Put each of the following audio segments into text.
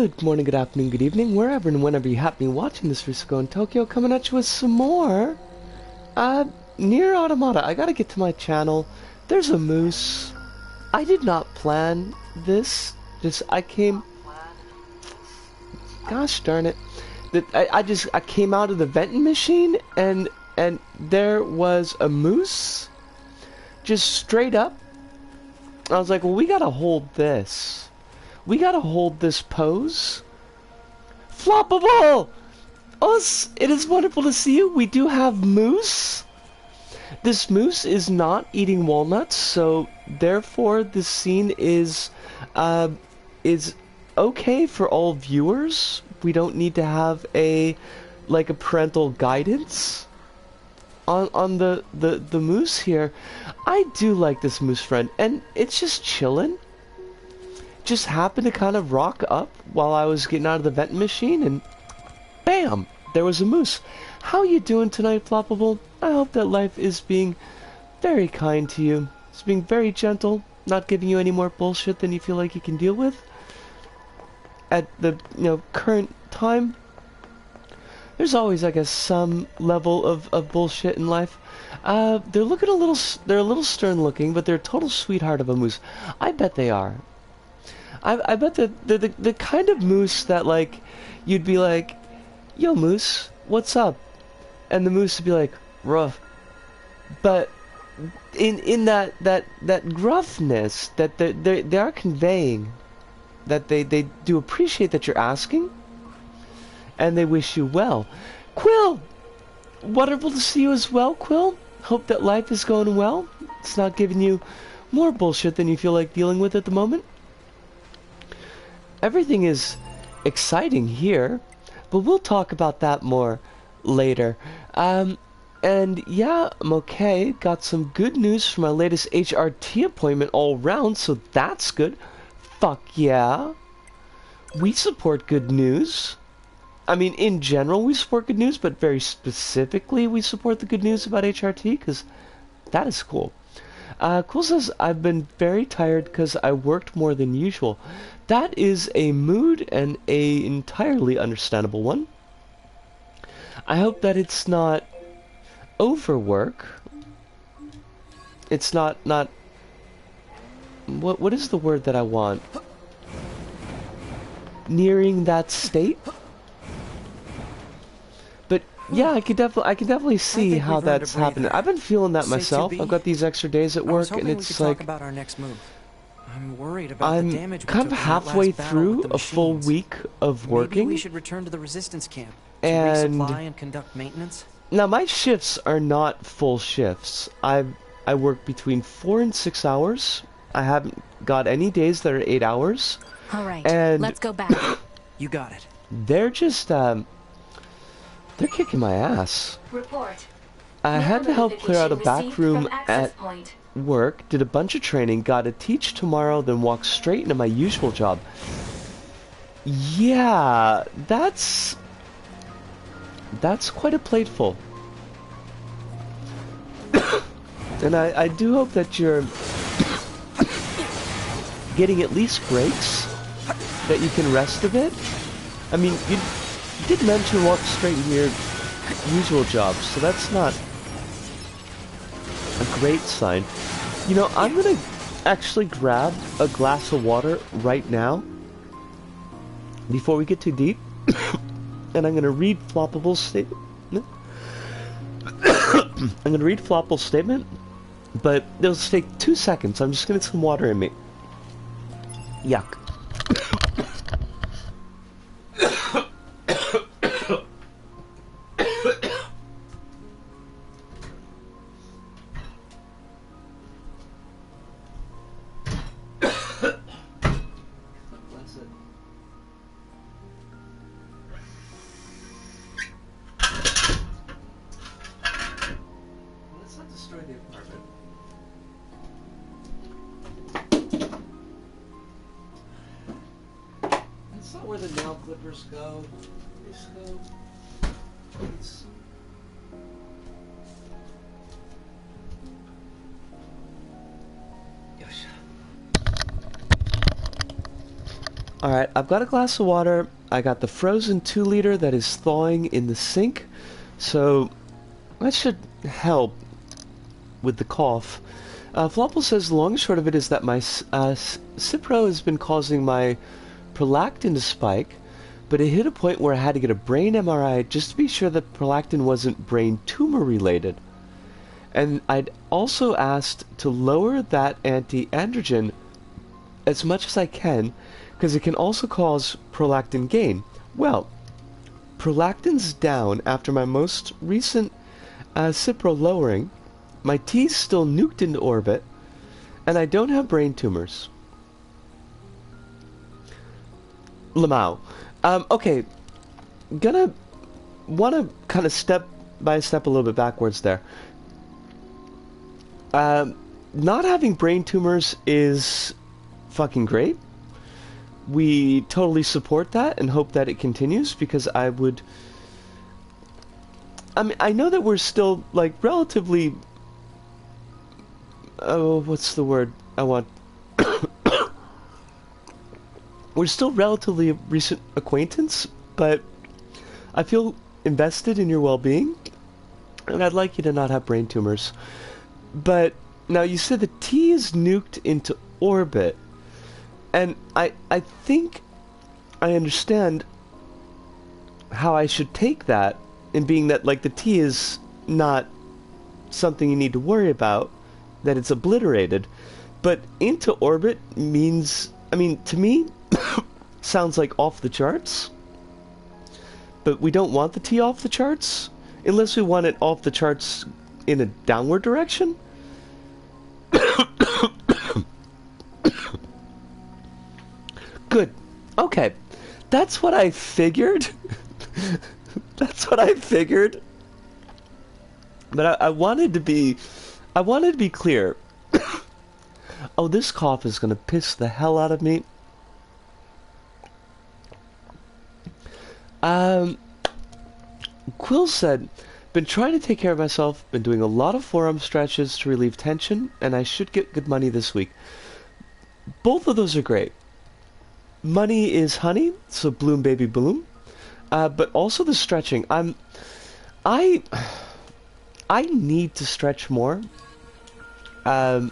Good morning, good afternoon, good evening, wherever and whenever you happen to be watching this Rusico in Tokyo, coming at you with some more, NieR Automata. I gotta get to my channel. There's a moose. I did not plan this. I came... Gosh darn it. I came out of the vending machine, and there was a moose. Just straight up. I was like, well, we gotta hold this. We gotta hold this pose. Floppable! Us! It is wonderful to see you. We do have moose. This moose is not eating walnuts, so therefore this scene is okay for all viewers. We don't need to have a parental guidance on the moose here. I do like this moose friend, and it's just chilling. Just happened to kind of rock up while I was getting out of the vending machine, and bam, there was a moose. How you doing tonight, Floppable? I hope that life is being very kind to you. It's being very gentle, not giving you any more bullshit than you feel like you can deal with at the current time. There's always, I guess, some level of bullshit in life. They're a little stern looking, but they're a total sweetheart of a moose. I bet they are. I bet that they're the kind of moose that, like, you'd be like, yo, moose, what's up? And the moose would be like, rough. But in that gruffness that they are conveying, that they do appreciate that you're asking, and they wish you well. Quill! Wonderful to see you as well, Quill. Hope that life is going well. It's not giving you more bullshit than you feel like dealing with at the moment. Everything is exciting here, but we'll talk about that more later. And yeah, I'm okay. Got some good news for my latest HRT appointment all round, so that's good. Fuck yeah. We support good news. I mean, in general, we support good news, but very specifically, we support the good news about HRT, because that is cool. Cool says, I've been very tired because I worked more than usual. That is a mood and a entirely understandable one. I hope that it's not overwork. It's not what is the word that I want? Nearing that state? But yeah, I can definitely see how that's happening. I've been feeling that myself. I've got these extra days at work, and it's like about our next move. I'm worried about the damage we kind of took in that halfway last battle through with the a full machines. week of working. Maybe we should return to the resistance camp to And resupply and conduct maintenance. now my shifts are not full shifts. I work between 4 and 6 hours. I haven't got any days that are 8 hours. All right, and let's go back. You got it. They're just they're kicking my ass. Report. I had to help clear out a back room at point. work, did a bunch of training, got to teach tomorrow, then walk straight into my usual job. Yeah, that's quite a plateful. And I do hope that you're getting at least breaks, that you can rest a bit. I mean, you did mention walk straight into your usual job, so that's not a great sign. You know, I'm gonna actually grab a glass of water right now before we get too deep, and I'm gonna read Floppable's statement. I'm gonna read Floppable's statement, but it'll take 2 seconds. I'm just gonna get some water in me. Yuck. Where the nail clippers go. Just go. Please. Yosh. Alright, I've got a glass of water. I got the frozen 2-liter that is thawing in the sink. So, that should help with the cough. Flopple says the long and short of it is that my Cipro has been causing my prolactin to spike, but it hit a point where I had to get a brain MRI just to be sure that prolactin wasn't brain tumor related. And I'd also asked to lower that anti-androgen as much as I can, because it can also cause prolactin gain. Well, prolactin's down after my most recent Cipro lowering, my T's still nuked into orbit, and I don't have brain tumors. Lamau. Okay, wanna kind of step by step a little bit backwards there. Not having brain tumors is fucking great. We totally support that and hope that it continues, because I mean, I know that we're still, like, relatively... Oh, what's the word I want? We're still relatively a recent acquaintance, but I feel invested in your well-being, and I'd like you to not have brain tumors. But, now you said the T is nuked into orbit, and I think I understand how I should take that, in being that, like, the T is not something you need to worry about, that it's obliterated. But into orbit means, I mean, to me, sounds like off the charts. But we don't want the T off the charts, unless we want it off the charts in a downward direction. Good. Okay. That's what I figured. That's what I figured. But I wanted to be clear. Oh, this cough is gonna piss the hell out of me. Quill said, been trying to take care of myself, been doing a lot of forearm stretches to relieve tension, and I should get good money this week. Both of those are great. Money is honey, so bloom baby bloom. But also the stretching. I need to stretch more. I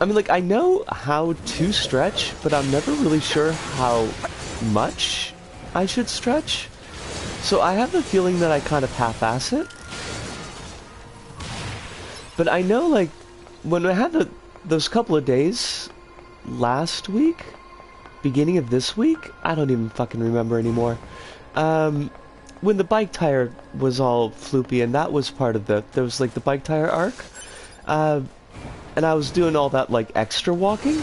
mean, like, I know how to stretch, but I'm never really sure how much I should stretch. So I have the feeling that I kind of half-ass it. But I know, like, when I had those couple of days last week, beginning of this week, I don't even fucking remember anymore. When the bike tire was all floopy, and that was part of there was, like, the bike tire arc. And I was doing all that, like, extra walking.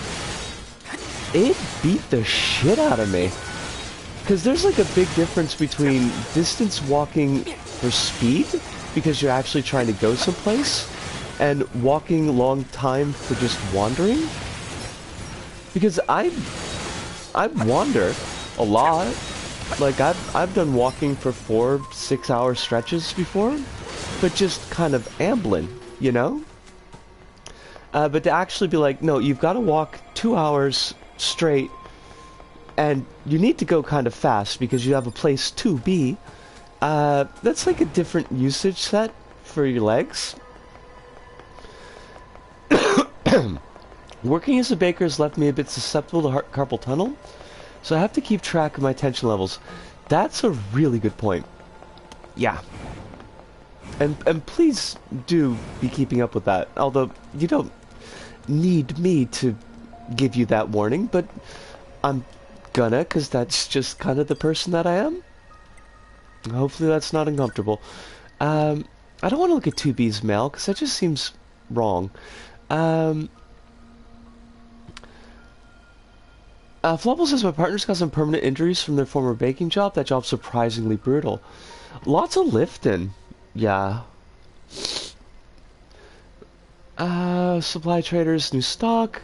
It beat the shit out of me. Because there's, like, a big difference between distance walking for speed, because you're actually trying to go someplace, and walking long time for just wandering. Because I wander a lot. Like, I've done walking for 4-6 hour stretches before, but just kind of ambling, you know? But to actually be like, no, you've got to walk 2 hours straight, and you need to go kind of fast because you have a place to be. That's like a different usage set for your legs. Working as a baker has left me a bit susceptible to carpal tunnel, so I have to keep track of my tension levels. That's a really good point. Yeah. And please do be keeping up with that. Although, you don't need me to give you that warning, but I'm gonna, because that's just kind of the person that I am. Hopefully that's not uncomfortable. I don't want to look at 2B's mail, because that just seems wrong. Flubble says, my partner's got some permanent injuries from their former baking job. That job's surprisingly brutal. Lots of lifting. Yeah. Supply traders, new stock.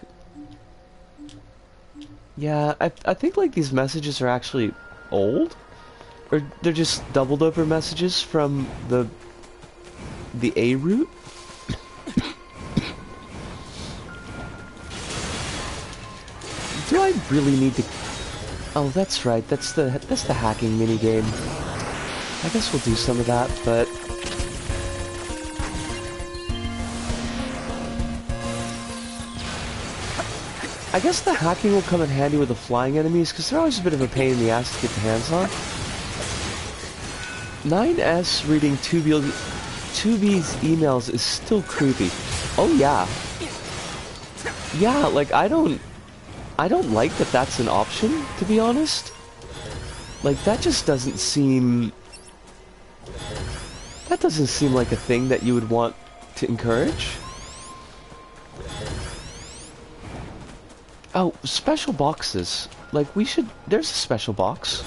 Yeah, I think, like, these messages are actually old. Or they're just doubled over messages from the A route. I really need to... Oh, that's right. That's the hacking minigame. I guess we'll do some of that, but... I guess the hacking will come in handy with the flying enemies, because they're always a bit of a pain in the ass to get the hands on. 9S reading 2B's emails is still creepy. Oh yeah. Yeah, like I don't like that that's an option, to be honest. Like that just doesn't seem... That doesn't seem like a thing that you would want to encourage. Oh, special boxes. Like we should... There's a special box.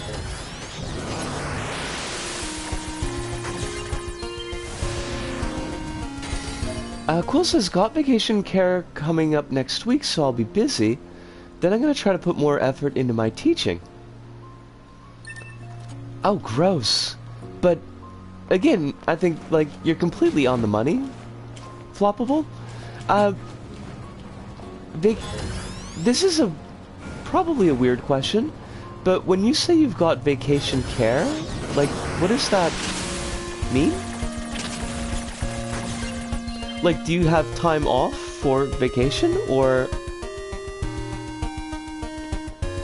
Quill says, got vacation care coming up next week, so I'll be busy. Then I'm going to try to put more effort into my teaching. Oh, gross. But, again, I think, like, you're completely on the money. Floppable. This is probably a weird question, but when you say you've got vacation care, like, what does that mean? Like, do you have time off for vacation, or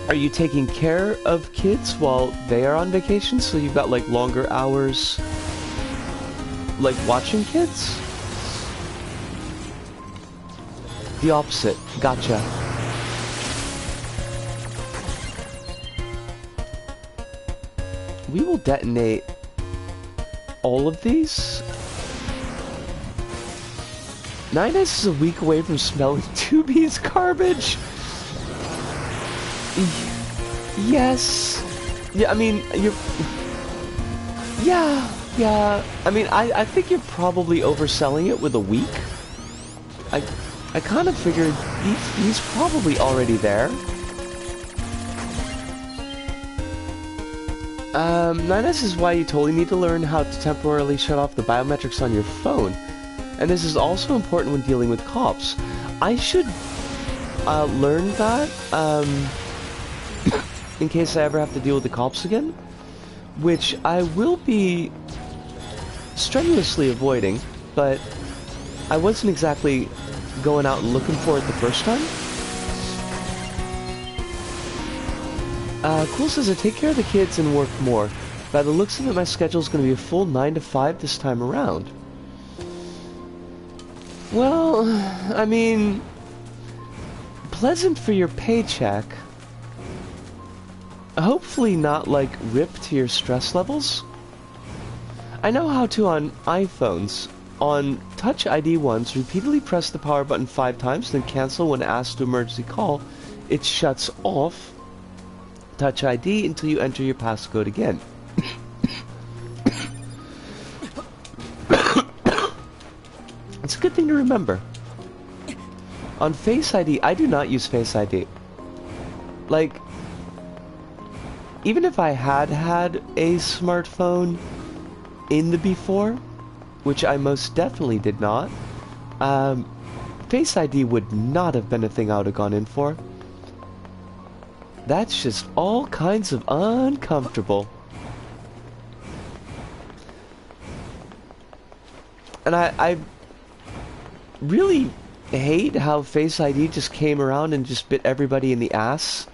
are you taking care of kids while they are on vacation, so you've got, like, longer hours, like, watching kids? The opposite. Gotcha. We will detonate all of these. 9S is a week away from smelling 2B's garbage. Yes. Yeah, I mean, you're... Yeah. I mean, I think you're probably overselling it with a week. I kind of figured he's probably already there. 9S is why you totally need to learn how to temporarily shut off the biometrics on your phone. And this is also important when dealing with cops. I should learn that in case I ever have to deal with the cops again, which I will be strenuously avoiding, but I wasn't exactly going out and looking for it the first time. Cool says, I take care of the kids and work more. By the looks of it, my schedule's going to be a full 9 to 5 this time around. Well, I mean, pleasant for your paycheck. Hopefully not, like, rip to your stress levels. I know how to on iPhones. On Touch ID ones, repeatedly press the power button 5 times, then cancel when asked to emergency call. It shuts off Touch ID until you enter your passcode again. It's a good thing to remember. On Face ID, I do not use Face ID. Like, even if I had a smartphone in the before, which I most definitely did not, Face ID would not have been a thing I would have gone in for. That's just all kinds of uncomfortable. And I really hate how Face ID just came around and just bit everybody in the ass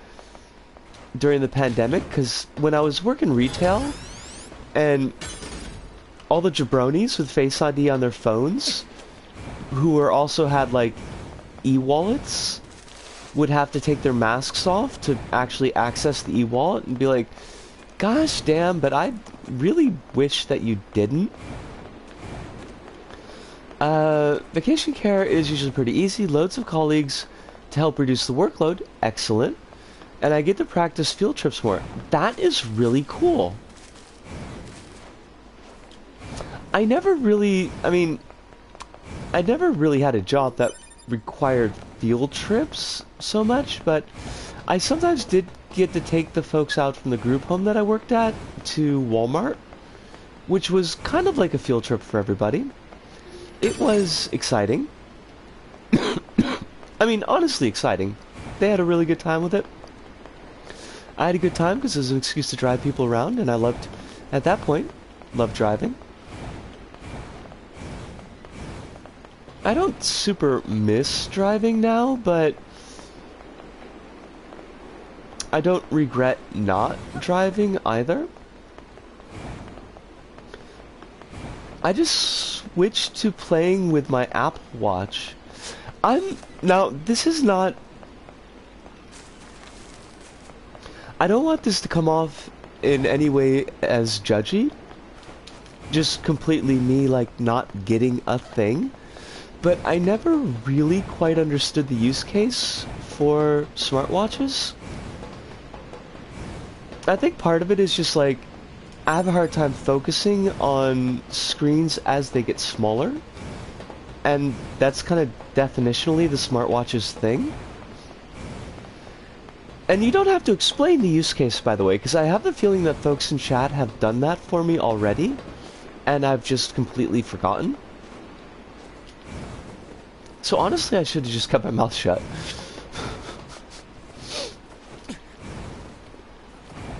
during the pandemic, because when I was working retail and all the jabronis with Face ID on their phones who were also had like e-wallets would have to take their masks off to actually access the e-wallet and be like, gosh damn, but I really wish that you didn't. Vacation care is usually pretty easy. Loads of colleagues to help reduce the workload. Excellent. And I get to practice field trips more. That is really cool. I never really had a job that required field trips so much, but I sometimes did get to take the folks out from the group home that I worked at to Walmart, which was kind of like a field trip for everybody. It was exciting. I mean, honestly exciting. They had a really good time with it. I had a good time because it was an excuse to drive people around, and I loved, at that point, loved driving. I don't super miss driving now, but I don't regret not driving either. I just switched to playing with my Apple Watch. Now, this is not... I don't want this to come off in any way as judgy. Just completely me, like, not getting a thing. But I never really quite understood the use case for smartwatches. I think part of it is just, like, I have a hard time focusing on screens as they get smaller. And that's kind of definitionally the smartwatch's thing. And you don't have to explain the use case, by the way, because I have the feeling that folks in chat have done that for me already, and I've just completely forgotten. So honestly, I should have just kept my mouth shut.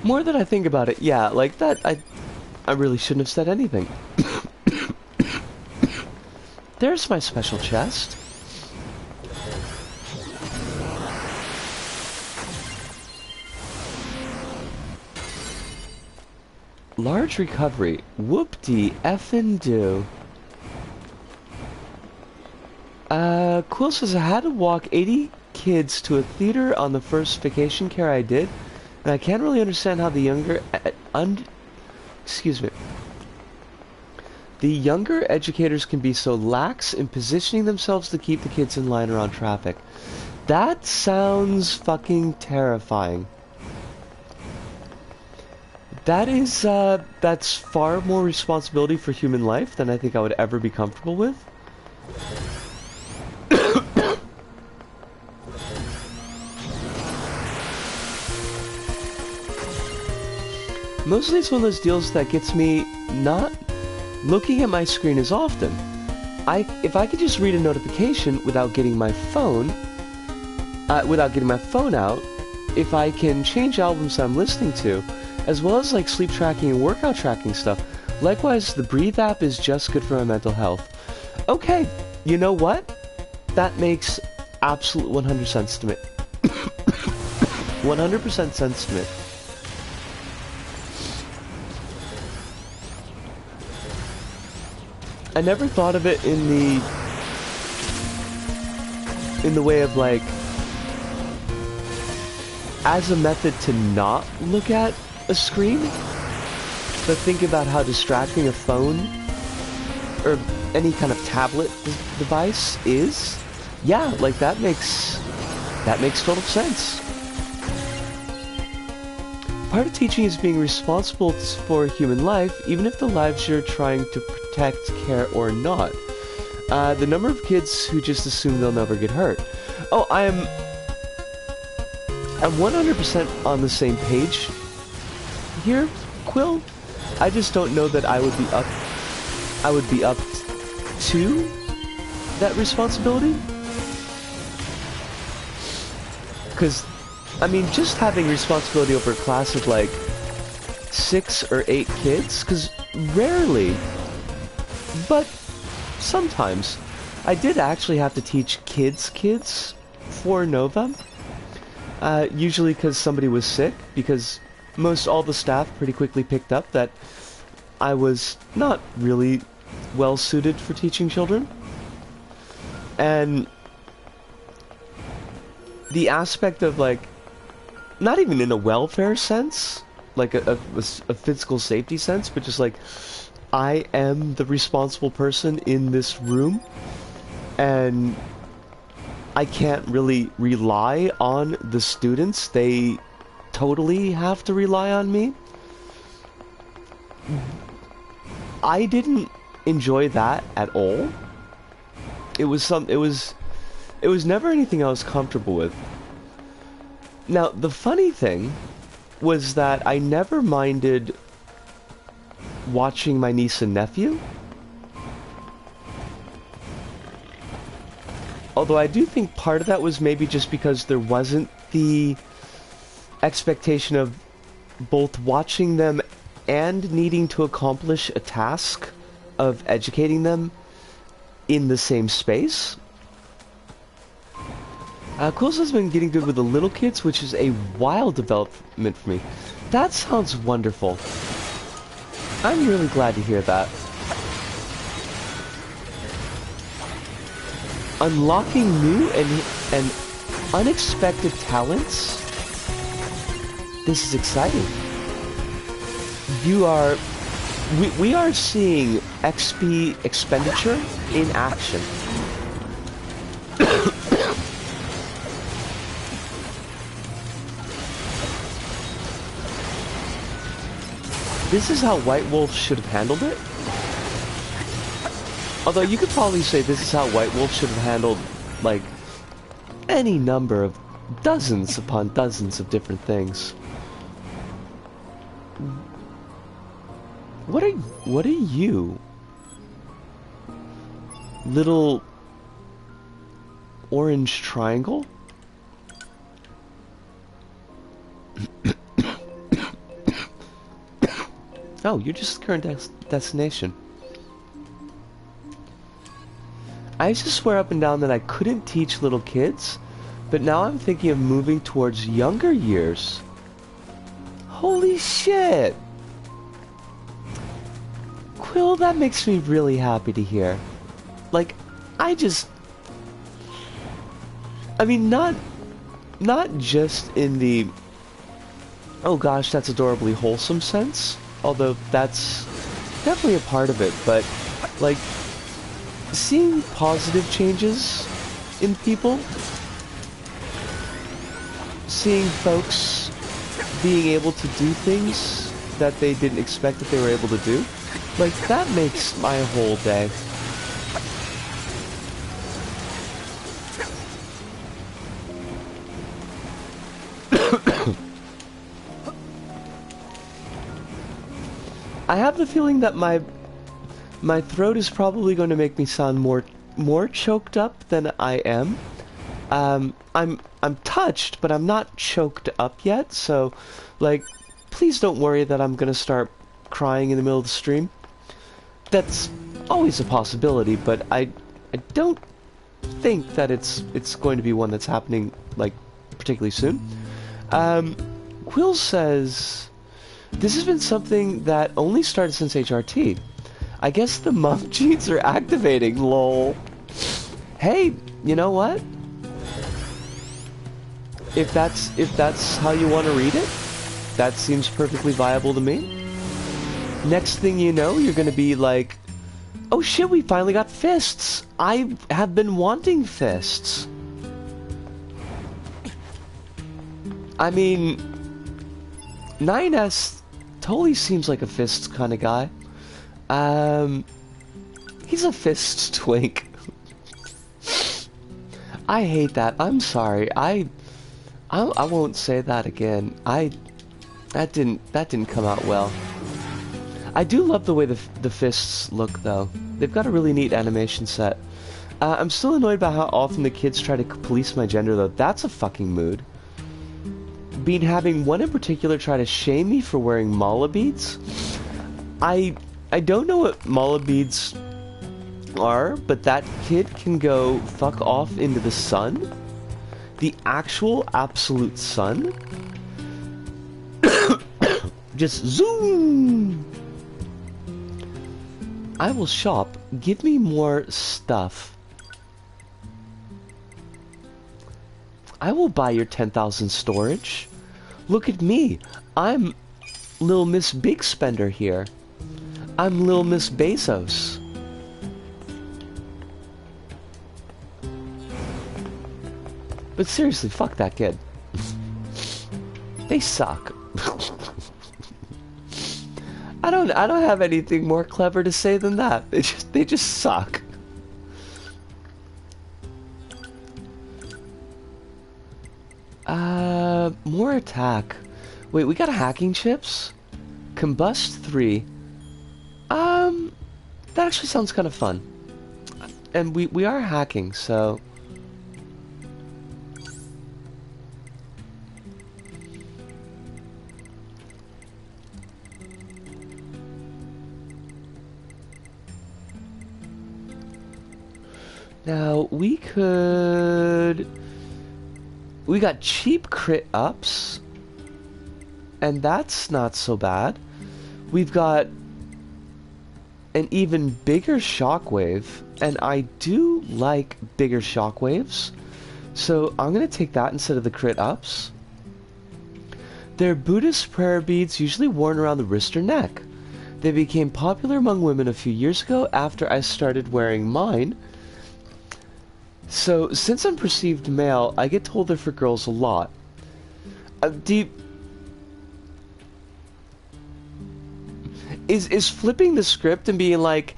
More than I think about it, yeah, like that, I really shouldn't have said anything. There's my special chest. Large recovery. Whoop-de effin' do. Quill says I had to walk 80 kids to a theater on the first vacation care I did, and I can't really understand how the younger... excuse me. The younger educators can be so lax in positioning themselves to keep the kids in line around traffic. That sounds fucking terrifying. That is, that's far more responsibility for human life than I think I would ever be comfortable with. Mostly it's one of those deals that gets me not looking at my screen as often. If I could just read a notification without getting my phone out, if I can change albums I'm listening to, as well as like sleep tracking and workout tracking stuff. Likewise, the Breathe app is just good for my mental health. Okay, you know what? That makes absolute 100% sense to me. 100% sense to me. I never thought of it in the way of like as a method to not look at a screen, but think about how distracting a phone or any kind of tablet device is. Yeah, like that makes total sense. Part of teaching is being responsible for human life, even if the lives you're trying to protect, care, or not. The number of kids who just assume they'll never get hurt. Oh, I'm 100% on the same page here, Quill. I just don't know that I would be up to that responsibility. Because, I mean, just having responsibility over a class of like 6 or 8 kids, because rarely, but sometimes, I did actually have to teach kids for Nova. Usually because somebody was sick, because most all the staff pretty quickly picked up that I was not really well suited for teaching children. And the aspect of like, not even in a welfare sense, like a physical safety sense, but just like, I am the responsible person in this room, and I can't really rely on the students. They totally have to rely on me. I didn't enjoy that at all. It was never anything I was comfortable with. Now, the funny thing was that I never minded watching my niece and nephew. Although I do think part of that was maybe just because there wasn't the expectation of both watching them and needing to accomplish a task of educating them in the same space. Quills has been getting good with the little kids, which is a wild development for me. That sounds wonderful. I'm really glad to hear that. Unlocking new and unexpected talents. This is exciting. We are seeing XP expenditure in action. This is how White Wolf should have handled it. Although you could probably say this is how White Wolf should have handled, like, any number of dozens upon dozens of different things. What are you? Little orange triangle? Oh, you're just current destination. I used to swear up and down that I couldn't teach little kids, but now I'm thinking of moving towards younger years. Holy shit! Quill, that makes me really happy to hear. Like, I mean, not just in the, oh gosh, that's adorably wholesome sense, although that's definitely a part of it, but, like, seeing positive changes in people, seeing folks being able to do things that they didn't expect that they were able to do, like, that makes my whole day. I have the feeling that my throat is probably going to make me sound more choked up than I am. I'm touched, but I'm not choked up yet, so, like, please don't worry that I'm gonna start crying in the middle of the stream. That's always a possibility, but I don't think that it's going to be one that's happening, like, particularly soon. Quill says, this has been something that only started since HRT. I guess the mom genes are activating, lol. Hey, you know what? If that's how you want to read it, that seems perfectly viable to me. Next thing you know, you're gonna be like, oh shit, we finally got fists! I have been wanting fists. I mean, 9S totally seems like a fists kind of guy. He's a fists twink. I hate that. I'm sorry. I won't say that again. That didn't come out well. I do love the way the fists look, though. They've got a really neat animation set. I'm still annoyed by how often the kids try to police my gender, though. That's a fucking mood. Having one in particular try to shame me for wearing mala beads. I don't know what mala beads are, but that kid can go fuck off into the sun. The actual absolute sun. Just zoom. I will shop. Give me more stuff. I will buy your 10,000 storage. Look at me. I'm Lil Miss Big Spender here. I'm Lil Miss Bezos. But seriously, fuck that kid. They suck. I don't have anything more clever to say than that. They just suck. More attack. Wait, we got hacking chips? Combust 3. That actually sounds kind of fun. And we are hacking, so... Now, we could... We got cheap crit ups, and that's not so bad. We've got an even bigger shockwave, and I do like bigger shockwaves, so I'm going to take that instead of the crit ups. They're Buddhist prayer beads usually worn around the wrist or neck. They became popular among women a few years ago after I started wearing mine. So, since I'm perceived male, I get told they're for girls a lot. Is flipping the script and being like,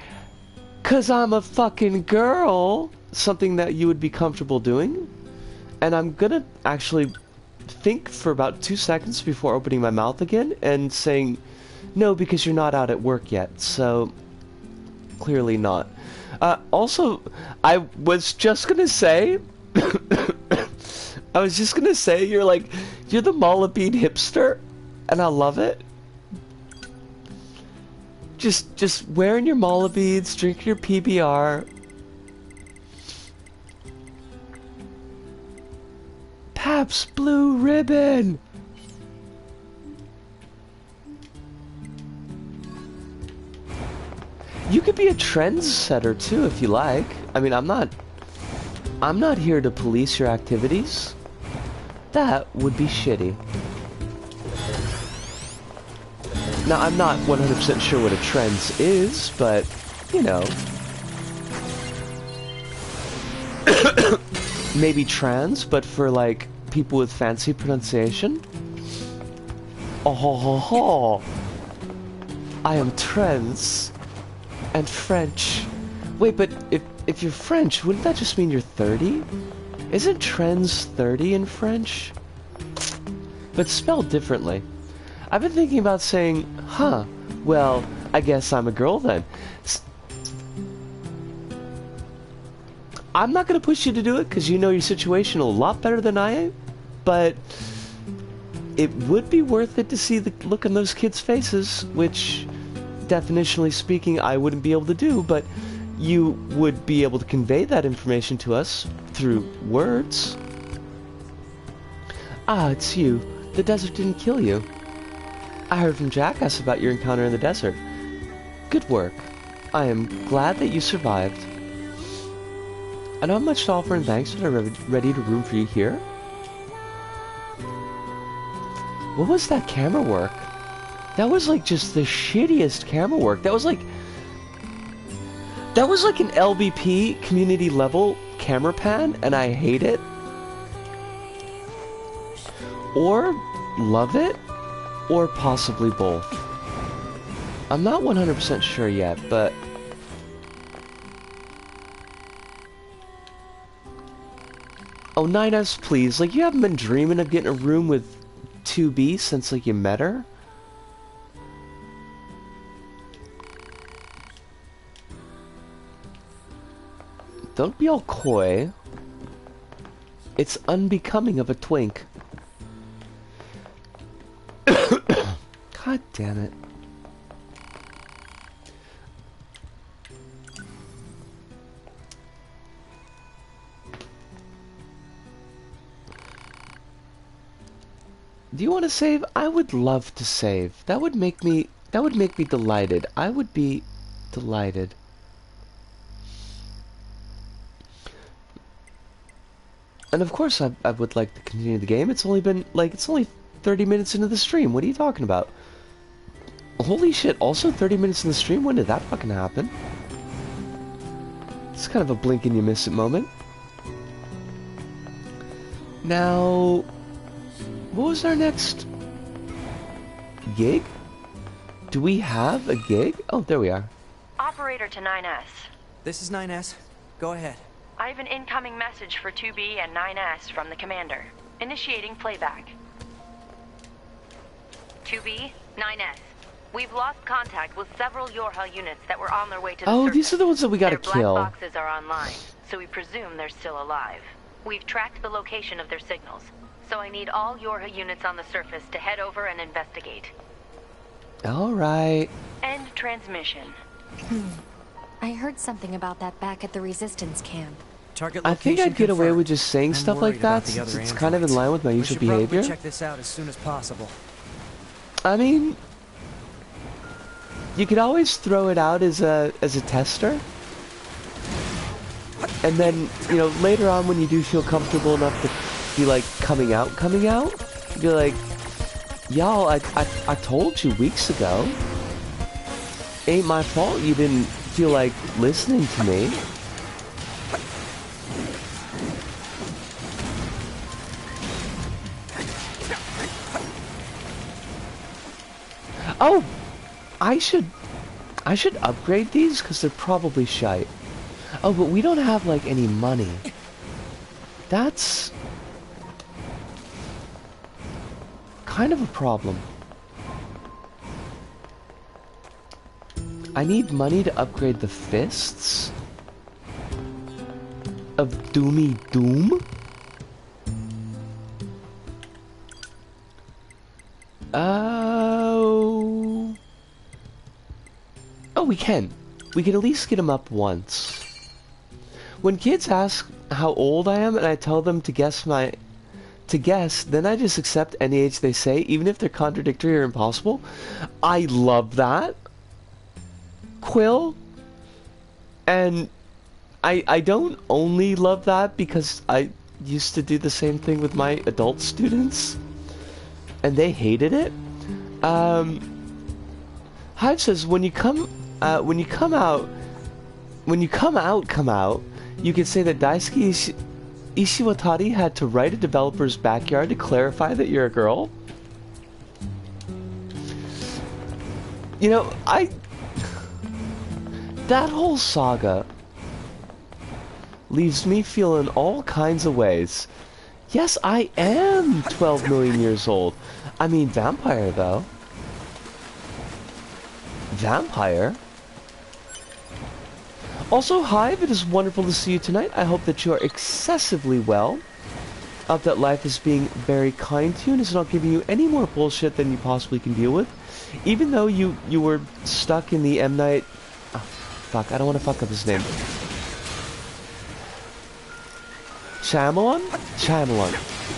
"'Cause I'm a fucking girl," something that you would be comfortable doing? And I'm gonna actually think for about 2 seconds before opening my mouth again and saying, "No, because you're not out at work yet, so clearly not." Also, I was just gonna say, you're the mala bean hipster, and I love it. Just wearing your mala beads, drinking your PBR. Pabst Blue Ribbon! You could be a trendsetter too if you like. I mean, I'm not here to police your activities. That would be shitty. Now, I'm not 100% sure what a trends is, but, you know. Maybe trans, but for, like, people with fancy pronunciation. Oh ho ho ho! I am trans. And French. Wait, but if you're French, wouldn't that just mean you're 30? Isn't trends 30 in French? But spelled differently. I've been thinking about saying, huh, well, I guess I'm a girl then. I'm not going to push you to do it because you know your situation a lot better than I am, but it would be worth it to see the look on those kids' faces, which, definitionally speaking, I wouldn't be able to do, but you would be able to convey that information to us through words. Ah, it's you. The desert didn't kill you. I heard from Jackass about your encounter in the desert. Good work. I am glad that you survived. I don't have much to offer in thanks, but I'm ready to room for you here. What was that camera work? That was like just the shittiest camera work. That was like an LBP community level camera pan, and I hate it. Or love it, or possibly both. I'm not 100% sure yet, but oh, 9S, please. Like, you haven't been dreaming of getting a room with 2B since, like, you met her? Don't be all coy. It's unbecoming of a twink. God damn it. Do you want to save? I would love to save. That would make me delighted. I would be delighted. And of course I would like to continue the game. It's only 30 minutes into the stream. What are you talking about? Holy shit, also 30 minutes in the stream? When did that fucking happen? It's kind of a blink and you miss it moment. Now, what was our next gig? Do we have a gig? Oh, there we are. Operator to 9S. This is 9S. Go ahead. I have an incoming message for 2B and 9S from the commander. Initiating playback. 2B, 9S. We've lost contact with several Yorha units that were on their way to the surface. These are the ones that we gotta kill. Their black boxes are online, so we presume they're still alive. We've tracked the location of their signals, so I need all Yorha units on the surface to head over and investigate. Alright. End transmission. I heard something about that back at the resistance camp. Target I think location I'd get away confirmed. with just saying I'm stuff worried like that about the since other it's kind of in androids. line with my We usual should probably behavior. check this out as soon as possible. I mean, you could always throw it out as a tester. And then, you know, later on when you do feel comfortable enough to be like coming out, be like, y'all, I told you weeks ago. Ain't my fault you didn't feel like listening to me. Oh, I should upgrade these because they're probably shite. Oh, but we don't have like any money. That's kind of a problem. I need money to upgrade the fists of Doomy Doom. Oh. Oh, we can. We can at least get them up once. When kids ask how old I am and I tell them to guess, then I just accept any age they say, even if they're contradictory or impossible. I love that. Quill. And I don't only love that because I used to do the same thing with my adult students. And they hated it. Hive says when you come out, you can say that Daisuke Ishiwatari had to write a developer's backyard to clarify that you're a girl. You know, that whole saga leaves me feeling all kinds of ways. Yes, I am 12 million years old. I mean, vampire, though. Vampire? Also, Hive, it is wonderful to see you tonight. I hope that you are excessively well. I hope that life is being very kind to you and is not giving you any more bullshit than you possibly can deal with. Even though you were stuck in the M. Night... Oh, fuck, I don't want to fuck up his name. Shyamalan?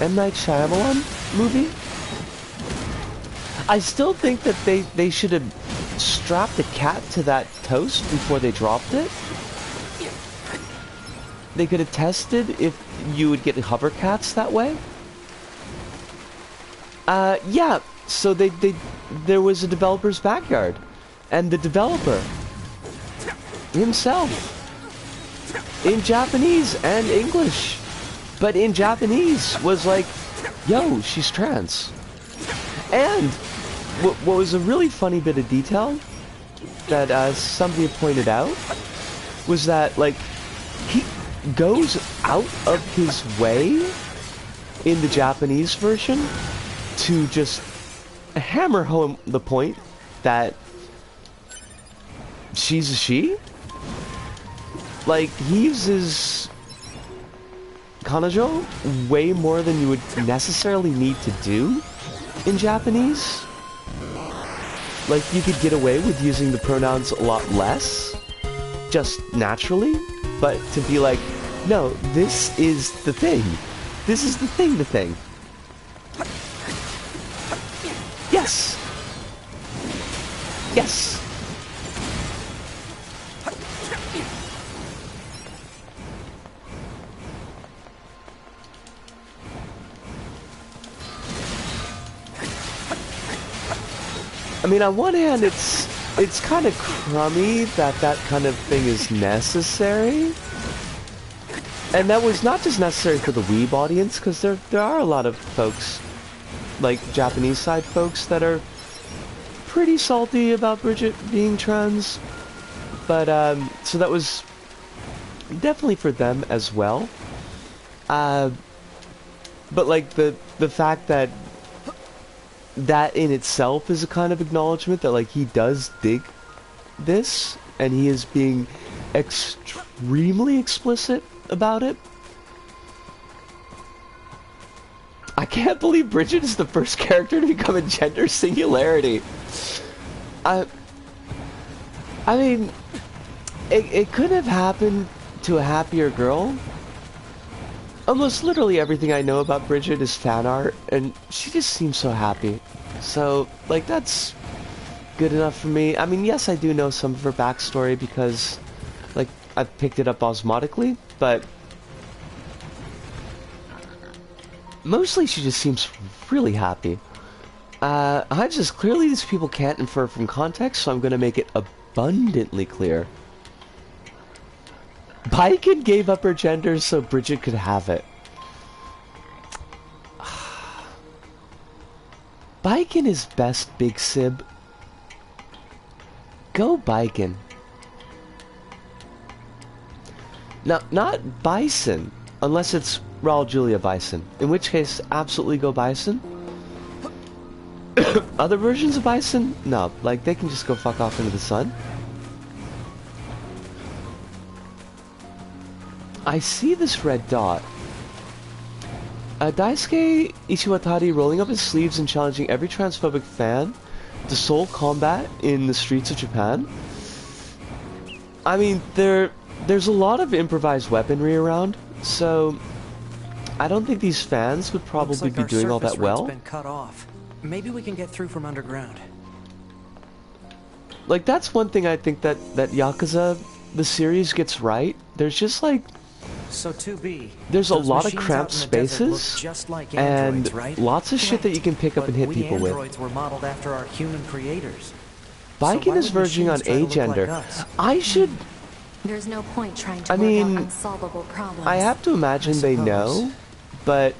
M. Night Shyamalan movie? I still think that they should have strapped a cat to that toast before they dropped it. They could have tested if you would get hover cats that way. Yeah, so there was a developer's backyard. And the developer himself, in Japanese and English, but in Japanese was like, yo, she's trans. And what was a really funny bit of detail that somebody pointed out was that, like, he goes out of his way in the Japanese version to just hammer home the point that she's a she. Like, he uses kanojo way more than you would necessarily need to do in Japanese. Like, you could get away with using the pronouns a lot less, just naturally, but to be like, no, this is the thing. This is the thing. Yes! Yes! I mean, on one hand, it's kind of crummy that kind of thing is necessary. And that was not just necessary for the weeb audience, because there are a lot of folks, like Japanese side folks, that are pretty salty about Bridget being trans. But, so that was definitely for them as well. But, like, the fact that in itself is a kind of acknowledgement that, like, he does dig this, and he is being extremely explicit about it. I can't believe Bridget is the first character to become a gender singularity. I mean, it could have happened to a happier girl, almost literally everything I know about Bridget is fan art, and she just seems so happy. So, like, that's good enough for me. I mean, yes, I do know some of her backstory because, like, I've picked it up osmotically, but mostly she just seems really happy. Hive says, clearly these people can't infer from context, so I'm going to make it abundantly clear. Baiken gave up her gender so Bridget could have it. Baiken is best, Big Sib. Go Baiken. Now, not Bison, unless it's Raul Julia Bison. In which case, absolutely go Bison. Other versions of Bison? No, like, they can just go fuck off into the sun. I see this red dot. Daisuke Ishiwatari rolling up his sleeves and challenging every transphobic fan to soul combat in the streets of Japan. I mean, there's a lot of improvised weaponry around, so I don't think these fans would probably be doing all that well. Been cut off. Maybe we can get through from underground. Like, that's one thing I think that Yakuza, the series, gets right. There's just like... So 2B, there's a lot of cramped spaces, just like androids, and right? lots of shit that you can pick up and hit people with. Androids were modeled after our human creators. Baiken is verging on agender. Like I should... There's no point trying to work out unsolvable problems. I have to imagine they know, but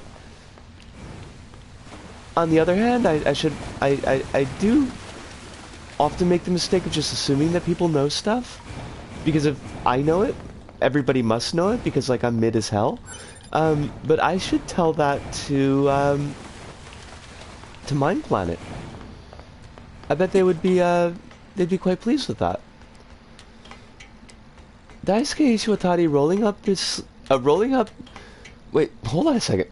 on the other hand, I do often make the mistake of just assuming that people know stuff, because if I know it, everybody must know it, because like I'm mid as hell. But I should tell that to Mind Planet. I bet they would be they'd be quite pleased with that. Daisuke Ishiwatari rolling up this wait, hold on a second.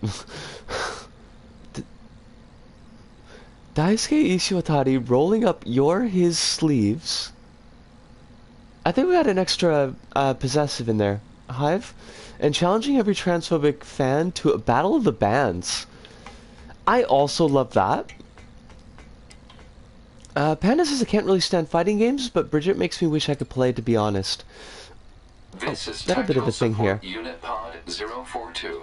Daisuke Ishiwatari rolling up his sleeves. I think we got an extra possessive in there, Hive, and challenging every transphobic fan to a battle of the bands. I also love that. Panda says I can't really stand fighting games, but Bridget makes me wish I could play, to be honest. This is got a bit of a thing here. Unit Pod 042.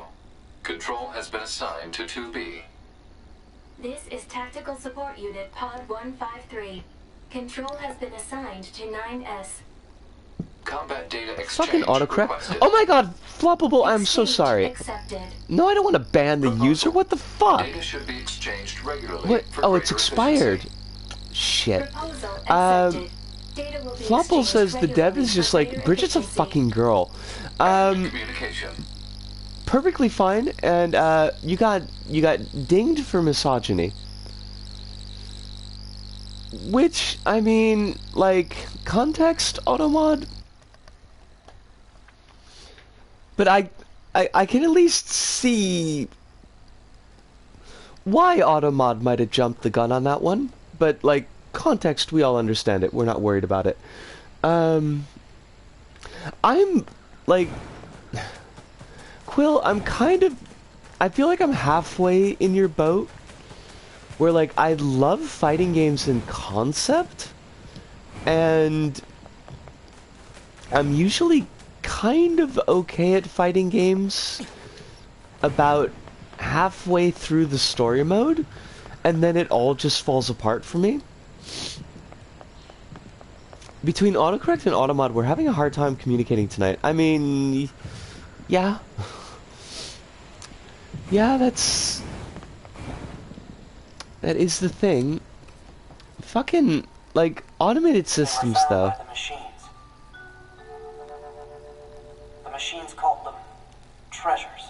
Control has been assigned to 2B. This is Tactical Support Unit Pod 153. Control has been assigned to 9S. Combat data exchange Fucking autocorrect. requested. Oh my god, floppable, I'm so Exchange sorry. accepted. No, I don't want to ban the user, what the fuck? Data should be exchanged regularly. What? For Oh, it's greater expired. efficiency. Shit. Proposal accepted. Data will be Flopple exchanged says the dev regularly is just for like, greater Bridget's a efficiency. fucking girl. Communication. Perfectly fine, and you got dinged for misogyny. Which, I mean, like, context, Automod? But I can at least see why Automod might have jumped the gun on that one. But, like, context, we all understand it. We're not worried about it. I'm, like... Quill, I feel like I'm halfway in your boat. Where, like, I love fighting games in concept. And I'm usually kind of okay at fighting games about halfway through the story mode, and then it all just falls apart for me. Between autocorrect and automod, we're having a hard time communicating tonight. I mean, yeah. Yeah, that is the thing. Fucking, like, automated systems, though. The machines called them treasures.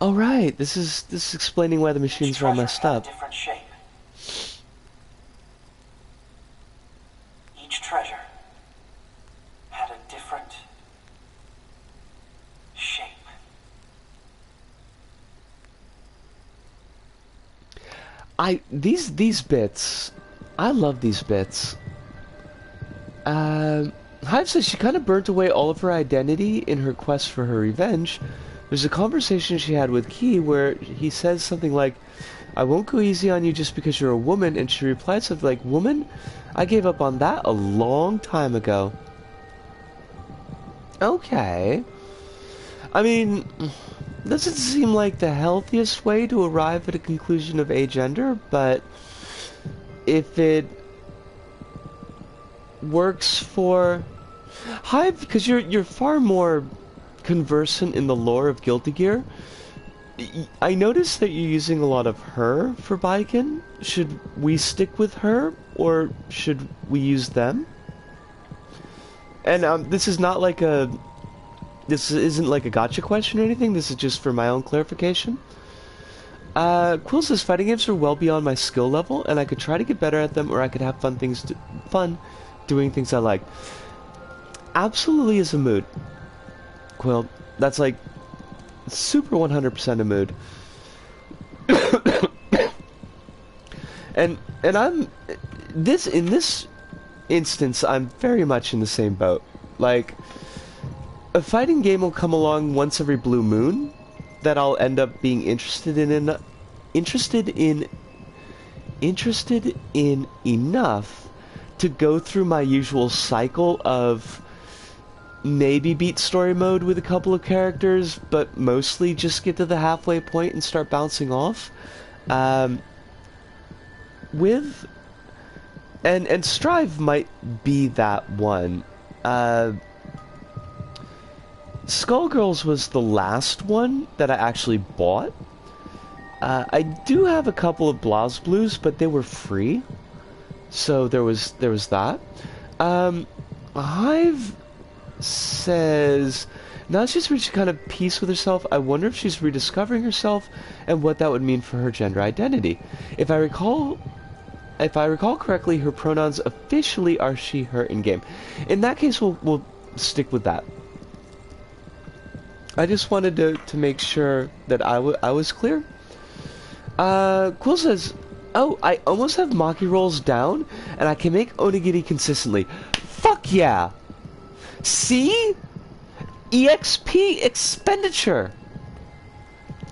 Oh right, this is explaining why the machines are all messed up. Different shape. Each treasure had a different shape. These bits, I love these bits. Hive says she kind of burnt away all of her identity in her quest for her revenge, There's a conversation she had with Key where he says something like, I won't go easy on you just because you're a woman, and she replies something like, woman? I gave up on that a long time ago. Okay. I mean, doesn't seem like the healthiest way to arrive at a conclusion of agender, but if it works for Hive, because you're far more conversant in the lore of Guilty Gear, I noticed that you're using a lot of her for Baiken. Should we stick with her, or should we use them? And this is not like a... This isn't like a gotcha question or anything, this is just for my own clarification. Quill says, fighting games are well beyond my skill level, and I could try to get better at them, or I could have fun doing things I like. Absolutely is a mood. Quill, that's like super 100% a mood. and I'm in this instance I'm very much in the same boat. Like, a fighting game will come along once every blue moon that I'll end up being interested in enough to go through my usual cycle of maybe beat story mode with a couple of characters, but mostly just get to the halfway point and start bouncing off. And Strive might be that one. Skullgirls was the last one that I actually bought. I do have a couple of BlazBlues, but they were free, so there was that. Hive says, now she's reached a kind of peace with herself. I wonder if she's rediscovering herself and what that would mean for her gender identity. If I recall correctly, her pronouns officially are she, her in game. In that case, we'll stick with that. I just wanted to make sure that I was clear. Quill says, oh, I almost have Maki rolls down, and I can make Onigiri consistently. Fuck yeah! See? EXP expenditure!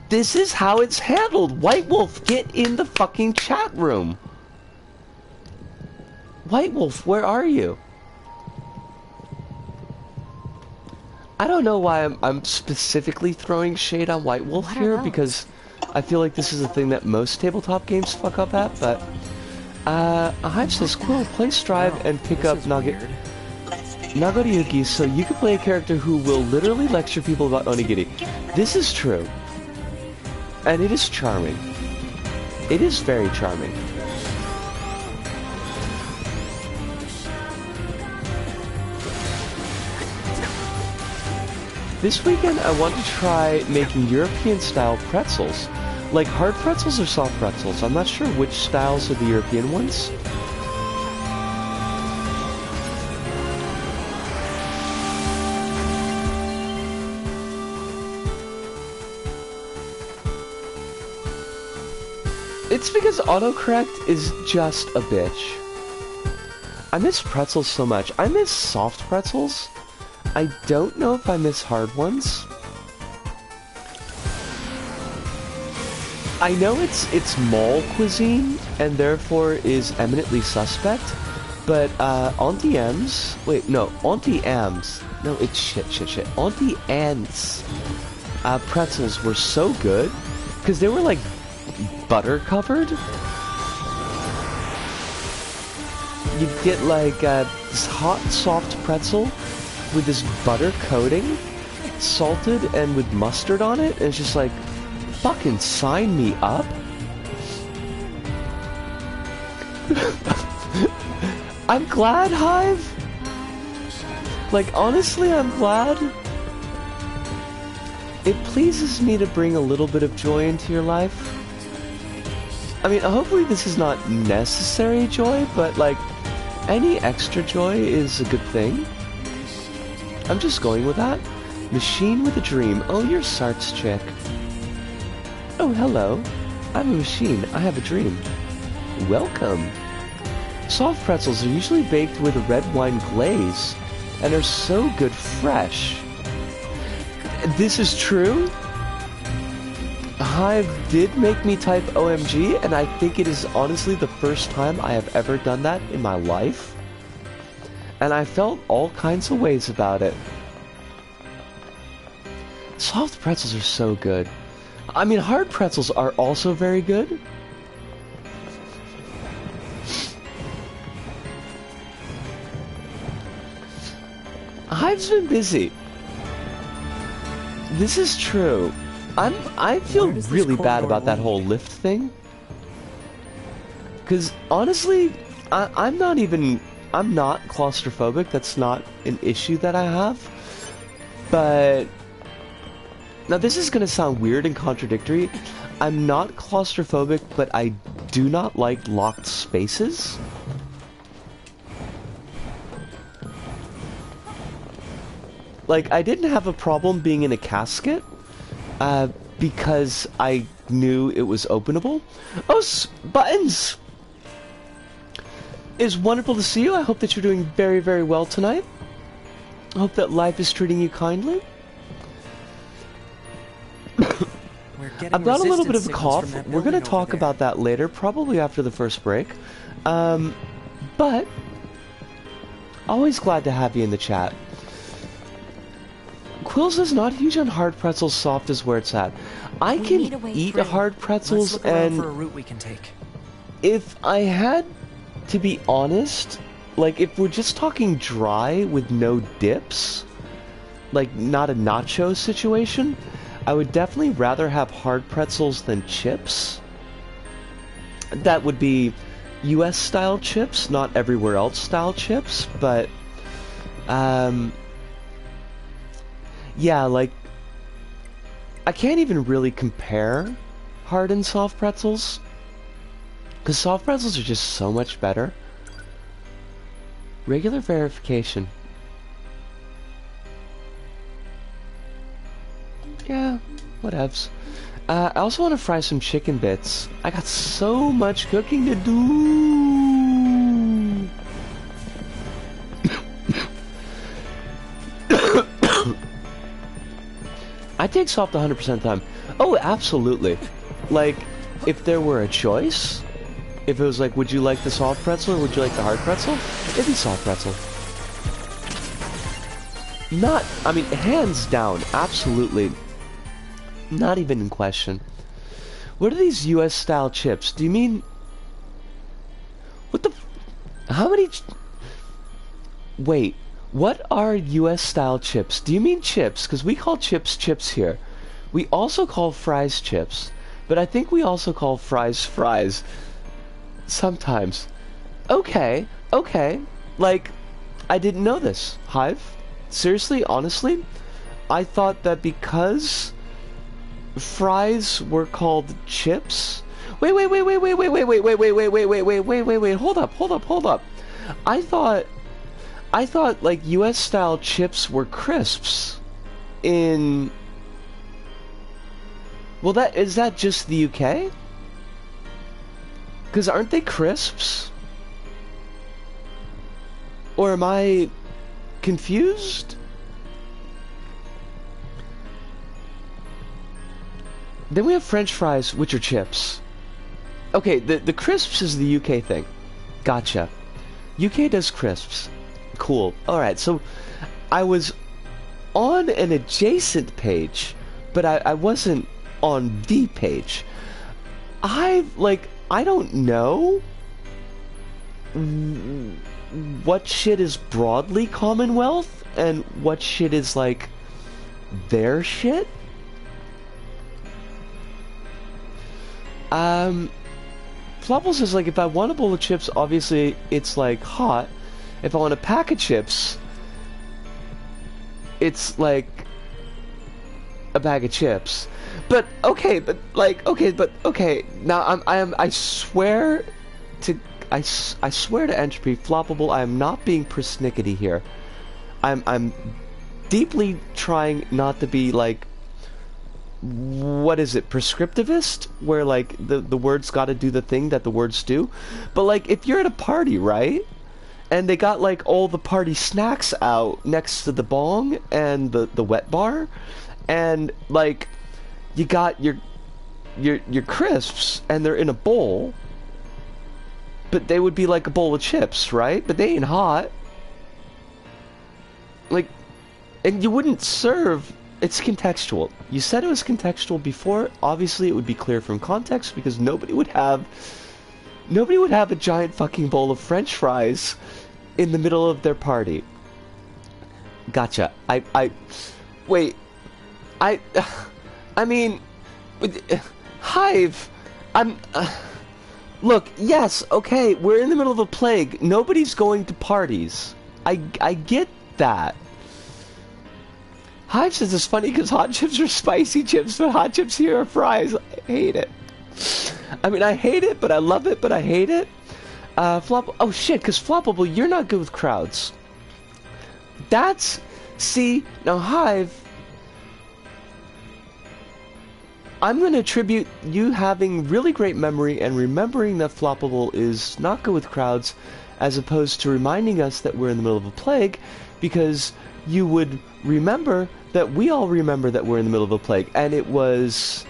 This is how it's handled! White Wolf, get in the fucking chat room! White Wolf, where are you? I don't know why I'm specifically throwing shade on White Wolf here, because I feel like this is a thing that most tabletop games fuck up at, but... Hive says, Quill, play Strive and pick up Nagoriyuki so you can play a character who will literally lecture people about onigiri. This is true. And it is charming. It is very charming. This weekend I want to try making European-style pretzels. Like hard pretzels or soft pretzels. I'm not sure which styles are the European ones. It's because autocorrect is just a bitch. I miss pretzels so much. I miss soft pretzels. I don't know if I miss hard ones. I know it's mall cuisine and therefore is eminently suspect, but Auntie M's, wait, no, Auntie Am's, no, it's shit. Auntie Anne's pretzels were so good because they were like butter covered. You'd get like this hot, soft pretzel with this butter coating, salted and with mustard on it, and it's just like, fucking sign me up. I'm glad, Hive. Like, honestly, I'm glad. It pleases me to bring a little bit of joy into your life. I mean, hopefully this is not necessary joy, but like, any extra joy is a good thing. I'm just going with that. Machine with a dream. Oh, you're Sart's chick. Oh, hello. I'm a machine. I have a dream. Welcome. Soft pretzels are usually baked with a red wine glaze and are so good fresh. This is true. Hive did make me type OMG, and I think it is honestly the first time I have ever done that in my life. And I felt all kinds of ways about it. Soft pretzels are so good. I mean, hard pretzels are also very good. Hive's been busy. This is true. I feel really bad about that whole lift thing. Because honestly, I'm not claustrophobic. That's not an issue that I have. But now this is going to sound weird and contradictory. I'm not claustrophobic, but I do not like locked spaces. Like, I didn't have a problem being in a casket, because I knew it was openable. Oh, Buttons! It is wonderful to see you. I hope that you're doing very, very well tonight. I hope that life is treating you kindly. I've got a little bit of a cough. We're going to talk about that later, probably after the first break. But, always glad to have you in the chat. Quills is not huge on hard pretzels, soft is where it's at. I can eat hard pretzels, and for a route we can take. If I had to be honest, like if we're just talking dry with no dips, like not a nacho situation, I would definitely rather have hard pretzels than chips. That would be US style chips, not everywhere else style chips, but yeah, like, I can't even really compare hard and soft pretzels, because soft pretzels are just so much better. Regular verification. Yeah, whatevs. I also want to fry some chicken bits. I got so much cooking to do. I take soft 100% of the time. Oh, absolutely. Like, if there were a choice, if it was like, would you like the soft pretzel or would you like the hard pretzel? It'd be soft pretzel. Not, I mean, hands down, absolutely. Not even in question. What are these US style chips? Do you mean... What the... How many... Wait. What are US style chips? Do you mean chips? Because we call chips chips here. We also call fries chips. But I think we also call fries fries. Sometimes. Okay. Okay. Like, I didn't know this. Hive? Seriously? Honestly? I thought that because fries were called chips... Wait, hold up. I thought, like, US-style chips were crisps in... Well, is that just the UK? Because aren't they crisps? Or am I confused? Then we have French fries, which are chips. Okay, the crisps is the UK thing. Gotcha. UK does crisps. Cool. Alright, so I was on an adjacent page, but I wasn't on the page. I don't know what shit is broadly Commonwealth and what shit is, like, their shit. Flopple says, like, if I want a bowl of chips, obviously it's, like, hot. If I want a pack of chips, it's, like, a bag of chips. But, okay, now I swear to Entropy, Floppable, I am not being persnickety here. I'm deeply trying not to be, like, what is it, prescriptivist, where, like, the words gotta do the thing that the words do. But, like, if you're at a party, right, and they got, like, all the party snacks out next to the bong and the wet bar, and, like, you got your your crisps, and they're in a bowl, but they would be like a bowl of chips, right? But they ain't hot. Like, and you wouldn't serve... It's contextual. You said it was contextual before. Obviously, it would be clear from context, because nobody would have a giant fucking bowl of French fries in the middle of their party. Gotcha. Wait. I mean... Hive... Look, yes, okay, we're in the middle of a plague. Nobody's going to parties. I get that. Hive says it's funny because hot chips are spicy chips, but hot chips here are fries. I hate it. I mean, I hate it, but I love it, but I hate it. Oh shit, because Floppable, you're not good with crowds. See, now Hive... I'm going to attribute you having really great memory and remembering that Floppable is not good with crowds, as opposed to reminding us that we're in the middle of a plague, because you would remember that we all remember that we're in the middle of a plague, and it was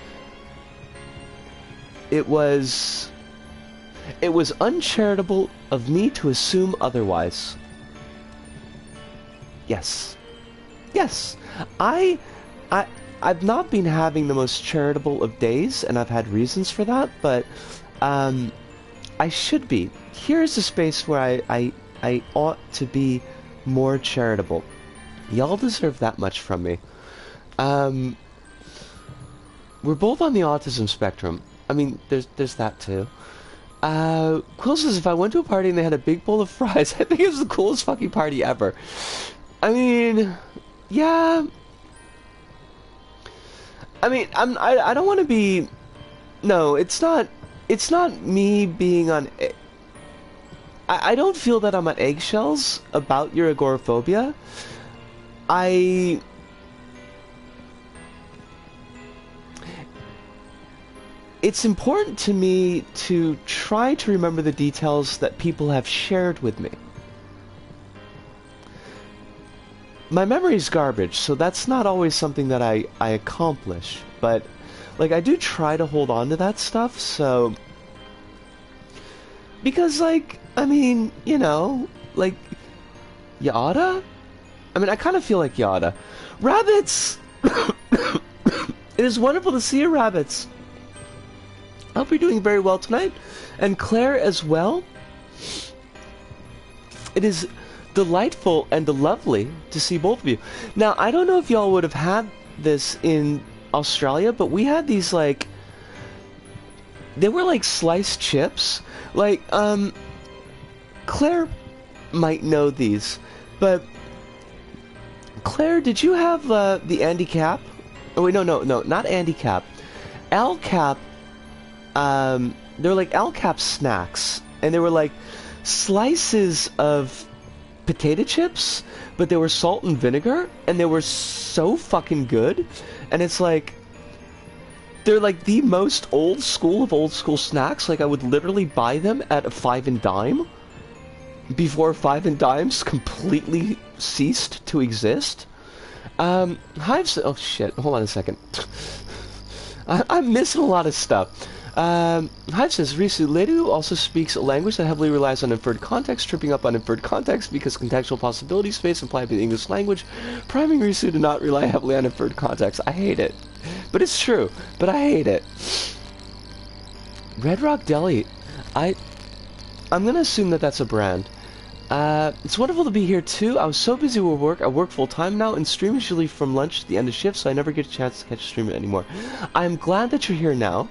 uncharitable of me to assume otherwise. Yes. Yes. I've not been having the most charitable of days, and I've had reasons for that, but I should be. Here's a space where I ought to be more charitable. Y'all deserve that much from me. We're both on the autism spectrum. I mean, there's that too. Quill says, if I went to a party and they had a big bowl of fries, I think it was the coolest fucking party ever. I mean, yeah... I mean, I don't want to be... No, it's not me being on... I don't feel that I'm on eggshells about your agoraphobia. It's important to me to try to remember the details that people have shared with me. My memory's garbage, so that's not always something that I accomplish, but, like, I do try to hold on to that stuff, so... Because, like, I mean, you know, like, you oughta? I mean, I kind of feel like you oughta. Rabbits! It is wonderful to see you, Rabbits! I hope you're doing very well tonight, and Claire as well. It is... delightful and lovely to see both of you. Now, I don't know if y'all would have had this in Australia, but we had these, like... They were like sliced chips. Like, Claire might know these, but... Claire, did you have, the Andy Cap? Oh, wait, no, not Andy Cap. Al Cap, they were like Al Cap snacks, and they were like slices of potato chips, but they were salt and vinegar, and they were so fucking good. And it's like, they're like the most old school of old school snacks. Like, I would literally buy them at a 5 and dime before 5 and dimes completely ceased to exist. Hives... Oh shit, hold on a second. I'm missing a lot of stuff. Hive says, Risu, lady who also speaks a language that heavily relies on inferred context, tripping up on inferred context because contextual possibility space implied by the English language, priming Risu to not rely heavily on inferred context. I hate it. But it's true. But I hate it. Red Rock Deli. I'm gonna assume that that's a brand. It's wonderful to be here too. I was so busy with work. I work full time now, and stream is usually from lunch to the end of shift, so I never get a chance to catch a stream anymore. I'm glad that you're here now.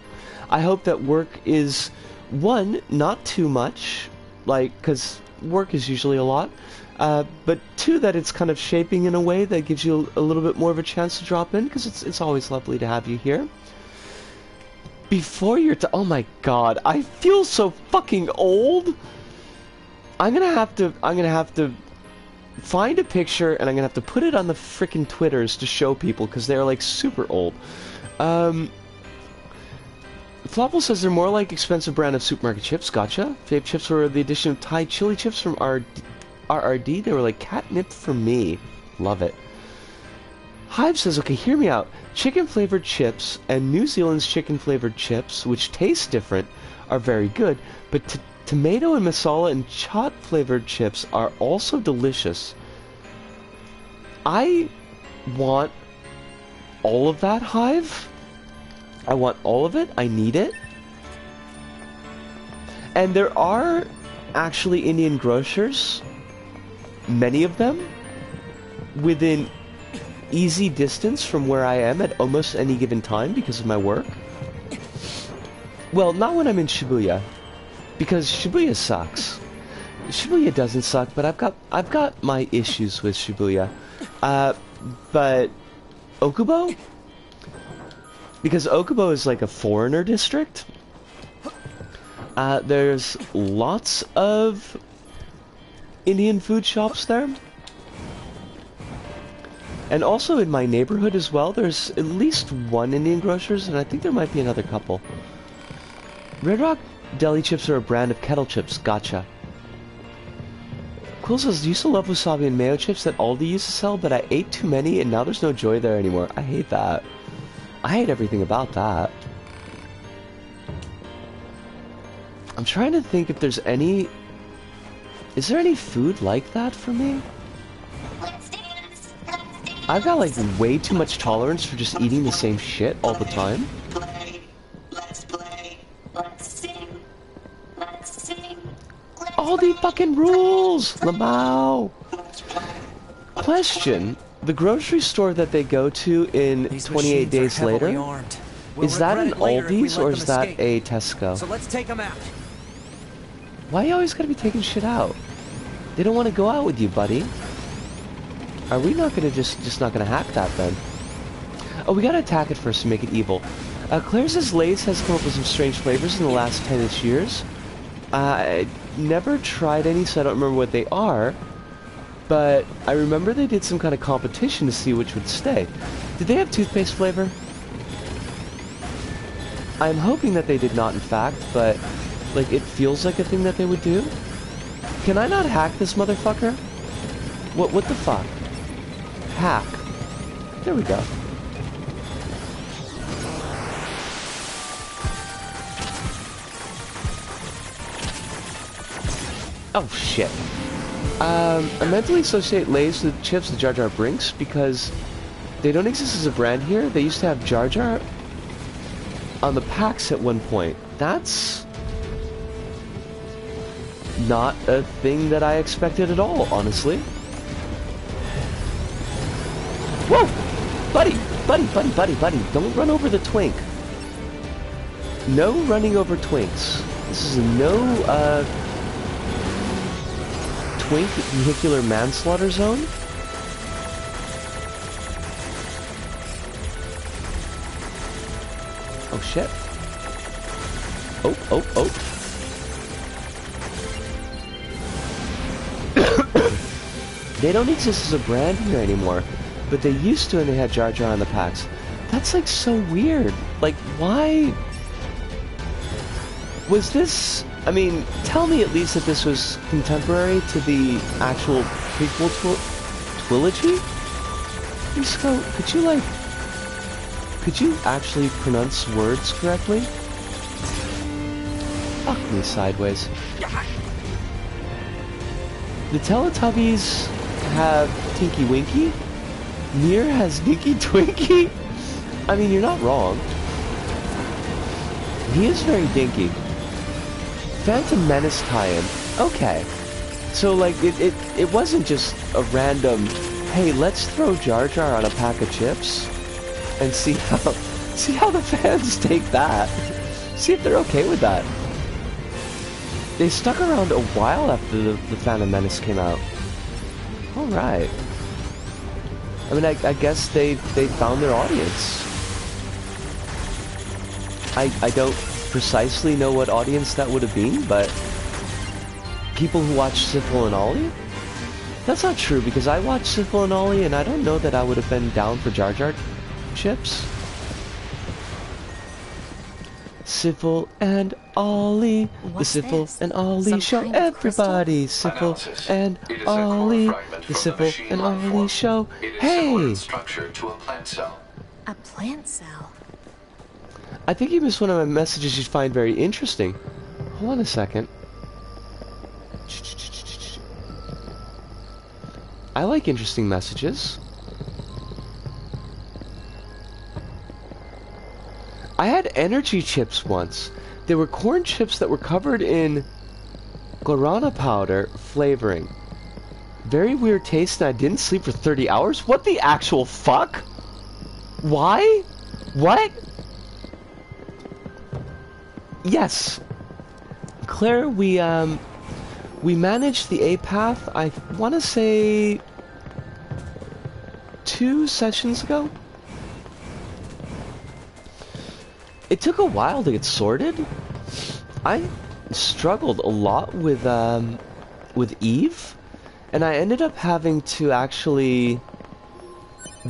I hope that work is, one, not too much, like, because work is usually a lot, but two, that it's kind of shaping in a way that gives you a little bit more of a chance to drop in, because it's always lovely to have you here. Before you're oh my god, I feel so fucking old! I'm gonna have to find a picture, and I'm gonna have to put it on the frickin' Twitters to show people, because they're, like, super old. Flopple says they're more like expensive brand of supermarket chips. Gotcha. Vape chips were the addition of Thai chili chips from RRD. They were like catnip for me. Love it. Hive says, okay, hear me out. Chicken-flavored chips and New Zealand's chicken-flavored chips, which taste different, are very good, but tomato and masala and chaat-flavored chips are also delicious. I want all of that, Hive. I want all of it. I need it. And there are actually Indian grocers, many of them, within easy distance from where I am at almost any given time because of my work. Well, not when I'm in Shibuya, because Shibuya sucks. Shibuya doesn't suck, but I've got my issues with Shibuya. But Okubo? Because Okubo is like a foreigner district. There's lots of Indian food shops there. And also in my neighborhood as well, there's at least one Indian grocers, and I think there might be another couple. Red Rock Deli chips are a brand of kettle chips. Gotcha. Quill says, I used to love wasabi and mayo chips that Aldi used to sell, but I ate too many and now there's no joy there anymore. I hate that. I hate everything about that. I'm trying to think if there's any... Is there any food like that for me? I've got like way too much tolerance for just eating the same shit all the time. All the fucking rules! Lamau! Question. The grocery store that they go to in 28 Days Later, is that an Aldi's or is that a Tesco? So let's take them out. Why you always gotta be taking shit out? They don't want to go out with you, buddy. Are we not gonna just not gonna hack that then? Oh, we gotta attack it first to make it evil. Claire says Lay's has come up with some strange flavors in the last 10-ish years. I never tried any, so I don't remember what they are. But I remember they did some kind of competition to see which would stay. Did they have toothpaste flavor? I'm hoping that they did not, in fact, but like it feels like a thing that they would do. Can I not hack this motherfucker? What the fuck? Hack. There we go. Oh shit. I mentally associate Lay's with chips to Jar Jar Brinks because they don't exist as a brand here. They used to have Jar Jar on the packs at one point. That's not a thing that I expected at all, honestly. Whoa! Buddy, don't run over the twink. No running over twinks. This is a no, twink vehicular manslaughter zone. Oh shit. Oh. They don't exist as a brand here anymore, but they used to and they had Jar Jar on the packs. That's like so weird. Like, why? Was this... I mean, tell me at least that this was contemporary to the actual prequel trilogy? Risco, could you actually pronounce words correctly? Fuck me sideways. The Teletubbies have Tinky Winky? NieR has Dinky Twinky? I mean, you're not wrong. He is very dinky. Phantom Menace tie-in. Okay. So, like, it wasn't just a random, hey, let's throw Jar Jar on a pack of chips and see how the fans take that. See if they're okay with that. They stuck around a while after the Phantom Menace came out. Alright. I mean, I guess they found their audience. I don't precisely know what audience that would have been, but people who watch Sifl and Ollie? That's not true, because I watched Sifl and Ollie, and I don't know that I would have been down for Jar Jar chips. Syphil and Ollie. What's The Syphil this? and Ollie Some show kind of crystal? everybody. Syphil Analysis. and It is a core Ollie. fragment The from the Syphil machine and life Ollie form. show. It is similar Hey! in structure to a plant cell. A plant cell. I think you missed one of my messages you'd find very interesting. Hold on a second. I like interesting messages. I had energy chips once. They were corn chips that were covered in guarana powder flavoring. Very weird taste, and I didn't sleep for 30 hours? What the actual fuck? Why? What? Yes. Claire, we managed the A path, I want to say 2 sessions ago. It took a while to get sorted. I struggled a lot with Eve, and I ended up having to actually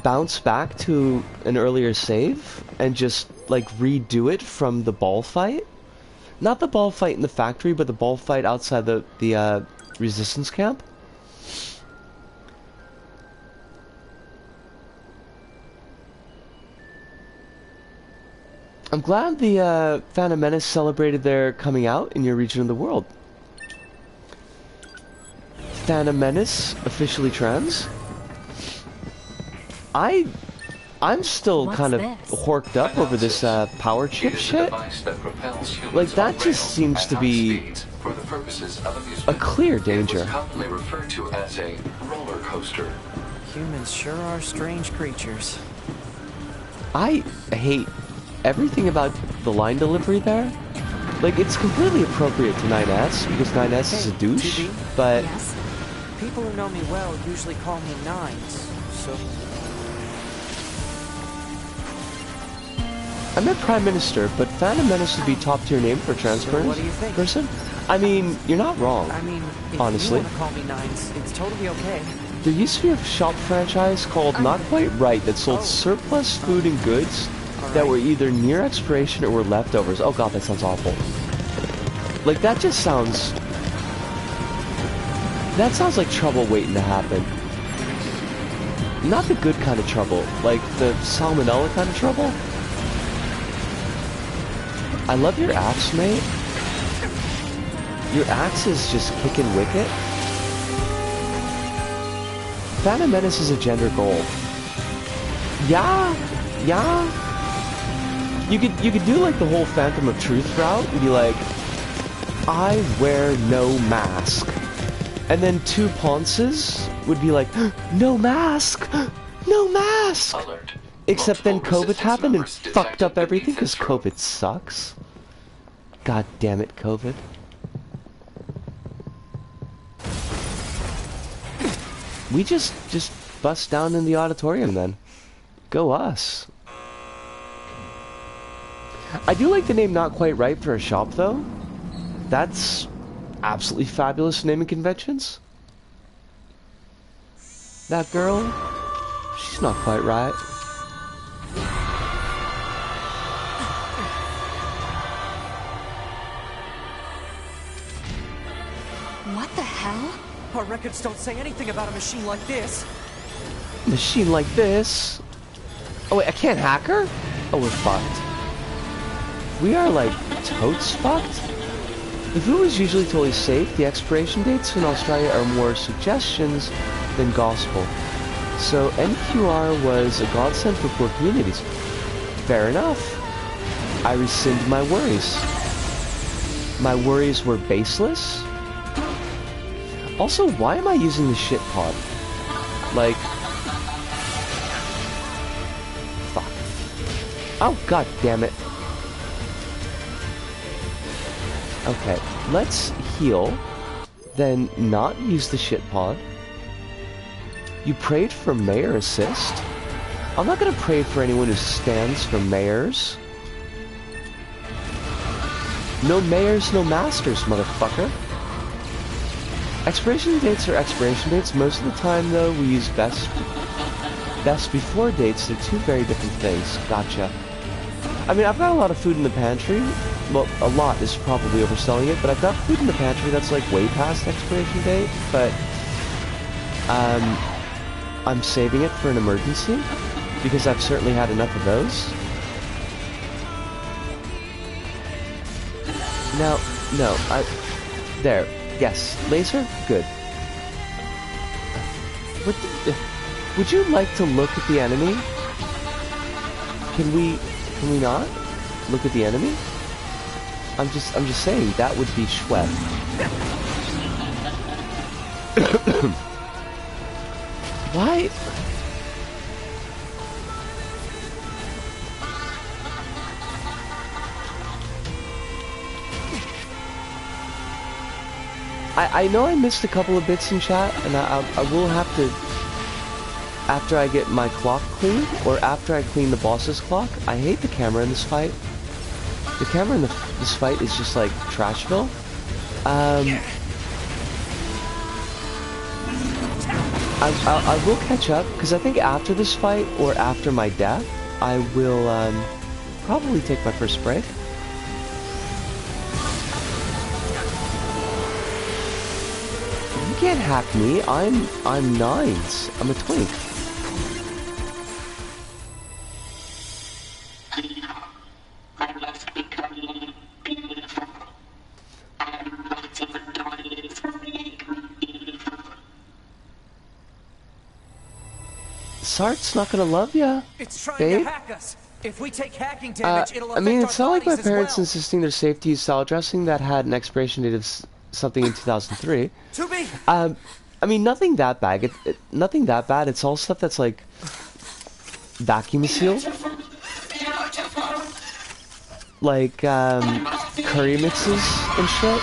bounce back to an earlier save and just like redo it from the ball fight. Not the ball fight in the factory, but the ball fight outside the resistance camp. I'm glad the Phantom Menace celebrated their coming out in your region of the world. Phantom Menace officially trans. I'm still kind of horked up over this power chip shit. Like, that just seems to be a clear danger. It was commonly referred to as a roller coaster. Humans sure are strange creatures. I hate everything about the line delivery there. Like, it's completely appropriate to 9S, because 9S is a douche, TB? but... Yes? People who know me well usually call me Nines, so... I meant Prime Minister, but Phantom Menace would be top-tier name for a trans So what do you think? person. I mean, you're not wrong. I mean, if honestly. you want to call me Nines, it's totally okay. There used to be a shop franchise called Not Quite Right that sold surplus food and goods that were either near expiration or were leftovers. Oh god, that sounds awful. Like, that just sounds... That sounds like trouble waiting to happen. Not the good kind of trouble, like the salmonella kind of trouble. I love your axe, mate. Your axe is just kicking wicket. Phantom Menace is a gender goal. Yeah. You could do like the whole Phantom of Truth route and be like, I wear no mask. And then 2 Ponces would be like, no mask! No mask! Alert. Except then Multiple COVID resistance happened and numbers fucked up detected everything beneath because this room. COVID sucks. God damn it, COVID. We just bust down in the auditorium then. Go us. I do like the name Not Quite Right for a shop though. That's absolutely fabulous naming conventions. That girl, she's not quite right. What the hell? Our records don't say anything about a machine like this. Machine like this. Oh wait, I can't hack her? Oh, we're fucked. We are like totes fucked. The food is usually totally safe. The expiration dates in Australia are more suggestions than gospel. So NQR was a godsend for poor communities. Fair enough. I rescind my worries. My worries were baseless. Also, why am I using the shit pod? Like... Fuck. Oh, god damn it. Okay, let's heal, then not use the shit pod. You prayed for mayor assist? I'm not gonna pray for anyone who stands for mayors. No mayors, no masters, motherfucker. Expiration dates are expiration dates. Most of the time, though, we use best before dates. They're 2 very different things. Gotcha. I mean, I've got a lot of food in the pantry. Well, a lot is probably overselling it, but I've got food in the pantry that's like way past expiration date, but I'm saving it for an emergency because I've certainly had enough of those. No, there. Yes, laser? Good. Would you like to look at the enemy? Can we not look at the enemy? I'm just saying that would be Schweb. Why? I know I missed a couple of bits in chat, and I will have to, after I get my clock cleaned, or after I clean the boss's clock. I hate the camera in this fight. The camera in this fight is just like Trashville. I will catch up, because I think after this fight, or after my death, I will probably take my first break. You can't hack me. I'm nines. I'm a twink. Sart's not gonna love ya, It's trying babe. to hack us. If we take hacking damage, it'll affect I mean, it's our not like my bodies as parents well. insisting their safety use salad dressing that had an expiration date of something in 2003. To be. I mean, nothing that bad. Nothing that bad. It's all stuff that's like vacuum sealed, like curry mixes and shit.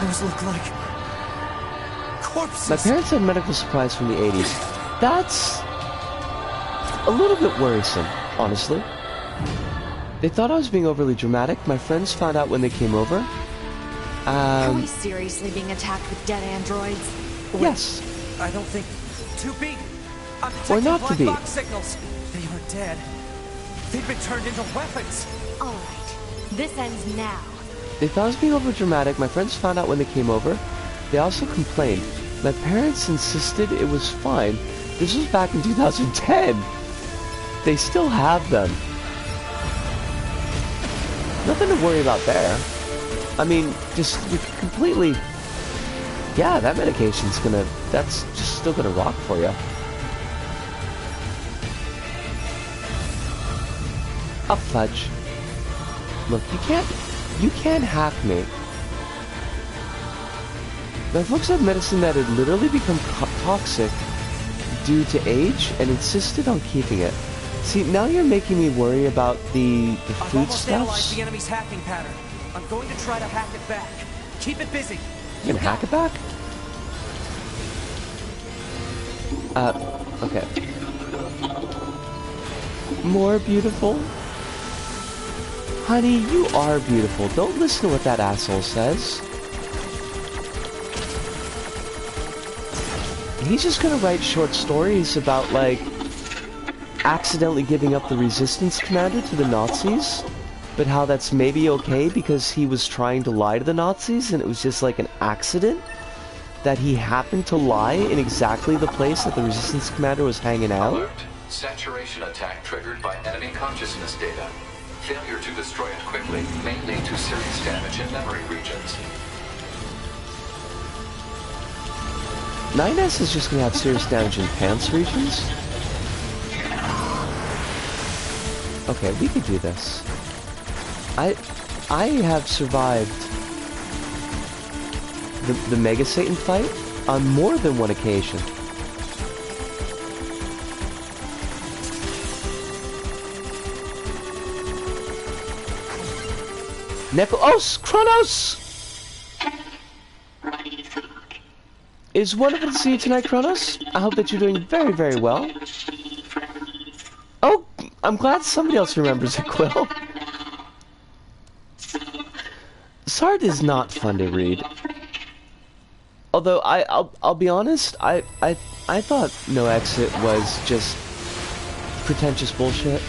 Those look like corpses. My parents had medical supplies from the 80s. That's a little bit worrisome, honestly. They thought I was being overly dramatic. My friends found out when they came over. Are we seriously being attacked with dead androids? Yes. I don't think. To be. I'm Or detecting not to black be. box signals. They are dead. They've been turned into weapons. All right. This ends now. They thought I was being over dramatic. My friends found out when they came over. They also complained. My parents insisted it was fine. This was back in 2010. They still have them. Nothing to worry about there. I mean, just completely... Yeah, that medication's gonna... That's just still gonna rock for you. Oh, fudge. Look, you can't hack me. My folks have medicine that had literally become toxic due to age and insisted on keeping it. See, now you're making me worry about the I've almost analyzed foodstuffs. the enemy's hacking pattern. I'm going to try to hack it back. Keep it busy. You gonna hack it back? Okay. More beautiful? Honey, you are beautiful. Don't listen to what that asshole says. He's just gonna write short stories about, like, accidentally giving up the resistance commander to the Nazis, but how that's maybe okay because he was trying to lie to the Nazis and it was just like an accident that he happened to lie in exactly the place that the resistance commander was hanging out. Alert. Saturation attack triggered by enemy consciousness data. Failure to destroy it quickly may lead to serious damage in memory regions. 9S is just gonna have serious damage in pants regions? Okay, we could do this. I have survived the Mega Satan fight on more than one occasion. Nepos! Kronos! It's wonderful to see you tonight, Kronos. I hope that you're doing very, very well. Oh, I'm glad somebody else remembers it, Quill. Sard is not fun to read. Although I'll be honest, I thought No Exit was just pretentious bullshit.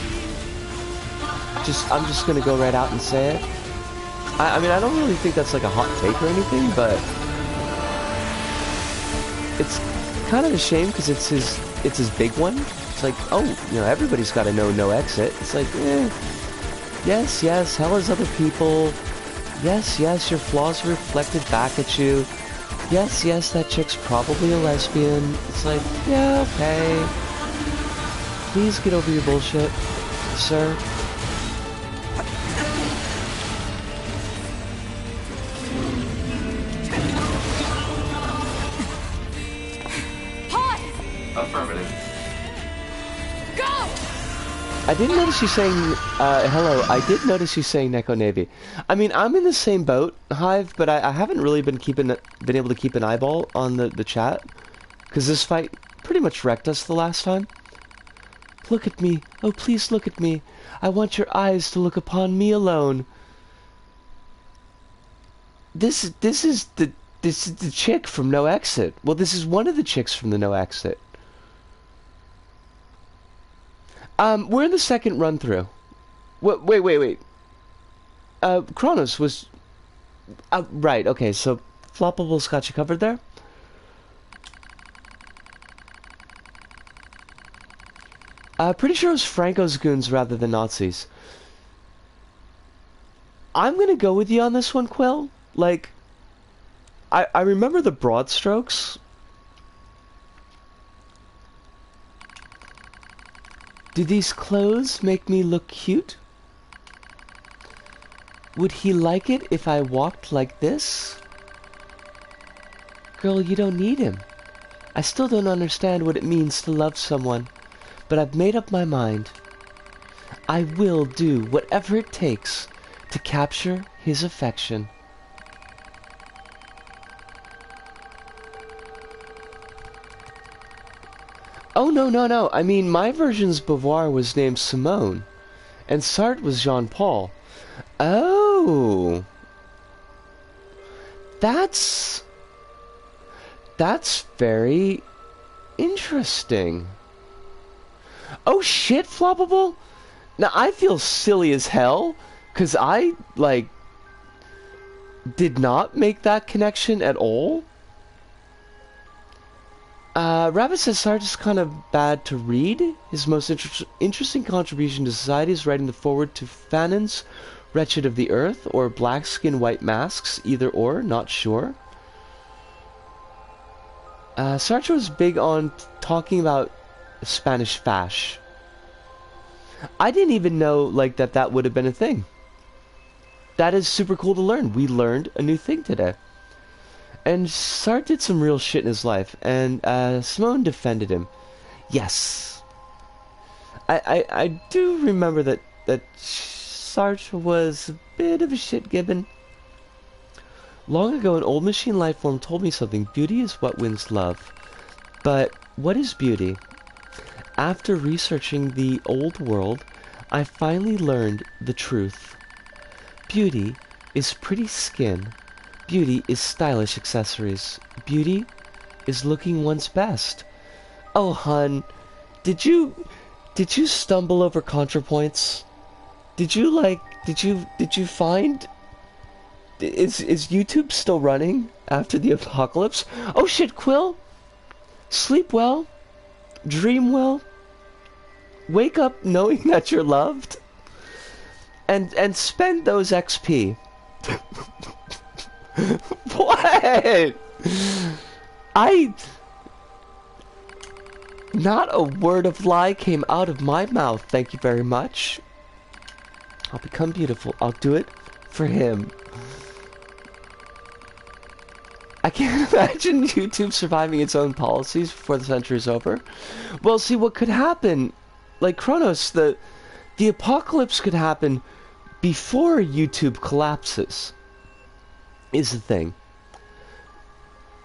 I'm just gonna go right out and say it. I mean, I don't really think that's like a hot take or anything, but it's kind of a shame because it's his big one. It's like, oh, you know, everybody's got to know no exit. It's like, yes, yes, hell is other people. Yes, yes, your flaws are reflected back at you. Yes, yes, that chick's probably a lesbian. It's like, yeah, okay. Please get over your bullshit, sir. Affirmative. Go! I did notice you saying, hello, I did notice you saying Neko Navy. I mean, I'm in the same boat, Hive, but I haven't really been able to keep an eyeball on the chat. Because this fight pretty much wrecked us the last time. Look at me, oh please look at me. I want your eyes to look upon me alone. This is the chick from No Exit. Well, this is one of the chicks from the No Exit. We're in the second run through. Wait. Kronos was... right, okay, so Floppable's got you covered there? Pretty sure it was Franco's goons rather than Nazis. I'm gonna go with you on this one, Quill. Like, I remember the broad strokes. Do these clothes make me look cute? Would he like it if I walked like this? Girl, you don't need him. I still don't understand what it means to love someone, but I've made up my mind. I will do whatever it takes to capture his affection. Oh, no. I mean, my version's Beauvoir was named Simone, and Sartre was Jean-Paul. Oh. That's very interesting. Oh, shit, Floppable? Now, I feel silly as hell, because I, like, did not make that connection at all. Rabbit says Sartre is kind of bad to read. His most interesting contribution to society is writing the foreword to Fanon's Wretched of the Earth, or Black Skin, White Masks, either or, not sure. Sartre was big on talking about Spanish fash. I didn't even know, like, that would have been a thing. That is super cool to learn. We learned a new thing today. And Sartre did some real shit in his life, and Simone defended him. Yes. I do remember that Sartre was a bit of a shit gibbon. Long ago, an old machine lifeform told me something. Beauty is what wins love. But what is beauty? After researching the old world, I finally learned the truth. Beauty is pretty skin. Beauty is stylish accessories. Beauty is looking one's best. Oh, hun, did you stumble over ContraPoints? Did you find... Is YouTube still running after the apocalypse? Oh shit, Quill! Sleep well. Dream well. Wake up knowing that you're loved. And spend those XP. What? Not a word of lie came out of my mouth. Thank you very much. I'll become beautiful. I'll do it for him. I can't imagine YouTube surviving its own policies before the century's over. Well, see, what could happen, like Kronos, the apocalypse could happen before YouTube collapses, is the thing.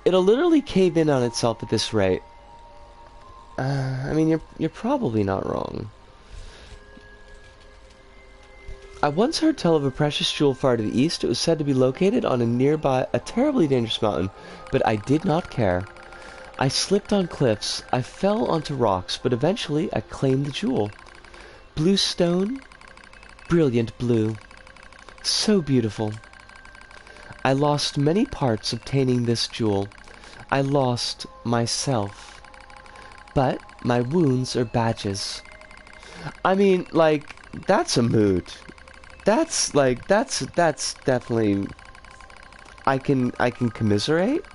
It'll literally cave in on itself at this rate. I mean, you're probably not wrong. I once heard tell of a precious jewel far to the east. It was said to be located on a terribly dangerous mountain, but I did not care. I slipped on cliffs, I fell onto rocks, but eventually I claimed the jewel. Blue stone, brilliant blue, so beautiful. I lost many parts obtaining this jewel. I lost myself. But my wounds are badges. I mean, like, that's a mood. That's definitely... I can commiserate.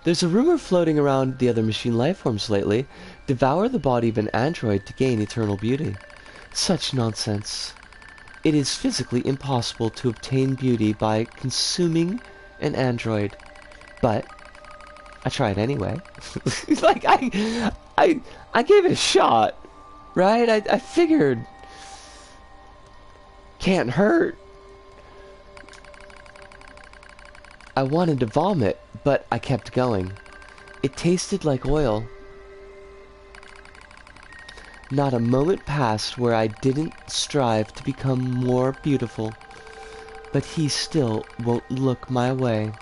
There's a rumor floating around the other machine lifeforms lately. Devour the body of an android to gain eternal beauty. Such nonsense. It is physically impossible to obtain beauty by consuming an android. But I tried anyway. Like, I gave it a shot. Right? I figured... Can't hurt. I wanted to vomit, but I kept going. It tasted like oil. Not a moment passed where I didn't strive to become more beautiful, but he still won't look my way.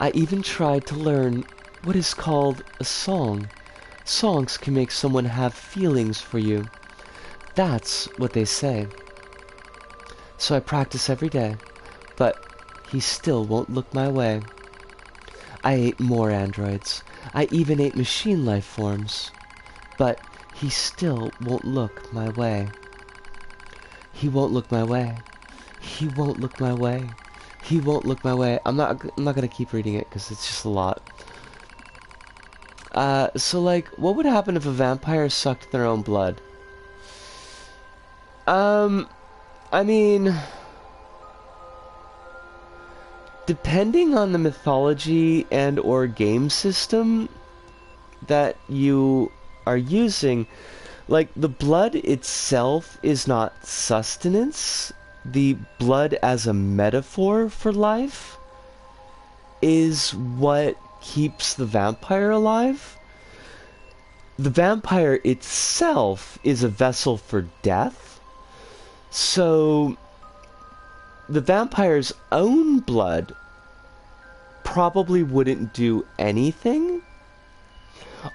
I even tried to learn what is called a song. Songs can make someone have feelings for you. That's what they say. So I practice every day, but he still won't look my way. I ate more androids. I even ate machine life forms, but he still won't look my way. He won't look my way. He won't look my way. He won't look my way. I'm not gonna keep reading it because it's just a lot. So like, what would happen if a vampire sucked their own blood? I mean, depending on the mythology and or game system that you are using, like, the blood itself is not sustenance. The blood as a metaphor for life is what keeps the vampire alive. The vampire itself is a vessel for death. So the vampire's own blood probably wouldn't do anything.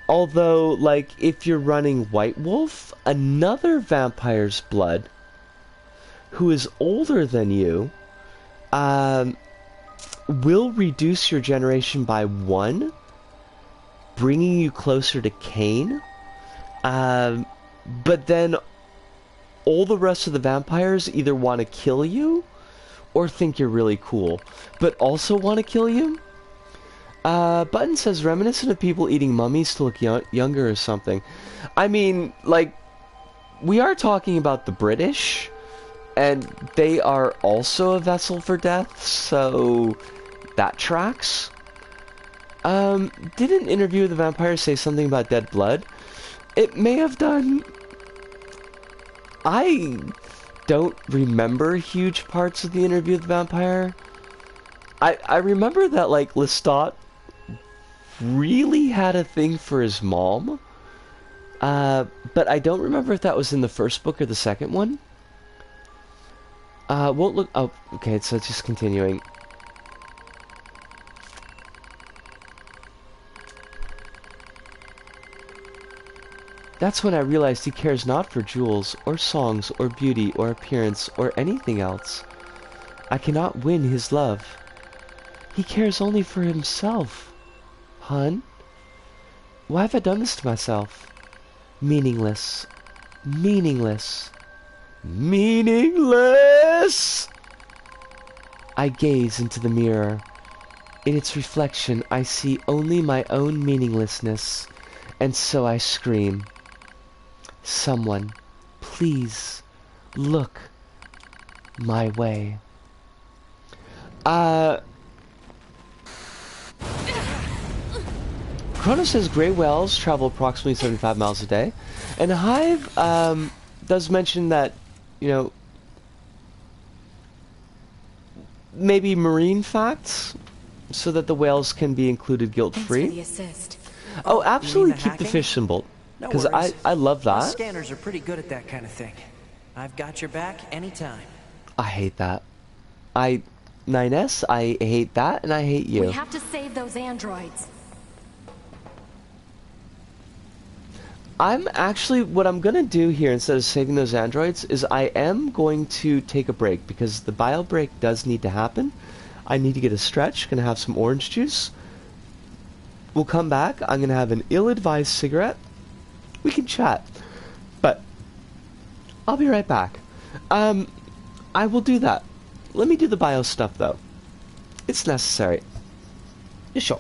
Although, like, if you're running White Wolf, another vampire's blood, who is older than you, will reduce your generation by 1, bringing you closer to Cain. But then all the rest of the vampires either want to kill you or think you're really cool, but also want to kill you. Button says reminiscent of people eating mummies to look younger or something. I mean, like, we are talking about the British, and they are also a vessel for death, so that tracks. Did an interview with the vampire say something about dead blood? It may have done. I don't remember huge parts of the interview with the vampire. I remember that, like, Lestat really had a thing for his mom. But I don't remember if that was in the first book or the second one. Won't look... Oh, okay, so it's just continuing. That's when I realized he cares not for jewels, or songs, or beauty, or appearance, or anything else. I cannot win his love. He cares only for himself. Hun? Why have I done this to myself? Meaningless. Meaningless. Meaningless! I gaze into the mirror. In its reflection, I see only my own meaninglessness, and so I scream. Someone, please, look my way. Chronos says gray whales travel approximately 75 miles a day, and Hive does mention that, you know, maybe marine facts so that the whales can be included guilt-free. Thanks for the assist. Oh, absolutely, the keep the hacking? fish symbol, No because worries. I love My that. scanners are pretty good at that kind of thing. I've got your back anytime. I hate that. I 9S. I hate that, and I hate you. We have to save those androids. I'm actually, what I'm gonna do here, instead of saving those androids, is I am going to take a break, because the bio break does need to happen. I need to get a stretch, gonna have some orange juice. We'll come back, I'm gonna have an ill-advised cigarette. We can chat. But, I'll be right back. I will do that. Let me do the bio stuff, though. It's necessary. Yeah, sure.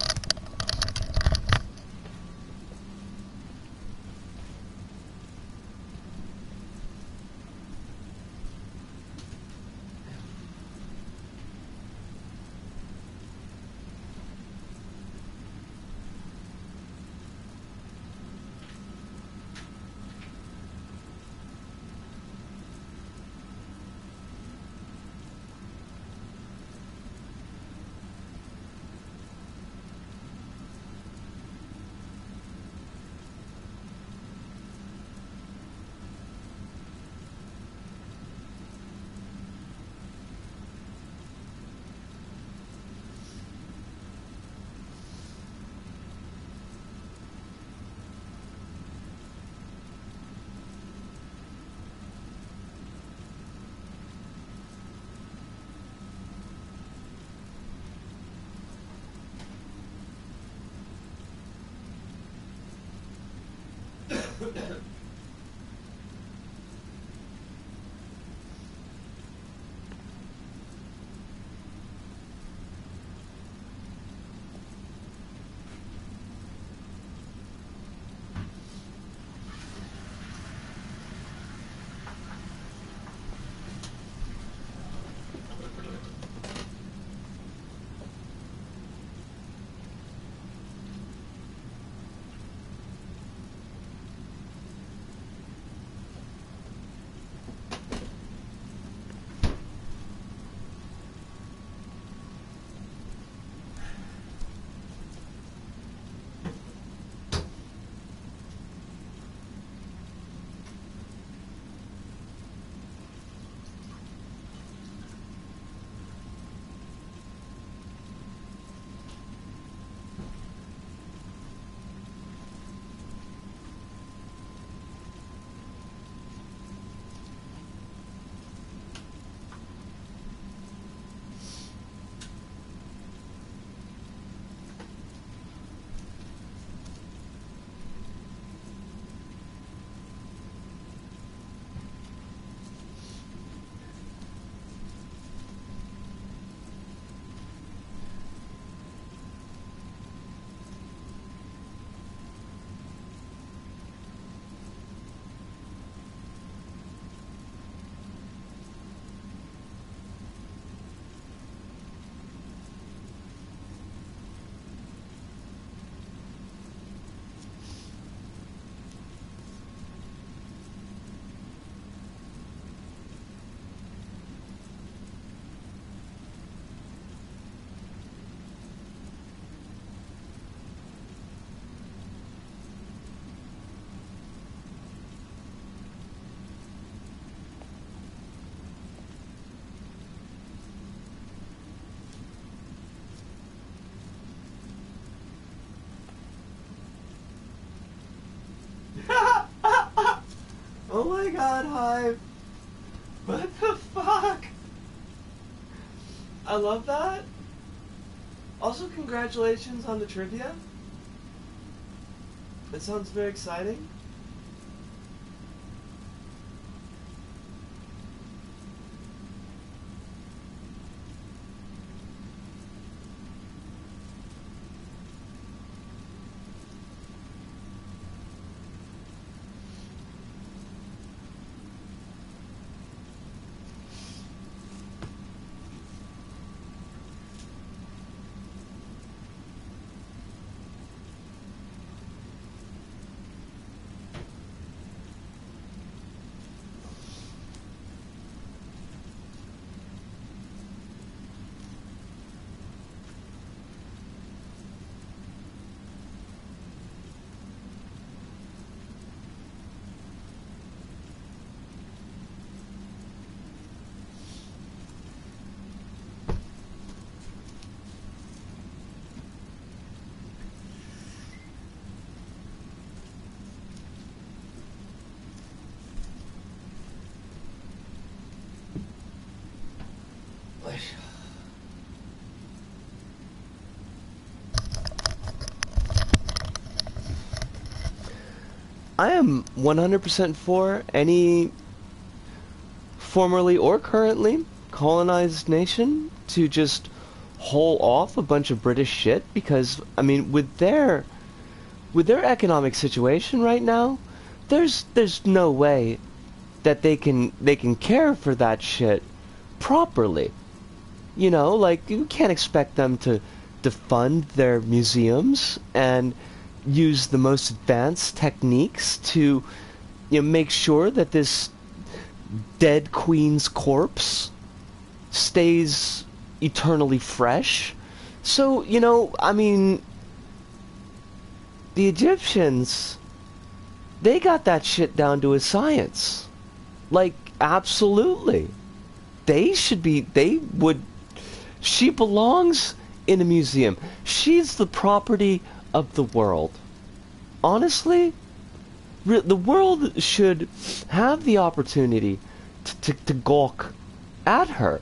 Oh my god, Hive! What the fuck? I love that. Also, congratulations on the trivia. It sounds very exciting. I am 100% for any formerly or currently colonized nation to just haul off a bunch of British shit, because I mean with their economic situation right now, there's no way that they can care for that shit properly. You know, like, you can't expect them to fund their museums and use the most advanced techniques to, you know, make sure that this dead queen's corpse stays eternally fresh. So, you know, I mean, the Egyptians, they got that shit down to a science. Like, absolutely. She belongs in a museum. She's the property of the world. Honestly, the world should have the opportunity to gawk at her.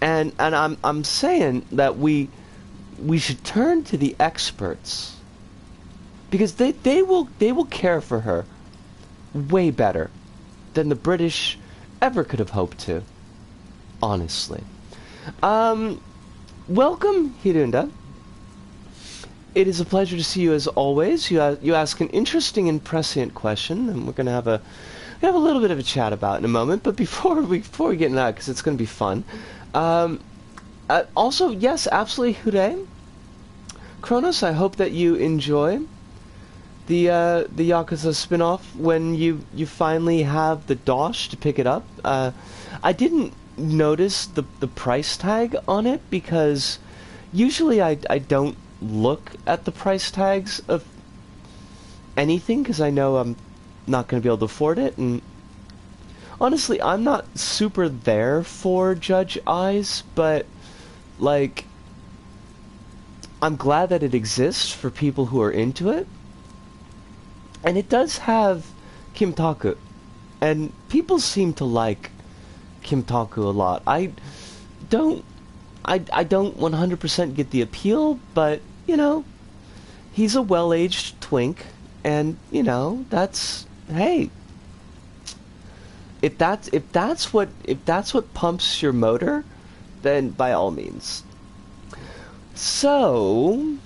And I'm saying that we should turn to the experts, because they will care for her way better than the British ever could have hoped to. Honestly. Welcome, Hirunda. It is a pleasure to see you as always. You ask an interesting and prescient question, and we're gonna have a little bit of a chat about in a moment. But before we get into that, because it's gonna be fun. Also, yes, absolutely, Hure. Kronos, I hope that you enjoy the Yakuza spin-off when you finally have the dosh to pick it up. I didn't notice the price tag on it, because usually I don't look at the price tags of anything, because I know I'm not going to be able to afford it, and honestly, I'm not super there for Judge Eyes, but, like, I'm glad that it exists for people who are into it. And it does have Kimtaku, and people seem to like Kimtaku a lot. I don't 100% get the appeal, but, you know, he's a well-aged twink, and, you know, that's, hey, if that's what pumps your motor, then by all means. So,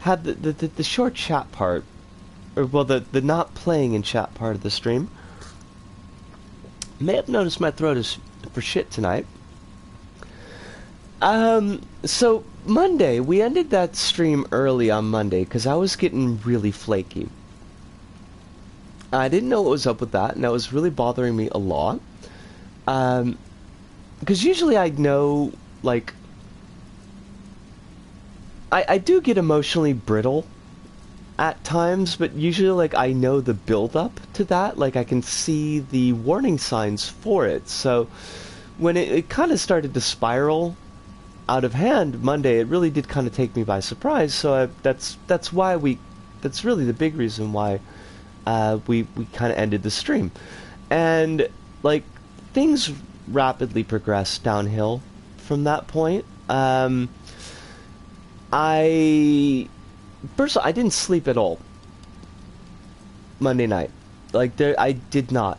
have the short chat part, or, well, the not playing in chat part of the stream. May have noticed my throat is for shit tonight. So Monday, we ended that stream early on Monday because I was getting really flaky. I didn't know what was up with that, and that was really bothering me a lot. Because usually I know, like, I do get emotionally brittle at times, but usually, like, I know the build-up to that. Like, I can see the warning signs for it. So when it kind of started to spiral out of hand Monday, it really did kind of take me by surprise. So that's really the big reason why we kind of ended the stream. And, like, things rapidly progressed downhill from that point. First of all, I didn't sleep at all Monday night. Like, I did not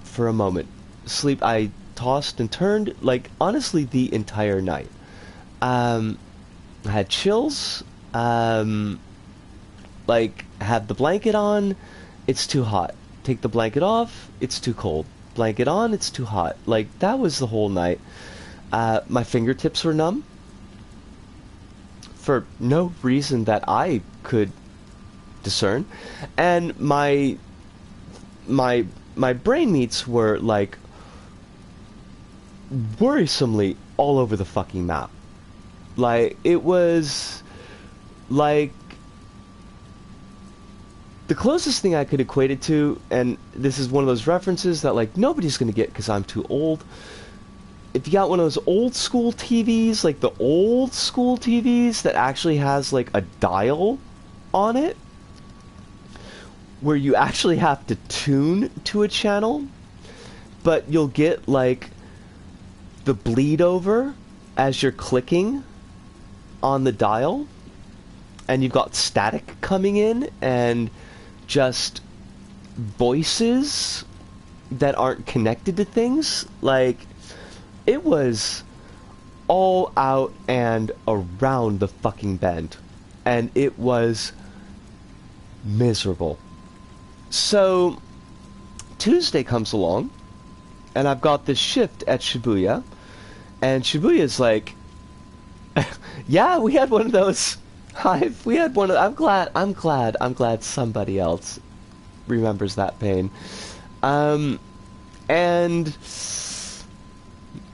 for a moment sleep. I tossed and turned, like, honestly, the entire night. I had chills. Like, have the blanket on, it's too hot. Take the blanket off, it's too cold. Blanket on, it's too hot. Like, that was the whole night. My fingertips were numb for no reason that I could discern, and my brain meats were, like, worrisomely all over the fucking map. Like, it was like the closest thing I could equate it to, and this is one of those references that, like, nobody's gonna get because I'm too old. If you got one of those old school TVs, like the old school TVs that actually has, like, a dial on it, where you actually have to tune to a channel, but you'll get, like, the bleed over as you're clicking on the dial. and you've got static coming in and just voices that aren't connected to things. Like, it was all out and around the fucking bend, and it was miserable. So Tuesday comes along, and I've got this shift at Shibuya, and Shibuya's like, yeah, we had one of those. We had one of. I'm glad somebody else remembers that pain. And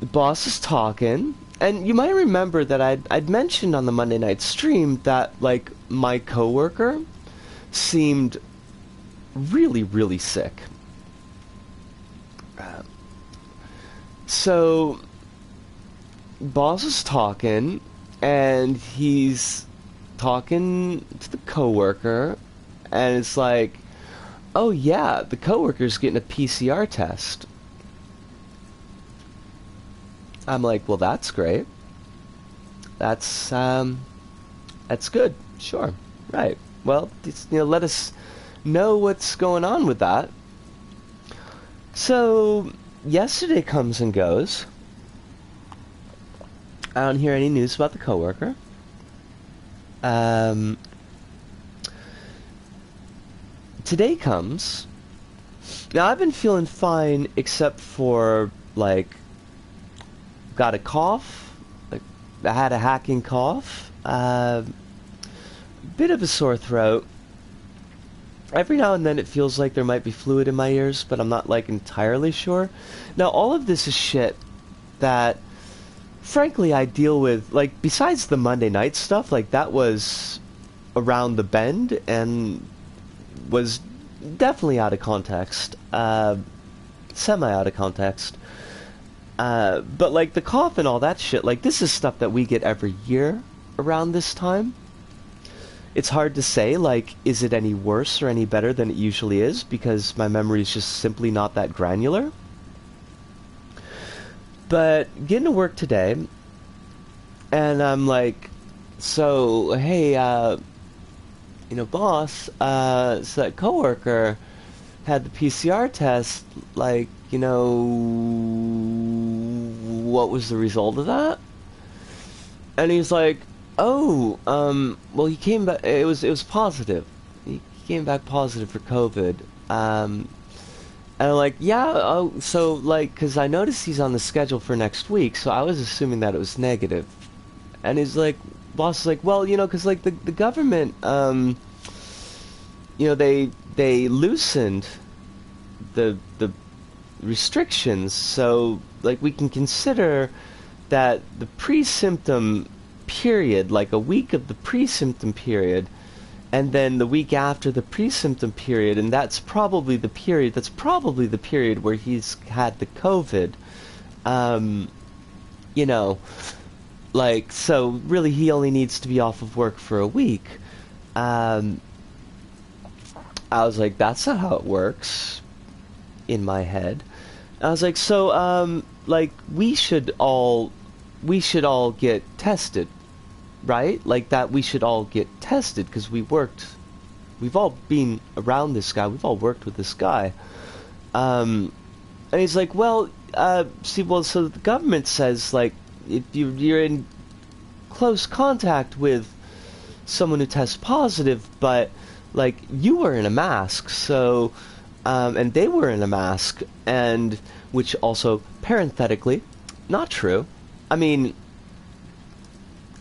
the boss is talking, and you might remember that I'd mentioned on the Monday night stream that, like, my coworker seemed really, really sick. So boss is talking, and he's talking to the coworker, and it's like, oh yeah, the coworker's getting a PCR test. I'm like, well, that's great. That's good. Sure. Right. Well, just, let us know what's going on with that. So yesterday comes and goes. I don't hear any news about the coworker. Today comes. Now, I've been feeling fine, except for, like, got a cough. Like, I had a hacking cough. Bit of a sore throat. Every now and then it feels like there might be fluid in my ears, but I'm not, like, entirely sure. Now, all of this is shit that, frankly, I deal with, like, besides the Monday night stuff, like, that was around the bend and was definitely out of context, semi out of context, but, like, the cough and all that shit, like, this is stuff that we get every year around this time. It's hard to say, like, is it any worse or any better than it usually is, because my memory is just simply not that granular. But getting to work today, and I'm like, so, hey, boss, so that coworker had the PCR test, like, what was the result of that? And he's like, oh, well, he came back, it was positive. He came back positive for COVID. And I'm like, yeah, oh, so, like, because I noticed he's on the schedule for next week, so I was assuming that it was negative. And he's like, boss is like, well, because, like, the government, they loosened the restrictions, so, like, we can consider that the pre-symptom period, like a week of the pre-symptom period, and then the week after the pre-symptom period, and that's probably the period where he's had the COVID. Like, so really he only needs to be off of work for a week. I was like, that's not how it works in my head. I was like, so, like, we should all get tested, right? Like, that we should all get tested, because we've all been around this guy, we've all worked with this guy. And he's like, well, so the government says, like, if you're in close contact with someone who tests positive, but, like, you were in a mask, so, and they were in a mask, and, which also, parenthetically, not true. I mean,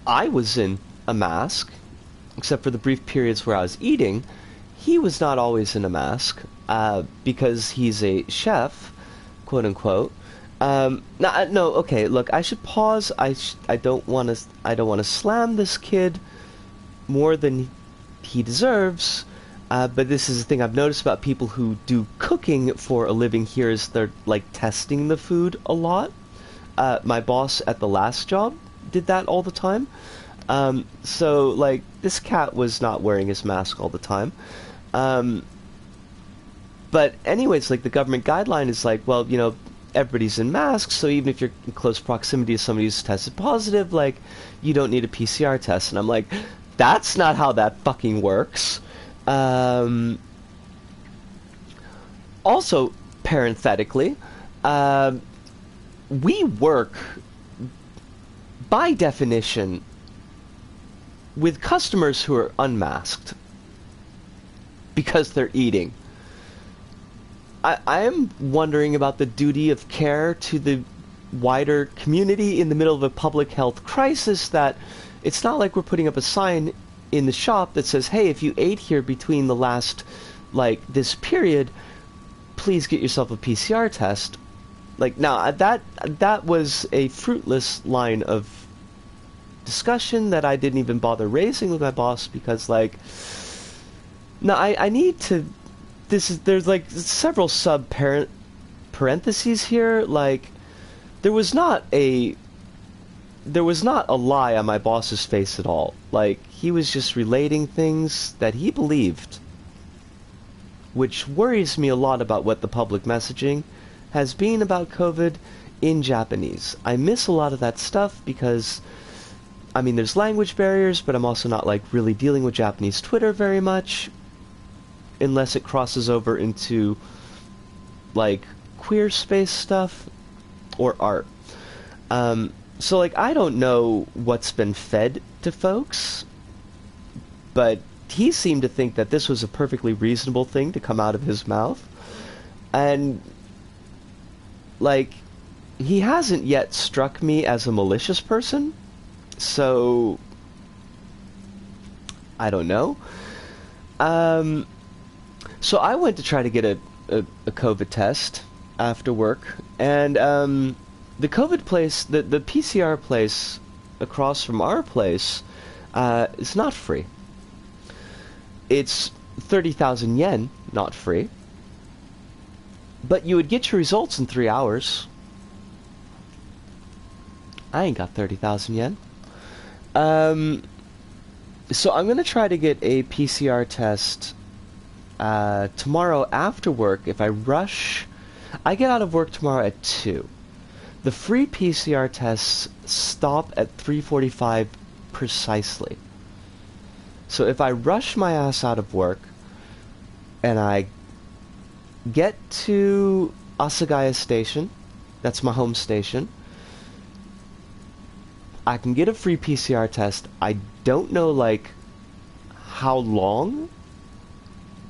I was in a mask, except for the brief periods where I was eating. He was not always in a mask, because he's a chef, quote unquote. No, okay, look, I should pause. I don't want to slam this kid more than he deserves. But this is the thing I've noticed about people who do cooking for a living here, is they're, like, testing the food a lot. My boss at the last job did that all the time. So, like, this cat was not wearing his mask all the time. But anyways, like, the government guideline is like, well, everybody's in masks, so even if you're in close proximity to somebody who's tested positive, like, you don't need a PCR test. And I'm like, That's not how that fucking works. Also, parenthetically, we work, by definition, with customers who are unmasked because they're eating. I am wondering about the duty of care to the wider community in the middle of a public health crisis, that it's not like we're putting up a sign in the shop that says, hey, if you ate here between the last, like, this period, please get yourself a PCR test. Like, now, that was a fruitless line of discussion that I didn't even bother raising with my boss, because, like, no, I need to, there's, like, several parentheses here. Like, there was not a lie on my boss's face at all. Like, he was just relating things that he believed, which worries me a lot about what the public messaging has been about COVID in Japanese. I miss a lot of that stuff because, I mean, there's language barriers, but I'm also not, like, really dealing with Japanese Twitter very much, unless it crosses over into, like, queer space stuff or art. So, like, I don't know what's been fed to folks, but he seemed to think that this was a perfectly reasonable thing to come out of his mouth. And, like, he hasn't yet struck me as a malicious person, so I don't know. So I went to try to get a COVID test after work, and the COVID place, the PCR place across from our place, is not free. It's 30,000 yen, not free. But you would get your results in 3 hours. I ain't got 30,000 yen. So I'm going to try to get a PCR test tomorrow after work. If I rush, I get out of work tomorrow at 2. The free PCR tests stop at 3:45 precisely. So if I rush my ass out of work and I get to Asagaya Station, that's my home station, I can get a free PCR test. I don't know, like, how long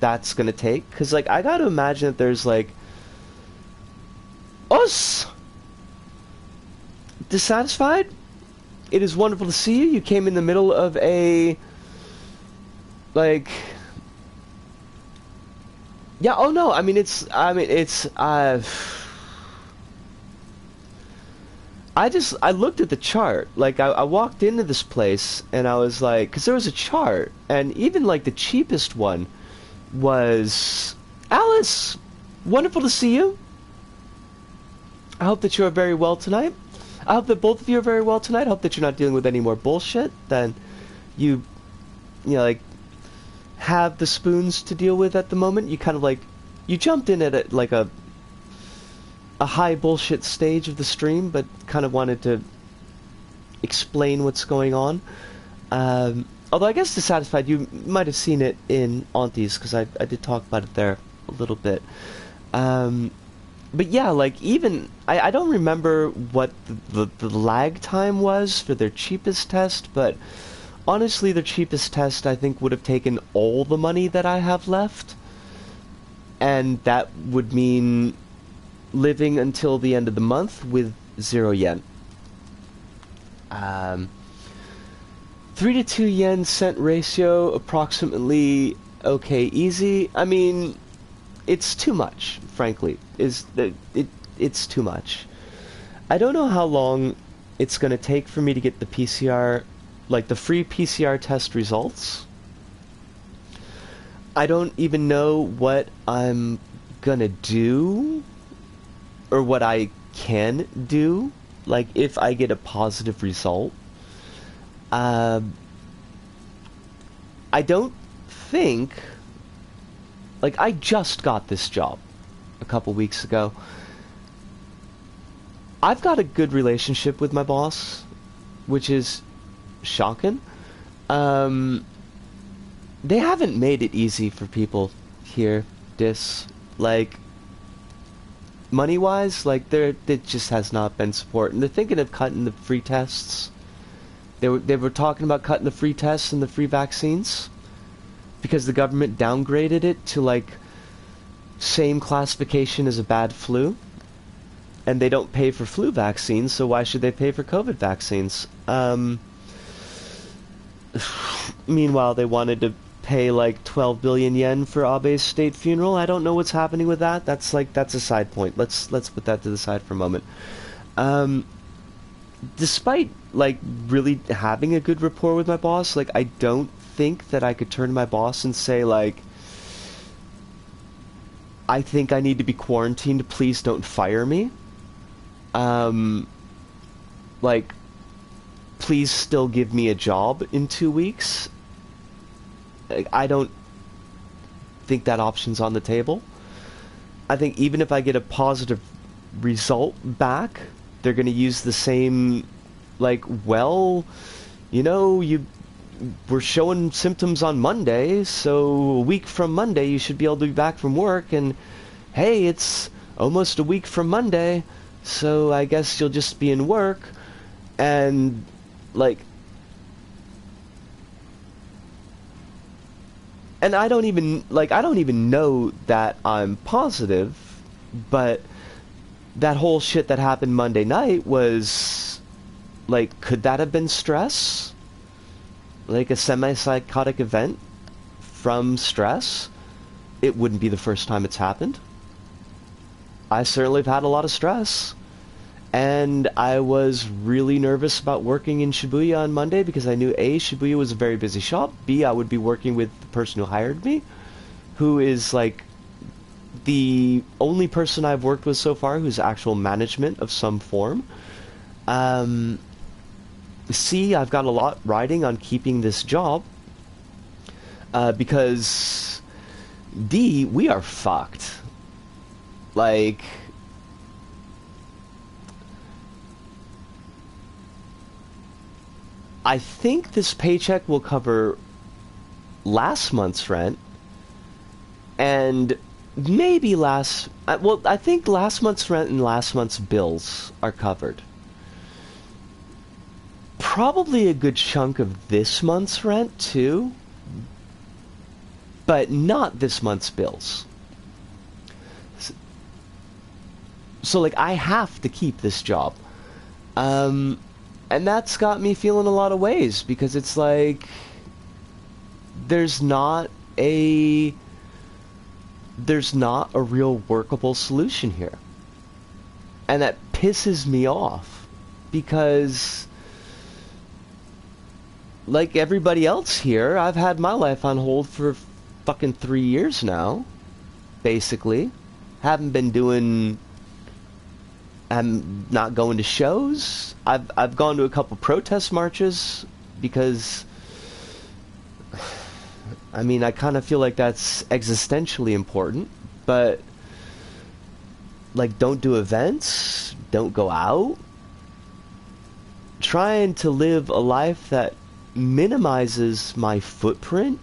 that's gonna take, because, like, I gotta imagine that there's, like, us dissatisfied. It is wonderful to see you. You came in the middle of a, like, yeah, oh no, I looked at the chart. Like, I walked into this place and I was like, because there was a chart, and even, like, the cheapest one was, Alice, wonderful to see you. I hope that you are very well tonight. I hope that both of you are very well tonight. I hope that you're not dealing with any more bullshit than you know, like, have the spoons to deal with at the moment. You kind of, like, you jumped in at a high bullshit stage of the stream, but kind of wanted to explain what's going on. Although I guess Dissatisfied, you might have seen it in Auntie's, because I did talk about it there a little bit. But yeah, like, even, I don't remember what the lag time was for their cheapest test, but honestly, their cheapest test, I think, would have taken all the money that I have left, and that would mean living until the end of the month with 0 yen. 3 to 2 yen cent ratio, approximately okay, easy. I mean, it's too much, frankly. It's too much. I don't know how long it's going to take for me to get the PCR, like the free PCR test results. I don't even know what I'm gonna do, or what I can do, like, if I get a positive result. I don't think, like, I just got this job a couple weeks ago. I've got a good relationship with my boss, which is shocking. They haven't made it easy for people here, like, money-wise, like, it just has not been support. And they're thinking of cutting the free tests. They were talking about cutting the free tests and the free vaccines because the government downgraded it to, like, same classification as a bad flu. And they don't pay for flu vaccines, so why should they pay for COVID vaccines? Meanwhile, they wanted to pay like 12 billion yen for Abe's state funeral. I don't know what's happening with that. That's a side point. Let's put that to the side for a moment. Despite like really having a good rapport with my boss, like I don't think that I could turn to my boss and say like, I think I need to be quarantined. Please don't fire me. Like, please still give me a job in 2 weeks. I don't think that option's on the table. I think even if I get a positive result back, they're going to use the same, like, well, you know, you were showing symptoms on Monday, so a week from Monday you should be able to be back from work, and hey, it's almost a week from Monday, so I guess you'll just be in work, and, like, and I don't even know that I'm positive, but that whole shit that happened Monday night was, like, could that have been stress? Like a semi-psychotic event from stress? It wouldn't be the first time it's happened. I certainly have had a lot of stress. And I was really nervous about working in Shibuya on Monday because I knew A, Shibuya was a very busy shop, B, I would be working with the person who hired me, who is like the only person I've worked with so far who's actual management of some form. C, I've got a lot riding on keeping this job, because D, we are fucked. Like, I think this paycheck will cover last month's rent, and maybe I think last month's rent and last month's bills are covered. Probably a good chunk of this month's rent, too, but not this month's bills. So, like, I have to keep this job. And that's got me feeling a lot of ways, because it's like, there's not a real workable solution here. And that pisses me off, because like everybody else here, I've had my life on hold for fucking 3 years now, basically. I'm not going to shows. I've gone to a couple protest marches because, I mean, I kind of feel like that's existentially important, but like, don't do events, don't go out, trying to live a life that minimizes my footprint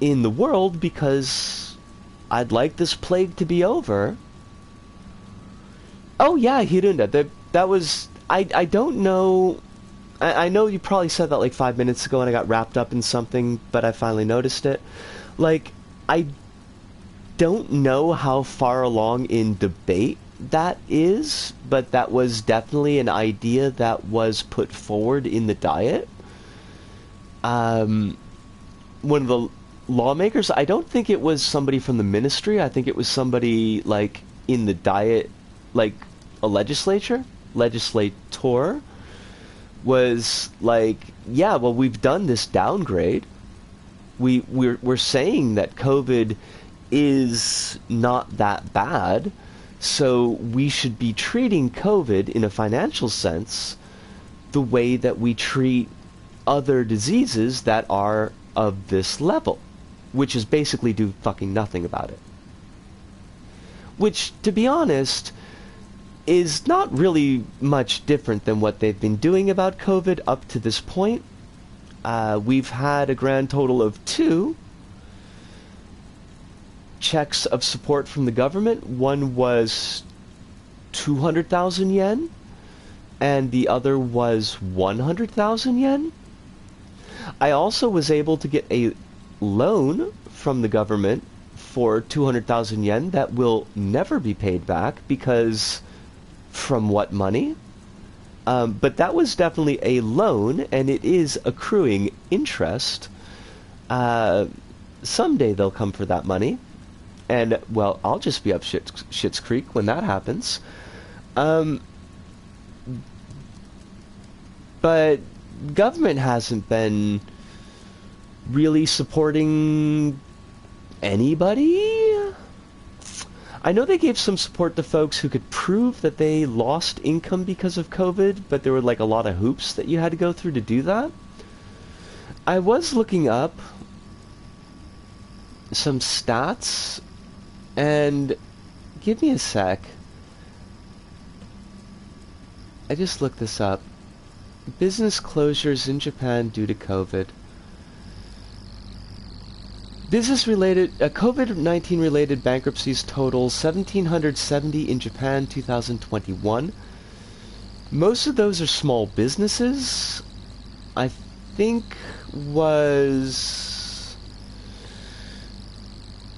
in the world because I'd like this plague to be over. Oh yeah, Hirunda, that was, I don't know, I know you probably said that like 5 minutes ago and I got wrapped up in something, but I finally noticed it. Like, I don't know how far along in debate that is, but that was definitely an idea that was put forward in the Diet. One of the lawmakers, I don't think it was somebody from the ministry, I think it was somebody like in the Diet, like a legislator, was like, yeah, well, we've done this downgrade. We're saying that COVID is not that bad, so we should be treating COVID in a financial sense the way that we treat other diseases that are of this level, which is basically do fucking nothing about it. Which, to be honest, is not really much different than what they've been doing about COVID up to this point. We've had a grand total of 2 checks of support from the government. One was 200,000 yen, and the other was 100,000 yen. I also was able to get a loan from the government for 200,000 yen that will never be paid back because from what money? But that was definitely a loan, and it is accruing interest. Someday they'll come for that money. And, well, I'll just be up Schitt's Creek when that happens. But government hasn't been really supporting anybody. I know they gave some support to folks who could prove that they lost income because of COVID, but there were like a lot of hoops that you had to go through to do that. I was looking up some stats, and give me a sec. I just looked this up. Business closures in Japan due to COVID. Business-related, COVID-19 related bankruptcies total 1,770 in Japan 2021. Most of those are small businesses. I think was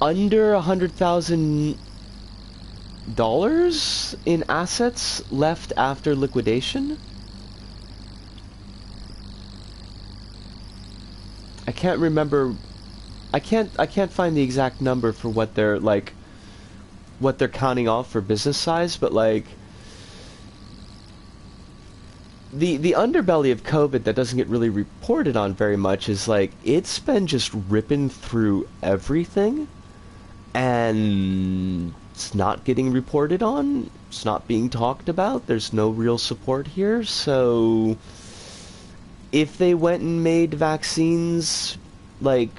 under $100,000 in assets left after liquidation. I can't remember. I can't find the exact number for what they're counting off for business size, but like the underbelly of COVID that doesn't get really reported on very much is like it's been just ripping through everything, and it's not getting reported on. It's not being talked about. There's no real support here. So if they went and made vaccines, like,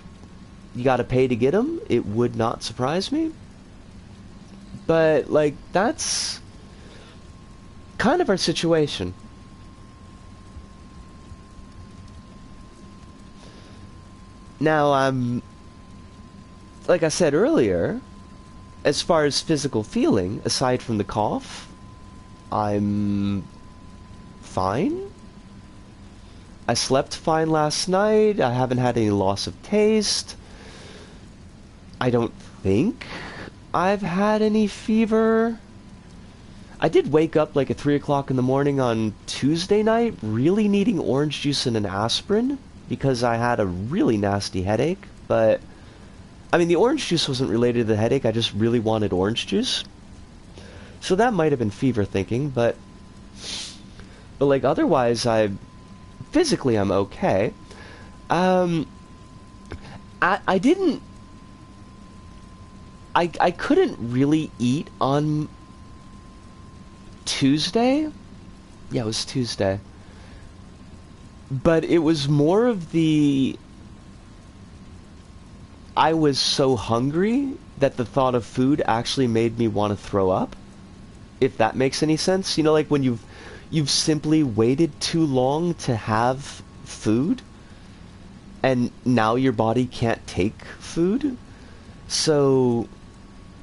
you gotta pay to get them, it would not surprise me. But, like, that's kind of our situation. Now, like I said earlier, as far as physical feeling, aside from the cough, I'm fine. I slept fine last night. I haven't had any loss of taste. I don't think I've had any fever. I did wake up like at 3 o'clock in the morning on Tuesday night, really needing orange juice and an aspirin because I had a really nasty headache. But, I mean, the orange juice wasn't related to the headache. I just really wanted orange juice. So that might have been fever thinking, but like, otherwise, physically, I'm okay. I couldn't really eat on Tuesday. Yeah, it was Tuesday. But it was more of I was so hungry that the thought of food actually made me want to throw up. If that makes any sense. You know, like when you've simply waited too long to have food, and now your body can't take food. So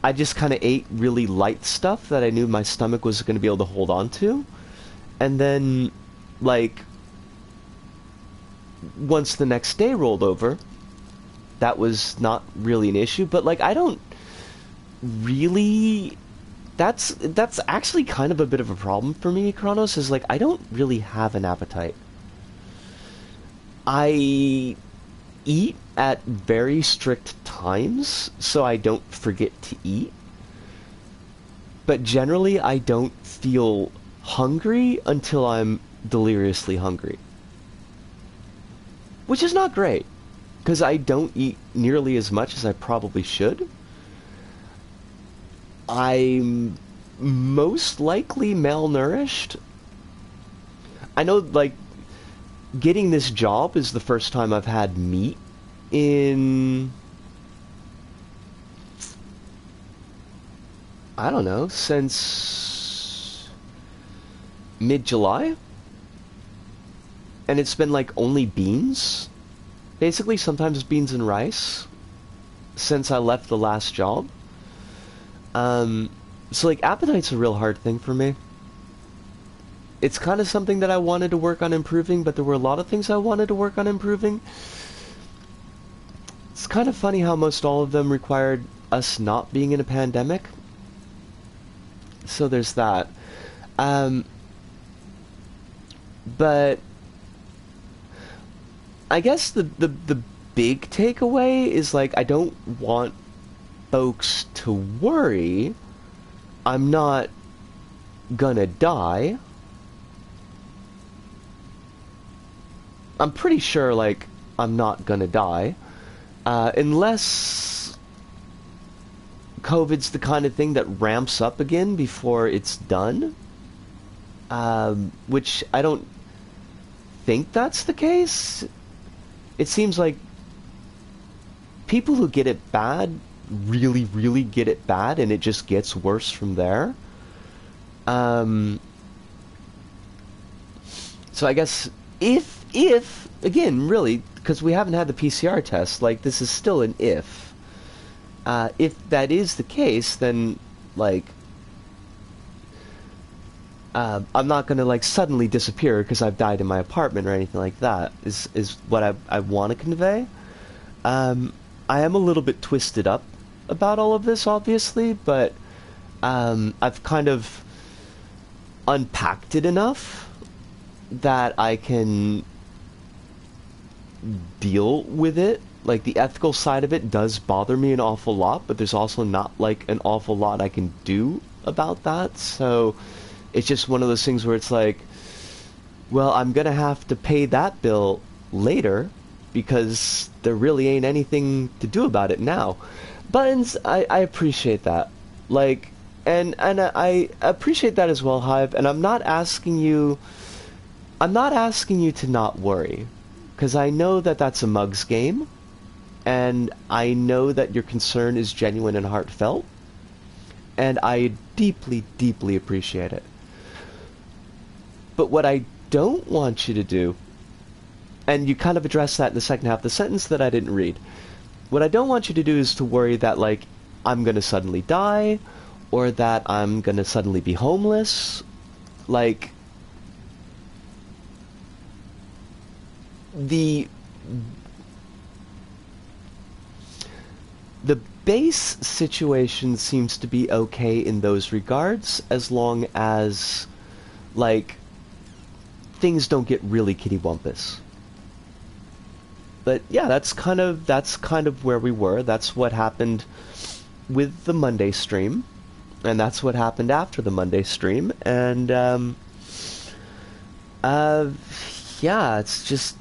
I just kind of ate really light stuff that I knew my stomach was going to be able to hold on to. And then, like, once the next day rolled over, that was not really an issue. But, like, I don't really... That's actually kind of a bit of a problem for me, Kronos, is like I don't really have an appetite. I eat at very strict times so I don't forget to eat. But generally I don't feel hungry until I'm deliriously hungry. Which is not great, because I don't eat nearly as much as I probably should. I'm most likely malnourished. I know, like, getting this job is the first time I've had meat in, I don't know, since mid-July. And it's been, like, only beans basically sometimes beans and rice since I left the last job. So like appetite's a real hard thing for me. It's kind of something that I wanted to work on improving, but there were a lot of things I wanted to work on improving. It's kind of funny how most all of them required us not being in a pandemic. So there's that. But I guess the big takeaway is like I don't want folks to worry. I'm not gonna die. I'm pretty sure like I'm not gonna die. Unless COVID's the kind of thing that ramps up again before it's done. Which I don't think that's the case. It seems like people who get it bad really, really get it bad, and it just gets worse from there. So I guess if again, really, because we haven't had the PCR test, like this is still an if. If that is the case, then like I'm not gonna like suddenly disappear because I've died in my apartment or anything like that. Is what I want to convey. I am a little bit twisted up about all of this, obviously, but I've kind of unpacked it enough that I can deal with it. Like the ethical side of it does bother me an awful lot, but there's also not like an awful lot I can do about that. So it's just one of those things where it's like, well, I'm gonna have to pay that bill later because there really ain't anything to do about it now. Buttons, I appreciate that. Like, and I appreciate that as well, Hive, and I'm not asking you to not worry, because I know that that's a mug's game, and I know that your concern is genuine and heartfelt, and I deeply, deeply appreciate it. But what I don't want you to do, and you kind of addressed that in the second half of the sentence that I didn't read, what I don't want you to do is to worry that, like, I'm going to suddenly die, or that I'm going to suddenly be homeless. Like, the base situation seems to be okay in those regards, as long as, like, things don't get really kittywampus. But yeah, that's kind of where we were. That's what happened with the Monday stream, and that's what happened after the Monday stream. And yeah, it's just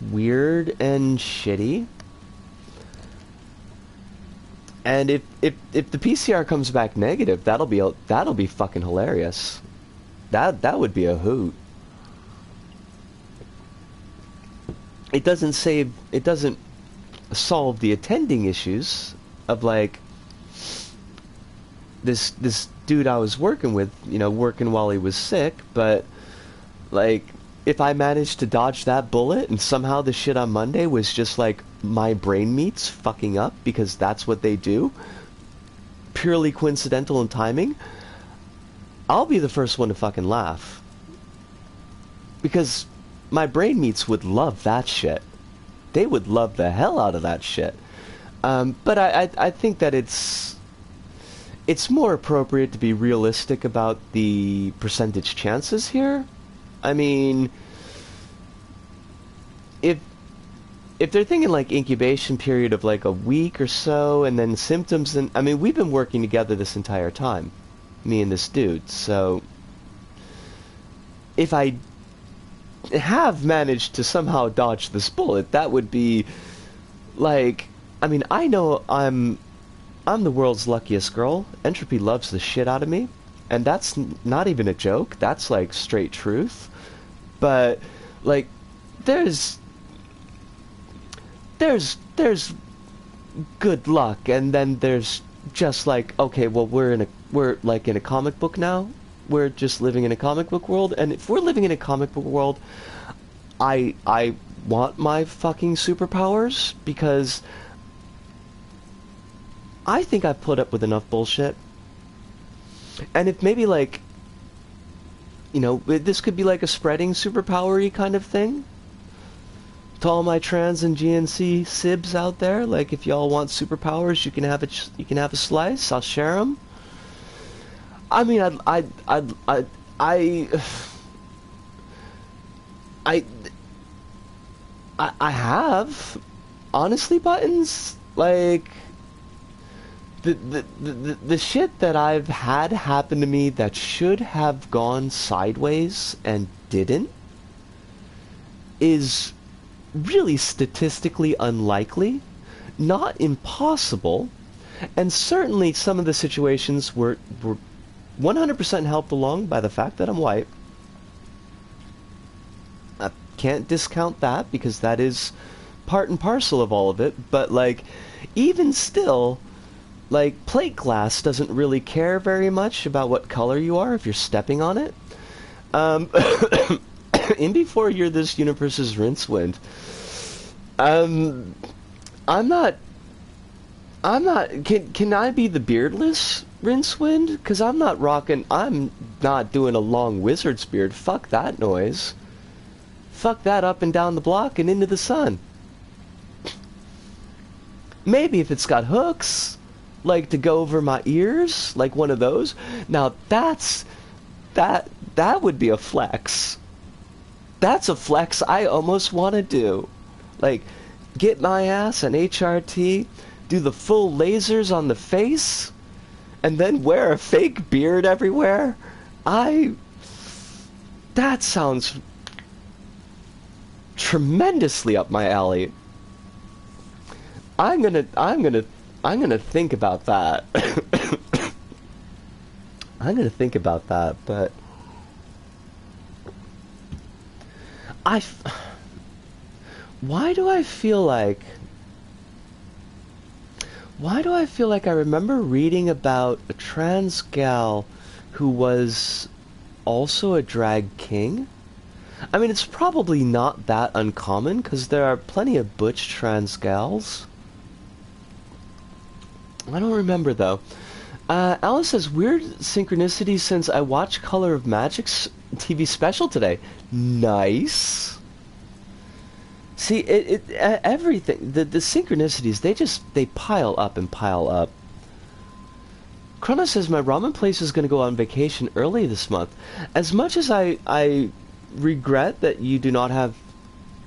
weird and shitty. And if the PCR comes back negative, that'll be fucking hilarious. That would be a hoot. It doesn't solve the attending issues of, like, this dude I was working with, working while he was sick, but, like, if I managed to dodge that bullet and somehow the shit on Monday was just, like, my brain meats fucking up because that's what they do, purely coincidental in timing, I'll be the first one to fucking laugh. Because my brain meats would love that shit. They would love the hell out of that shit. But I think that it's more appropriate to be realistic about the percentage chances here. I mean, if they're thinking like incubation period of like a week or so, and then symptoms, and I mean, we've been working together this entire time, me and this dude. So if I have managed to somehow dodge this bullet, that would be like, I mean, I know I'm the world's luckiest girl. Entropy loves the shit out of me, and that's not even a joke. That's like straight truth. But like, there's good luck, and then there's just like, okay, well, we're like in a comic book now. We're just living in a comic book world, and if we're living in a comic book world, I want my fucking superpowers because I think I've put up with enough bullshit. And if maybe like, you know, this could be like a spreading superpower-y kind of thing to all my trans and GNC sibs out there. Like, if y'all want superpowers, you can have it. You can have a slice. I'll share them. I mean, I have honestly buttons like the shit that I've had happen to me that should have gone sideways and didn't is really statistically unlikely, not impossible, and certainly some of the situations were 100% helped along by the fact that I'm white. I can't discount that because that is part and parcel of all of it, but like even still, like plate glass doesn't really care very much about what color you are if you're stepping on it. In Before You're This Universe's Rincewind, I'm not, can I be the beardless Rincewind? Because I'm not doing a long wizard's beard. Fuck that noise. Fuck that up and down the block and into the sun. Maybe if it's got hooks, like to go over my ears, like one of those. Now that would be a flex. That's a flex I almost want to do. Like, get my ass an HRT, do the full lasers on the face, and then wear a fake beard everywhere. That sounds tremendously up my alley. I'm gonna think about that. I'm gonna think about that, but why do I feel like I remember reading about a trans gal who was also a drag king? I mean, it's probably not that uncommon because there are plenty of butch trans gals. I don't remember though. Alice says, weird synchronicity since I watched Color of Magic's TV special today. Nice. See, everything, the synchronicities, they pile up and pile up. Chrono says, my ramen place is going to go on vacation early this month. As much as I regret that you do not have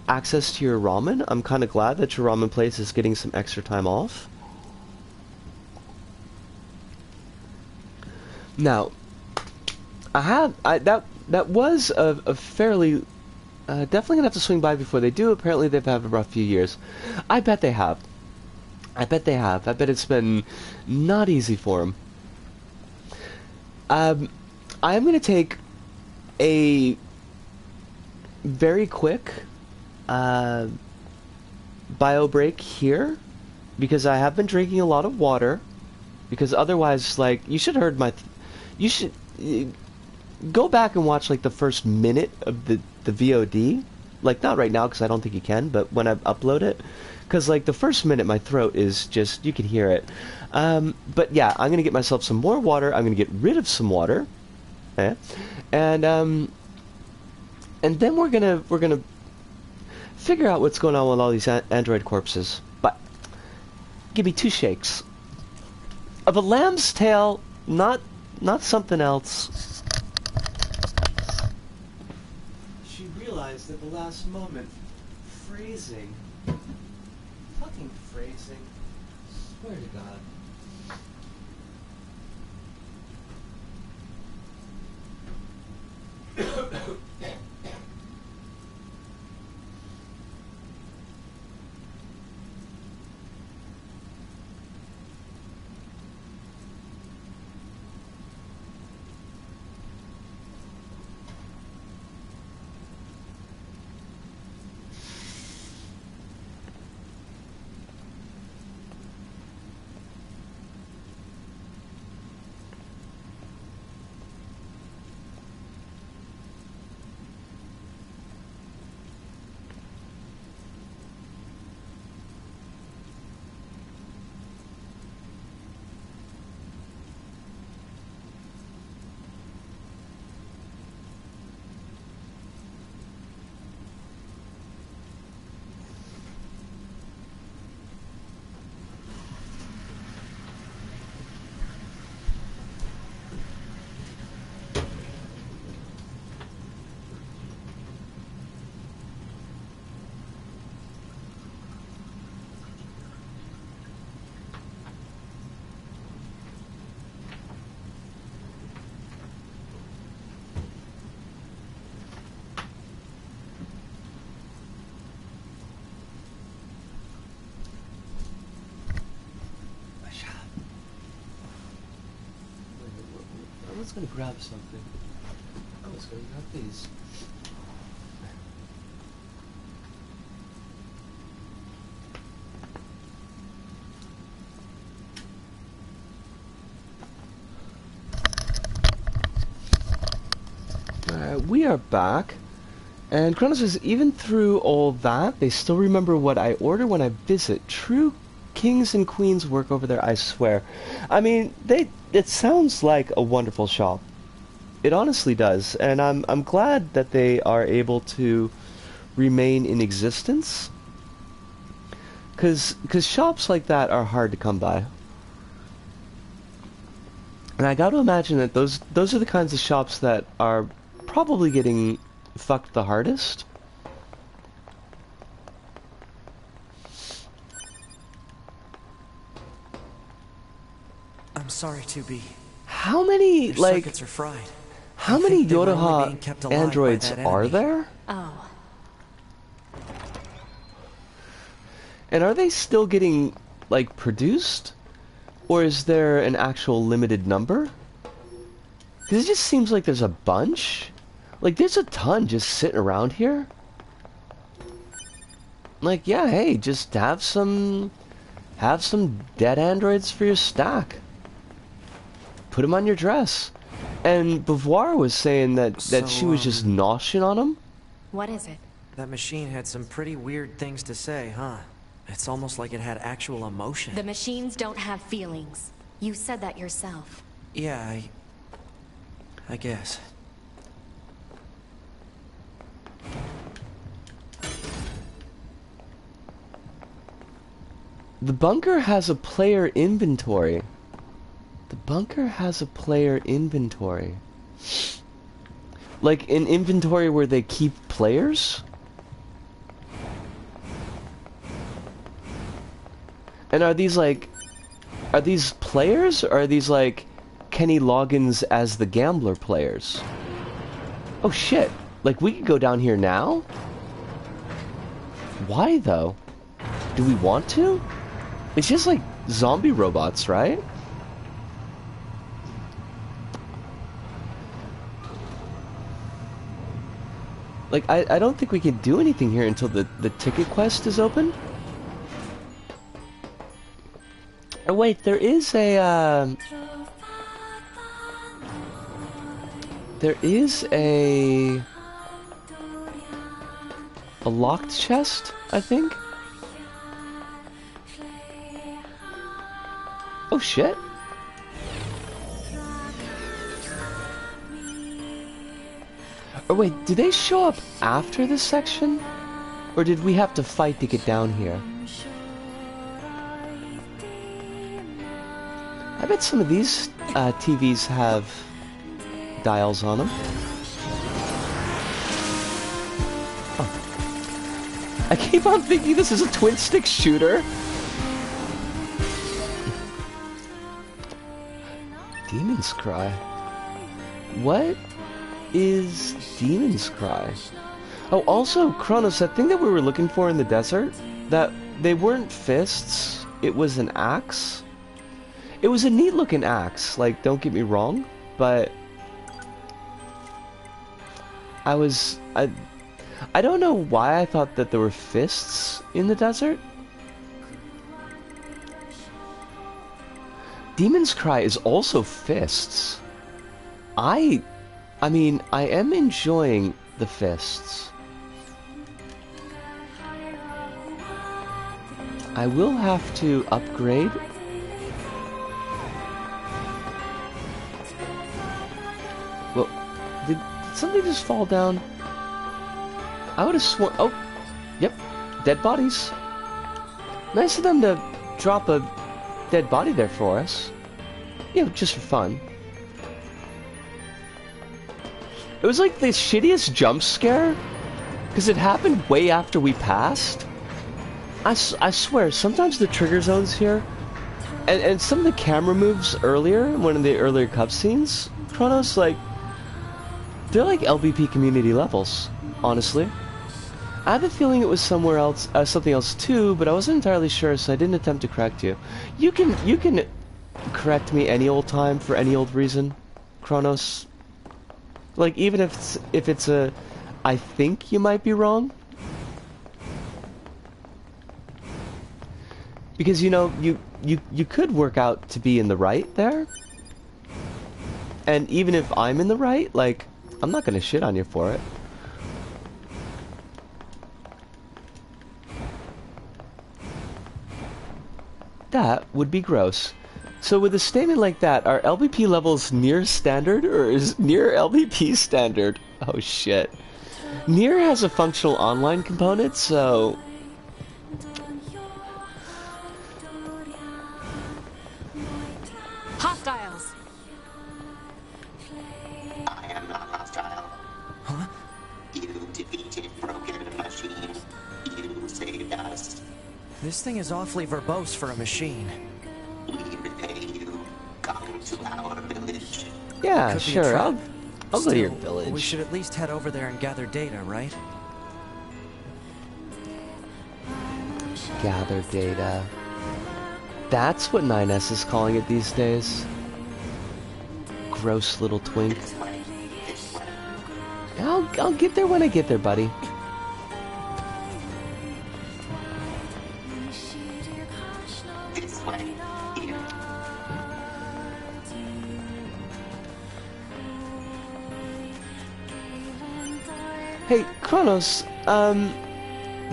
access to your ramen, I'm kind of glad that your ramen place is getting some extra time off. Now, that was a fairly definitely gonna have to swing by before they do. Apparently, they've had a rough few years. I bet they have. I bet it's been not easy for them. I am gonna take a very quick bio break here because I have been drinking a lot of water. Because otherwise, like, you should have heard you should go back and watch like the first minute of the VOD. Like, not right now because I don't think you can, but when I upload it, because like the first minute my throat is just, you can hear it. But yeah, I'm gonna get myself some more water. I'm gonna get rid of some water, and then we're gonna figure out what's going on with all these android corpses. But give me 2 shakes of a lamb's tail, not something else. She realized at the last moment, phrasing. Fucking phrasing. Swear to God. was gonna grab something. I was gonna grab these. Alright, we are back. And Kronos says, even through all that, they still remember what I order when I visit. True kings and queens work over there, I swear. I mean, it sounds like a wonderful shop. It honestly does. And I'm glad that they are able to remain in existence. Cause shops like that are hard to come by. And I gotta imagine that those are the kinds of shops that are probably getting fucked the hardest. I'm sorry, 2B. How many, Your like, circuits are fried. how I many think they were only being Yodaha kept alive by androids that are enemy. there? Oh. And are they still getting, like, produced? Or is there an actual limited number? Because it just seems like there's a bunch. Like, there's a ton just sitting around here. Like, yeah, hey, just have some dead androids for your stack. Put them on your dress. And Beauvoir was saying that she was just noshing on them. What is it? That machine had some pretty weird things to say, huh? It's almost like it had actual emotion. The machines don't have feelings. You said that yourself. Yeah, I guess. The bunker has a player inventory. The bunker has a player inventory. Like an inventory where they keep players? And are these players, or are these like Kenny Loggins as the gambler players? Oh shit, like we could go down here now? Why though? Do we want to? It's just like zombie robots, right? Like, I don't think we can do anything here until the ticket quest is open. Oh wait, there is a, a locked chest, I think? Oh shit. Oh wait, do they show up after this section? Or did we have to fight to get down here? I bet some of these TVs have dials on them. Oh. I keep on thinking this is a twin-stick shooter. Demon's Cry. What is Demon's Cry? Oh, also, Kronos, that thing that we were looking for in the desert, that they weren't fists, it was an axe. It was a neat looking axe, like, don't get me wrong, but I don't know why I thought that there were fists in the desert. Demon's Cry is also fists. I mean, I am enjoying the fists. I will have to upgrade. Well, did something just fall down? I would have sworn. Oh, yep, dead bodies. Nice of them to drop a dead body there for us. You know, just for fun. It was like the shittiest jump scare, because it happened way after we passed. I swear, sometimes the trigger zones here, and some of the camera moves earlier, in one of the earlier cutscenes, Kronos, like, they're like LVP community levels, honestly. I had the feeling it was somewhere else, something else too, but I wasn't entirely sure, so I didn't attempt to correct you. You can correct me any old time for any old reason. Kronos. Like, even if it's a, I think you might be wrong. Because, you know, you could work out to be in the right there. And even if I'm in the right, like, I'm not gonna shit on you for it. That would be gross. So with a statement like that, are LBP levels NieR standard, or is NieR LBP standard? Oh shit. NieR has a functional online component, so... Hostiles! I am not hostile. Huh? You defeated broken machine. You saved us. This thing is awfully verbose for a machine. We repay you. Come to our village. Yeah, Could be a sure, trap. I'll go to your Still, village. we should at least head over there and gather data, right? Gather data. That's what 9S is calling it these days. Gross little twink. This way. This way. I'll get there when I get there, buddy. This way. Here. Hey, Kronos,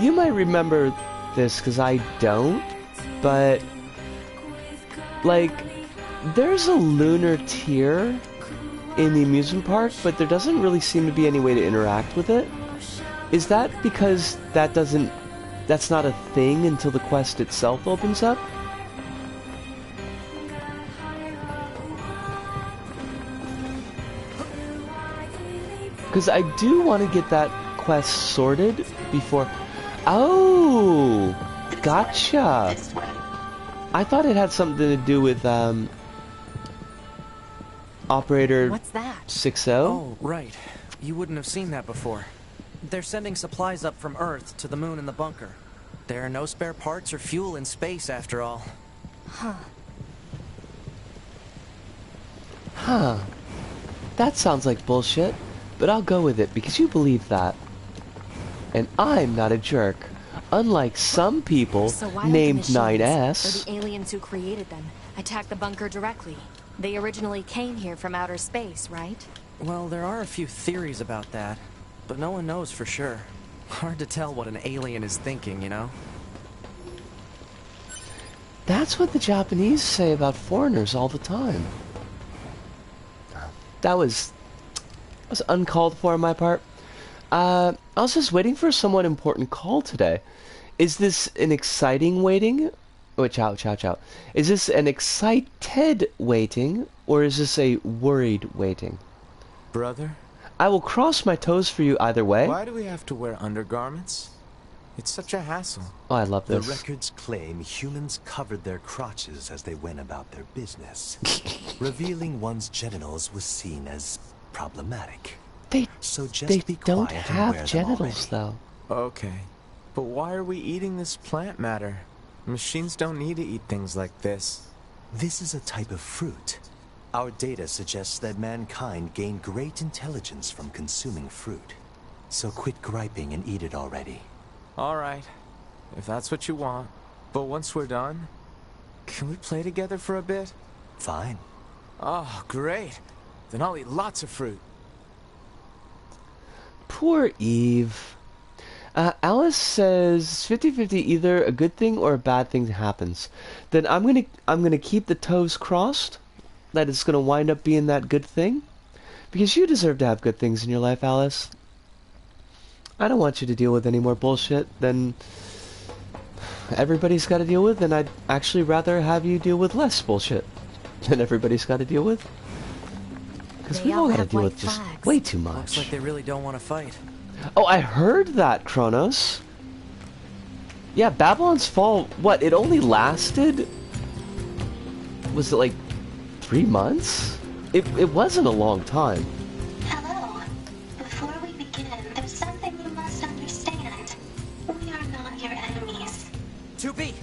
you might remember this, because I don't, but, like, there's a lunar tier in the amusement park, but there doesn't really seem to be any way to interact with it. Is that because that's not a thing until the quest itself opens up? Because I do want to get that quest sorted before... Oh! Gotcha! This way. I thought it had something to do with, Operator What's that? 60? Oh, right. You wouldn't have seen that before. They're sending supplies up from Earth to the moon and the bunker. There are no spare parts or fuel in space, after all. Huh. That sounds like bullshit, but I'll go with it because you believe that. And I'm not a jerk, unlike some people So why don't named the machines, 9S. or the aliens who created them, attack the bunker directly? They originally came here from outer space, right? Well, there are a few theories about that, but no one knows for sure. Hard to tell what an alien is thinking, you know? That's what the Japanese say about foreigners all the time. That was uncalled for on my part. I was just waiting for a somewhat important call today. Is this an exciting waiting? Oh, chow. Is this an excited waiting, or is this a worried waiting? Brother, I will cross my toes for you either way. why do we have to wear undergarments? It's such a hassle. Oh, I love The this. records claim humans covered their crotches as they went about their business. Revealing one's genitals was seen as problematic. So just They be don't quiet and have wear them genitals, already. though. Okay, but why are we eating this plant matter? Machines don't need to eat things like this. This is a type of fruit. Our data suggests that mankind gained great intelligence from consuming fruit. So quit griping and eat it already. Alright, if that's what you want. But once we're done, can we play together for a bit? Fine. Oh, great. Then I'll eat lots of fruit. Poor Eve. Alice says 50-50, either a good thing or a bad thing happens. Then I'm gonna keep the toes crossed that it's gonna wind up being that good thing, because you deserve to have good things in your life, Alice. I don't want you to deal with any more bullshit than everybody's got to deal with, and I'd actually rather have you deal with less bullshit than everybody's got to deal with. Because They we've all all got to have deal white with just flags. way too Looks much. like they really don't want to fight. Oh, I heard that, Kronos. Yeah, Babylon's Fall, what, it only lasted... Was it like 3 months? It wasn't a long time. Hello. Before we begin, there's something you must understand. We are not your enemies. 2B!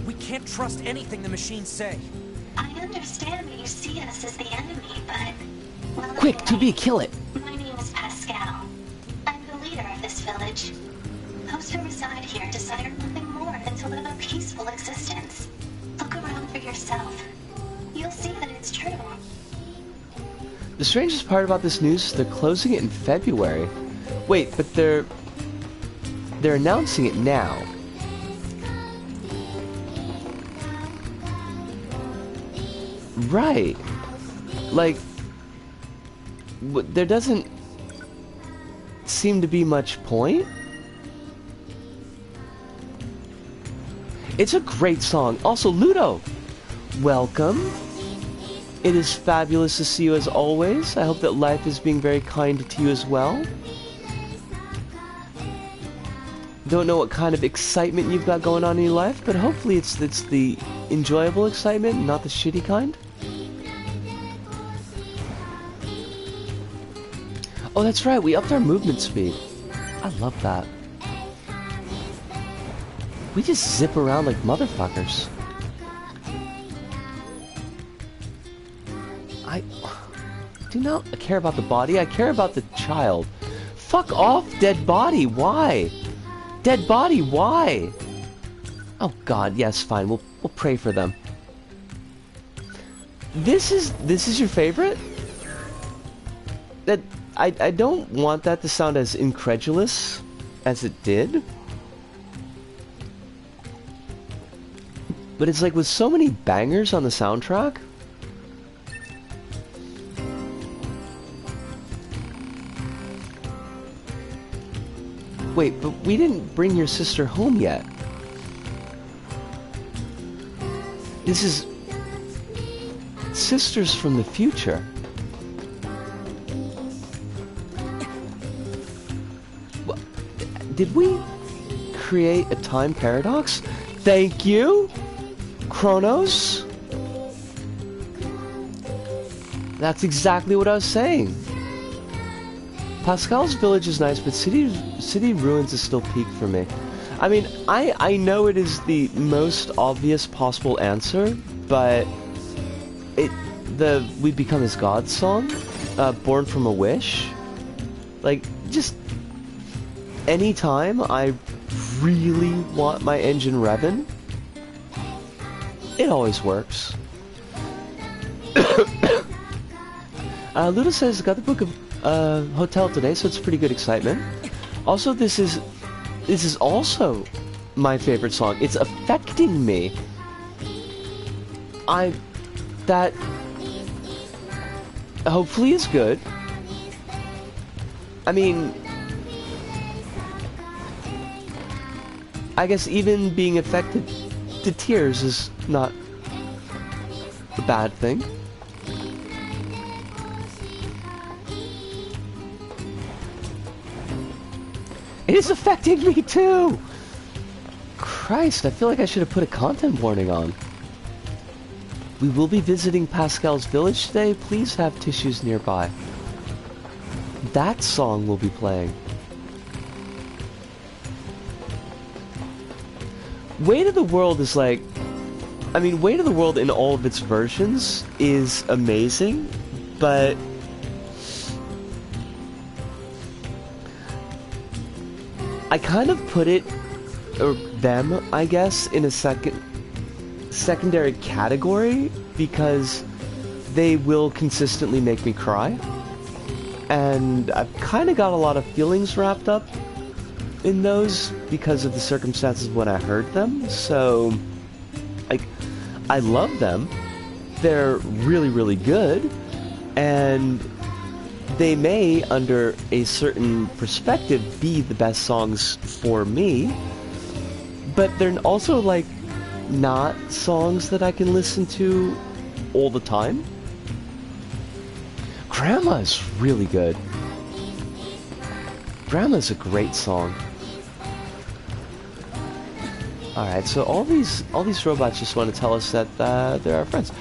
We can't trust anything the machines say. I understand that you see us as the enemy, but Well, Quick, okay. 2B, kill it! My name is Pascal. I'm the leader of this village. Those who reside here desire nothing more than to live a peaceful existence. Look around for yourself. You'll see that it's true. The strangest part about this news is they're closing it in February. Wait, but they're announcing it now. Right. Like, there doesn't seem to be much point. It's a great song. Also, Ludo, welcome. It is fabulous to see you as always. I hope that life is being very kind to you as well. Don't know what kind of excitement you've got going on in your life, but hopefully it's the enjoyable excitement, not the shitty kind. Oh, that's right, we upped our movement speed. I love that. We just zip around like motherfuckers. I do not care about the body, I care about the child. Fuck off, dead body, why? Dead body, why? Oh god, yes, fine, we'll pray for them. This is your favorite? That I don't want that to sound as incredulous as it did. But it's like with so many bangers on the soundtrack. Wait, but we didn't bring your sister home yet. This is Sisters from the Future. Did we create a time paradox? Thank you, Kronos. That's exactly what I was saying. Pascal's village is nice, but city ruins is still peak for me. I mean, I know it is the most obvious possible answer, but We Become As Gods song, Born From a Wish, like, just anytime I really want my engine revving, it always works. Luda says, got the book of Hotel today, so it's pretty good excitement. Also, this is also my favorite song. It's affecting me. That hopefully is good. I mean, I guess even being affected to tears is not a bad thing. It is affecting me too! Christ, I feel like I should have put a content warning on. We will be visiting Pascal's village today. Please have tissues nearby. That song will be playing. Weight of the World is like... I mean, Weight of the World in all of its versions is amazing, but... I kind of put it, or them, I guess, in a secondary category because they will consistently make me cry. And I've kind of got a lot of feelings wrapped up in those because of the circumstances when I heard them. So, like, I love them. They're really, really good. And they may, under a certain perspective, be the best songs for me. But they're also, like, not songs that I can listen to all the time. Grandma is really good. Grandma's a great song. Alright, so all these robots just want to tell us that they're our friends.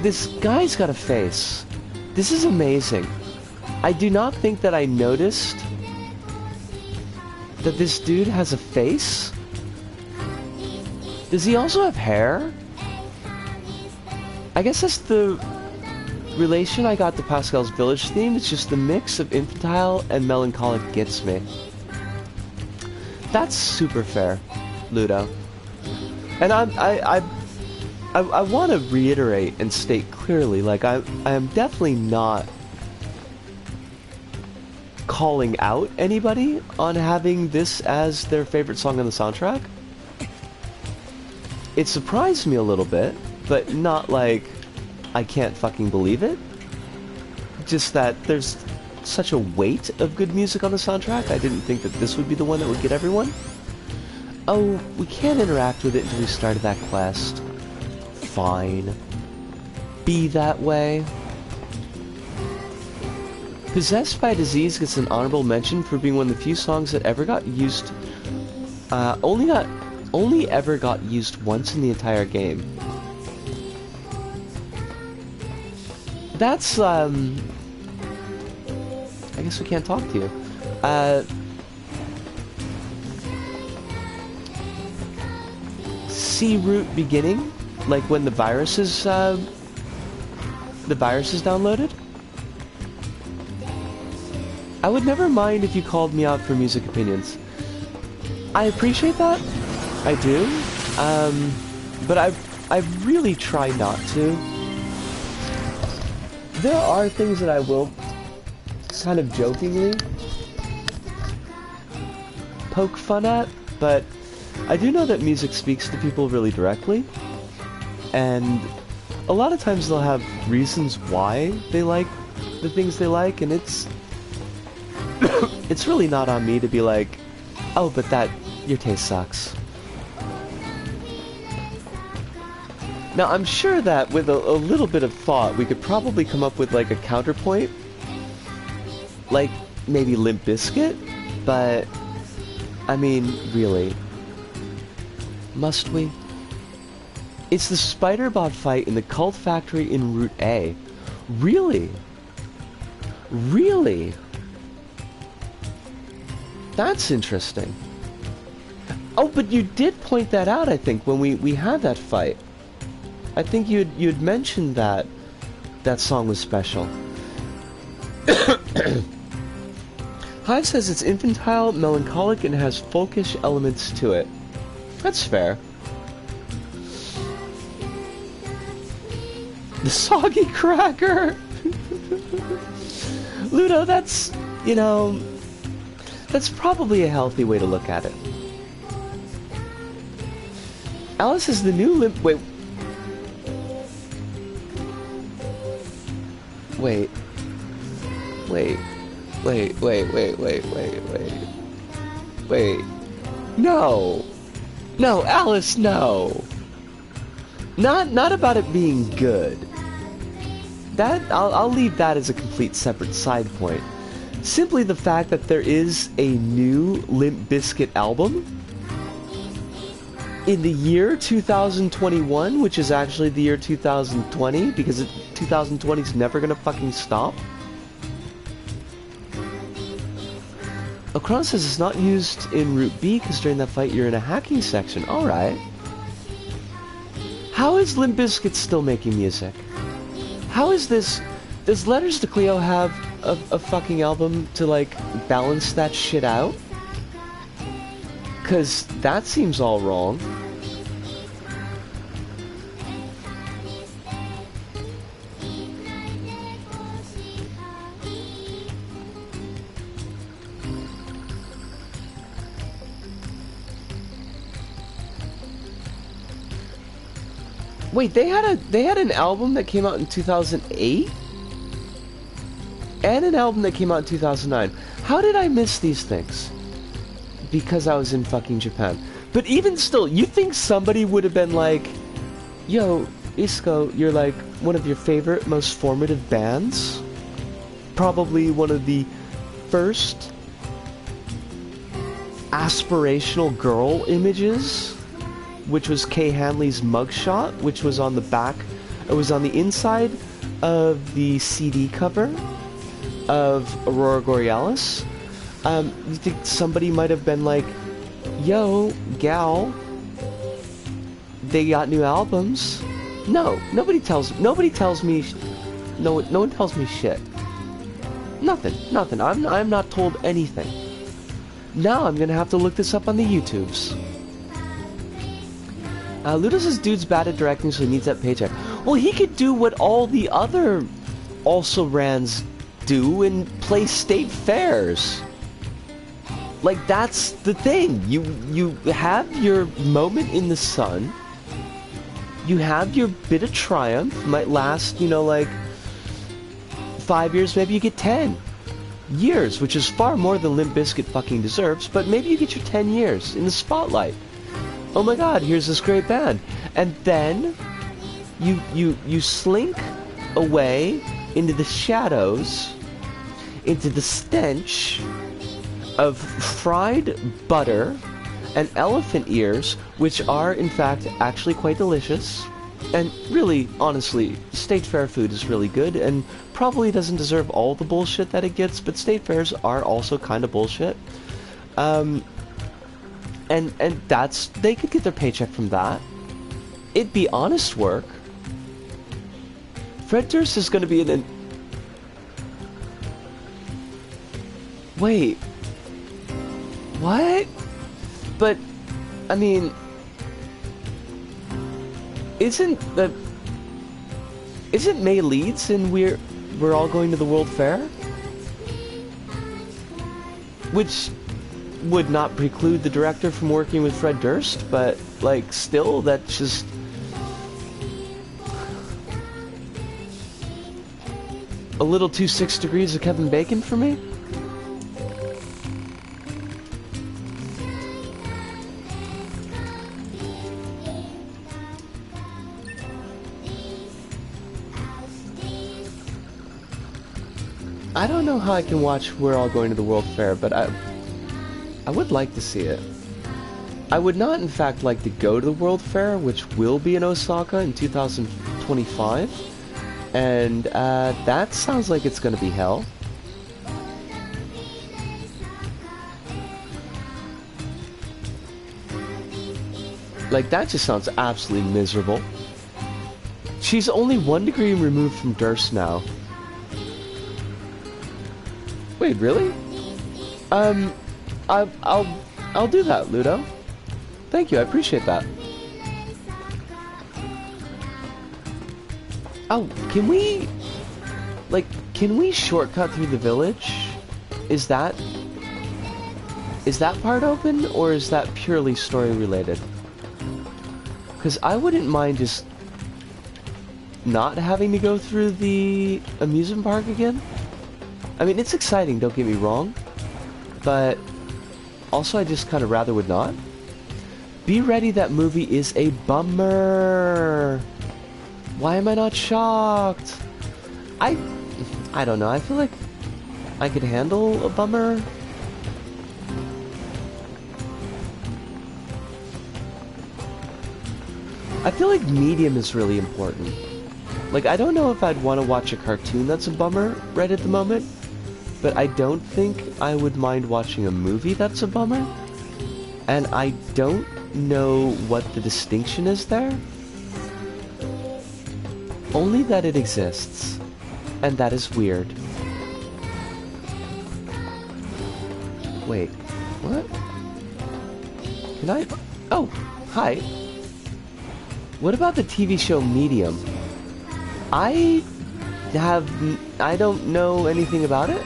This guy's got a face. This is amazing. I do not think that I noticed that this dude has a face. Does he also have hair? I guess that's the relation I got to Pascal's Village theme. It's just the mix of infantile and melancholic gets me. That's super fair, Ludo. And I want to reiterate and state clearly, like, I am definitely not calling out anybody on having this as their favorite song on the soundtrack. It surprised me a little bit, but not like I can't fucking believe it. Just that there's such a weight of good music on the soundtrack. I didn't think that this would be the one that would get everyone. Oh, we can't interact with it until we started that quest. Fine. Be that way. Possessed by Disease gets an honorable mention for being one of the few songs that ever got used, only ever got used once in the entire game. That's, I guess we can't talk to you. C root beginning, like when the virus is downloaded. I would never mind if you called me out for music opinions. I appreciate that. I do. But I really try not to. There are things that I will kind of jokingly poke fun at, but I do know that music speaks to people really directly, and a lot of times they'll have reasons why they like the things they like, and it's really not on me to be like, oh, but your taste sucks. Now, I'm sure that with a little bit of thought, we could probably come up with, like, a counterpoint. Like, maybe Limp Bizkit? But, I mean, really? Must we? It's the Spider-Bot fight in the Cult Factory in Route A. Really? Really? That's interesting. Oh, but you did point that out, I think, when we had that fight. I think you'd mentioned that song was special. Hive says it's infantile, melancholic, and has folkish elements to it. That's fair. The soggy cracker! Ludo, that's, you know, that's probably a healthy way to look at it. Alice is the new Limp... Wait. No. No, Alice, no. Not about it being good. That, I'll leave that as a complete separate side point. Simply the fact that there is a new Limp Bizkit album in the year 2021, which is actually the year 2020, because 2020 is never gonna fucking stop. Okran says it's not used in Route B because during that fight you're in a hacking section. Alright. How is Limp Bizkit still making music? How is this... Does Letters to Cleo have a fucking album to, like, balance that shit out? Because that seems all wrong. Wait, they had an album that came out in 2008? And an album that came out in 2009. How did I miss these things? Because I was in fucking Japan. But even still, you think somebody would have been like, yo, Isco, you're like one of your favorite, most formative bands? Probably one of the first aspirational girl images, which was Kay Hanley's mugshot, which was on the back, it was on the inside of the CD cover of Aurora Borealis. You think somebody might have been like, yo, gal, they got new albums? No, nobody tells me No one tells me shit. Nothing. I'm not told anything. Now I'm gonna have to look this up on the YouTubes. Ludo says dude's bad at directing, so he needs that paycheck. Well, he could do what all the other also-rans do and play state fairs. Like, that's the thing. You have your moment in the sun. You have your bit of triumph. Might last, you know, like 5 years, maybe you get 10 years, which is far more than Limp Bizkit fucking deserves, but maybe you get your 10 years in the spotlight. Oh my god, here's this great band. And then you slink away into the shadows, into the stench of fried butter and elephant ears, which are in fact actually quite delicious. And really, honestly, state fair food is really good and probably doesn't deserve all the bullshit that it gets, but state fairs are also kind of bullshit. And that's, they could get their paycheck from that. It'd be honest work. Fred Durst is going to be in an... Wait. What? But, I mean... Isn't May Leeds and we're all going to the World Fair? Which would not preclude the director from working with Fred Durst, but, like, still, that's just... a little too 6 degrees of Kevin Bacon for me? I don't know how I can watch We're All Going to the World Fair, but I would like to see it. I would not, in fact, like to go to the World Fair, which will be in Osaka in 2025. And that sounds like it's going to be hell. Like, that just sounds absolutely miserable. She's only 1 degree removed from Durst now. Wait, really? I'll do that, Ludo. Thank you, I appreciate that. Oh, can we shortcut through the village? Is that part open, or is that purely story related? Because I wouldn't mind just not having to go through the amusement park again. I mean, it's exciting, don't get me wrong, but also I just kind of rather would not. Be ready, that movie is a bummer. Why am I not shocked? I don't know, I feel like I could handle a bummer. I feel like medium is really important. Like, I don't know if I'd want to watch a cartoon that's a bummer right at the moment, but I don't think I would mind watching a movie that's a bummer. And I don't know what the distinction is there. Only that it exists. And that is weird. Wait, what? Can I... Oh, hi. What about the TV show Medium? I don't know anything about it.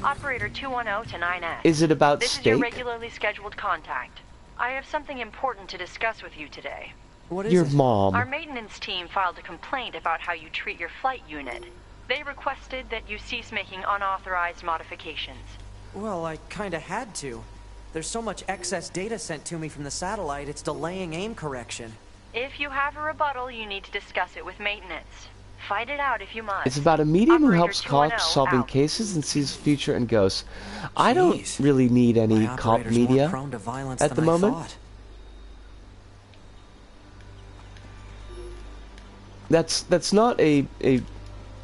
Operator 210 to 9S. Is it about This steak? is your regularly scheduled contact. I have something important to discuss with you today. What is Your it? mom. Our maintenance team filed a complaint about how you treat your flight unit. They requested that you cease making unauthorized modifications. Well, I kinda had to. There's so much excess data sent to me from the satellite, it's delaying aim correction. If you have a rebuttal, you need to discuss it with maintenance. Fight it out if you must. It's about a medium who Operator helps 210 cops solving out. cases and sees the future and ghosts. I don't Jeez. really need any My cop operator's more media prone to violence at than the I moment. thought. That's not a...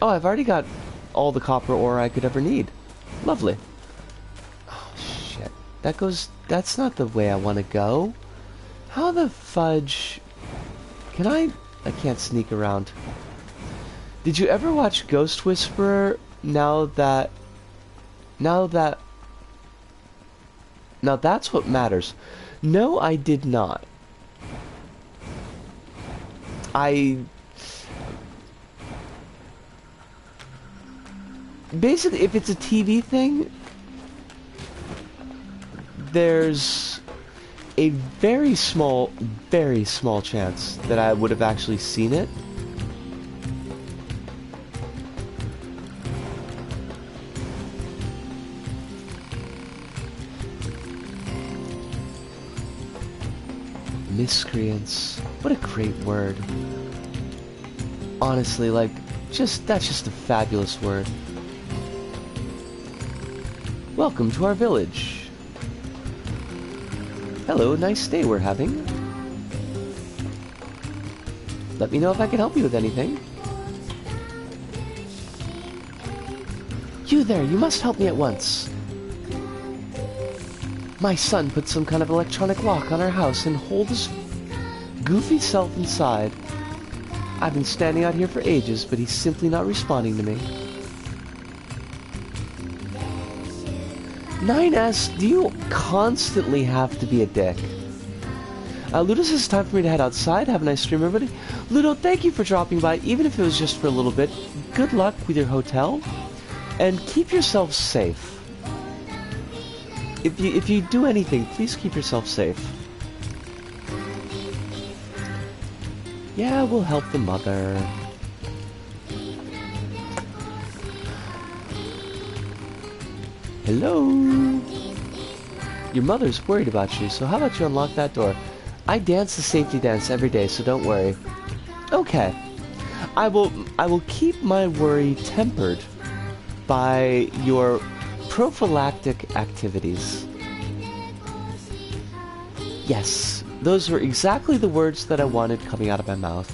Oh, I've already got all the copper ore I could ever need. Lovely. Oh, shit. That's not the way I want to go. How the fudge... I can't sneak around. Did you ever watch Ghost Whisperer? Now that's what matters. No, I did not. Basically, if it's a TV thing, there's a very small chance that I would have actually seen it. Miscreants. What a great word. Honestly, like, that's just a fabulous word. Welcome to our village. Hello, nice day we're having. Let me know if I can help you with anything. You there, you must help me at once. My son put some kind of electronic lock on our house and holed his goofy self inside. I've been standing out here for ages, but he's simply not responding to me. 9S, do you constantly have to be a dick? Ludo says it's time for me to head outside. Have a nice stream, everybody. Ludo, thank you for dropping by, even if it was just for a little bit. Good luck with your hotel, and keep yourself safe. If you do anything, please keep yourself safe. Yeah, we'll help the mother. Hello? Your mother's worried about you, so how about you unlock that door? I dance the safety dance every day, so don't worry. Okay. I will keep my worry tempered by your prophylactic activities. Yes, those were exactly the words that I wanted coming out of my mouth.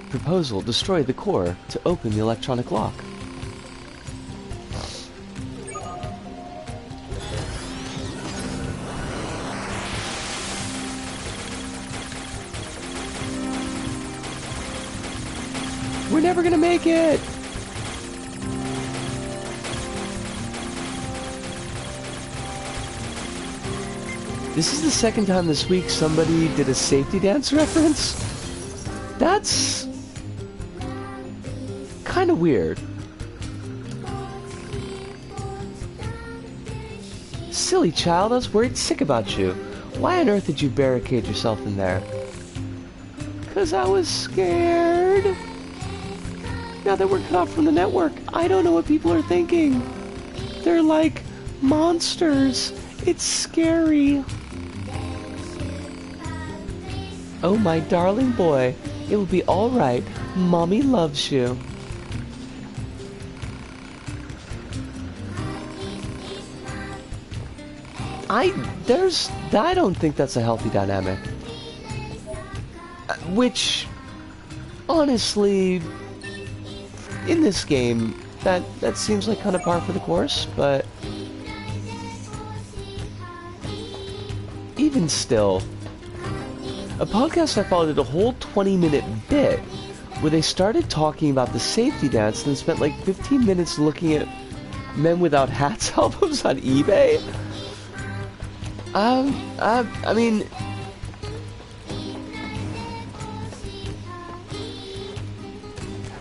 Proposal, destroy the core to open the electronic lock. We're never gonna make it! This is the second time this week somebody did a safety dance reference. That's kind of weird. Silly child, I was worried sick about you. Why on earth did you barricade yourself in there? 'Cause I was scared. Now that we're cut off from the network, I don't know what people are thinking. They're like monsters. It's scary. Oh, my darling boy. It will be all right. Mommy loves you. I don't think that's a healthy dynamic. Which, honestly, in this game, that seems like kind of par for the course, but even still, a podcast I followed did a whole 20-minute bit where they started talking about the safety dance and then spent like 15 minutes looking at Men Without Hats albums on eBay. I mean,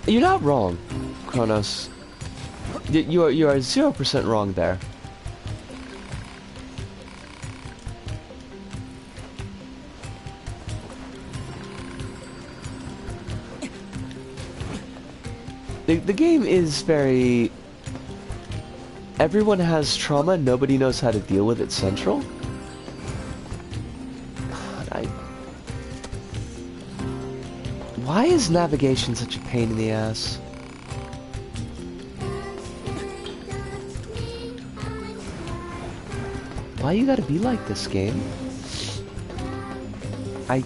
you're not wrong, Kronos. You are 0% wrong there. The game is very... Everyone has trauma, nobody knows how to deal with it central. God, why is navigation such a pain in the ass? Why you gotta be like this, game? I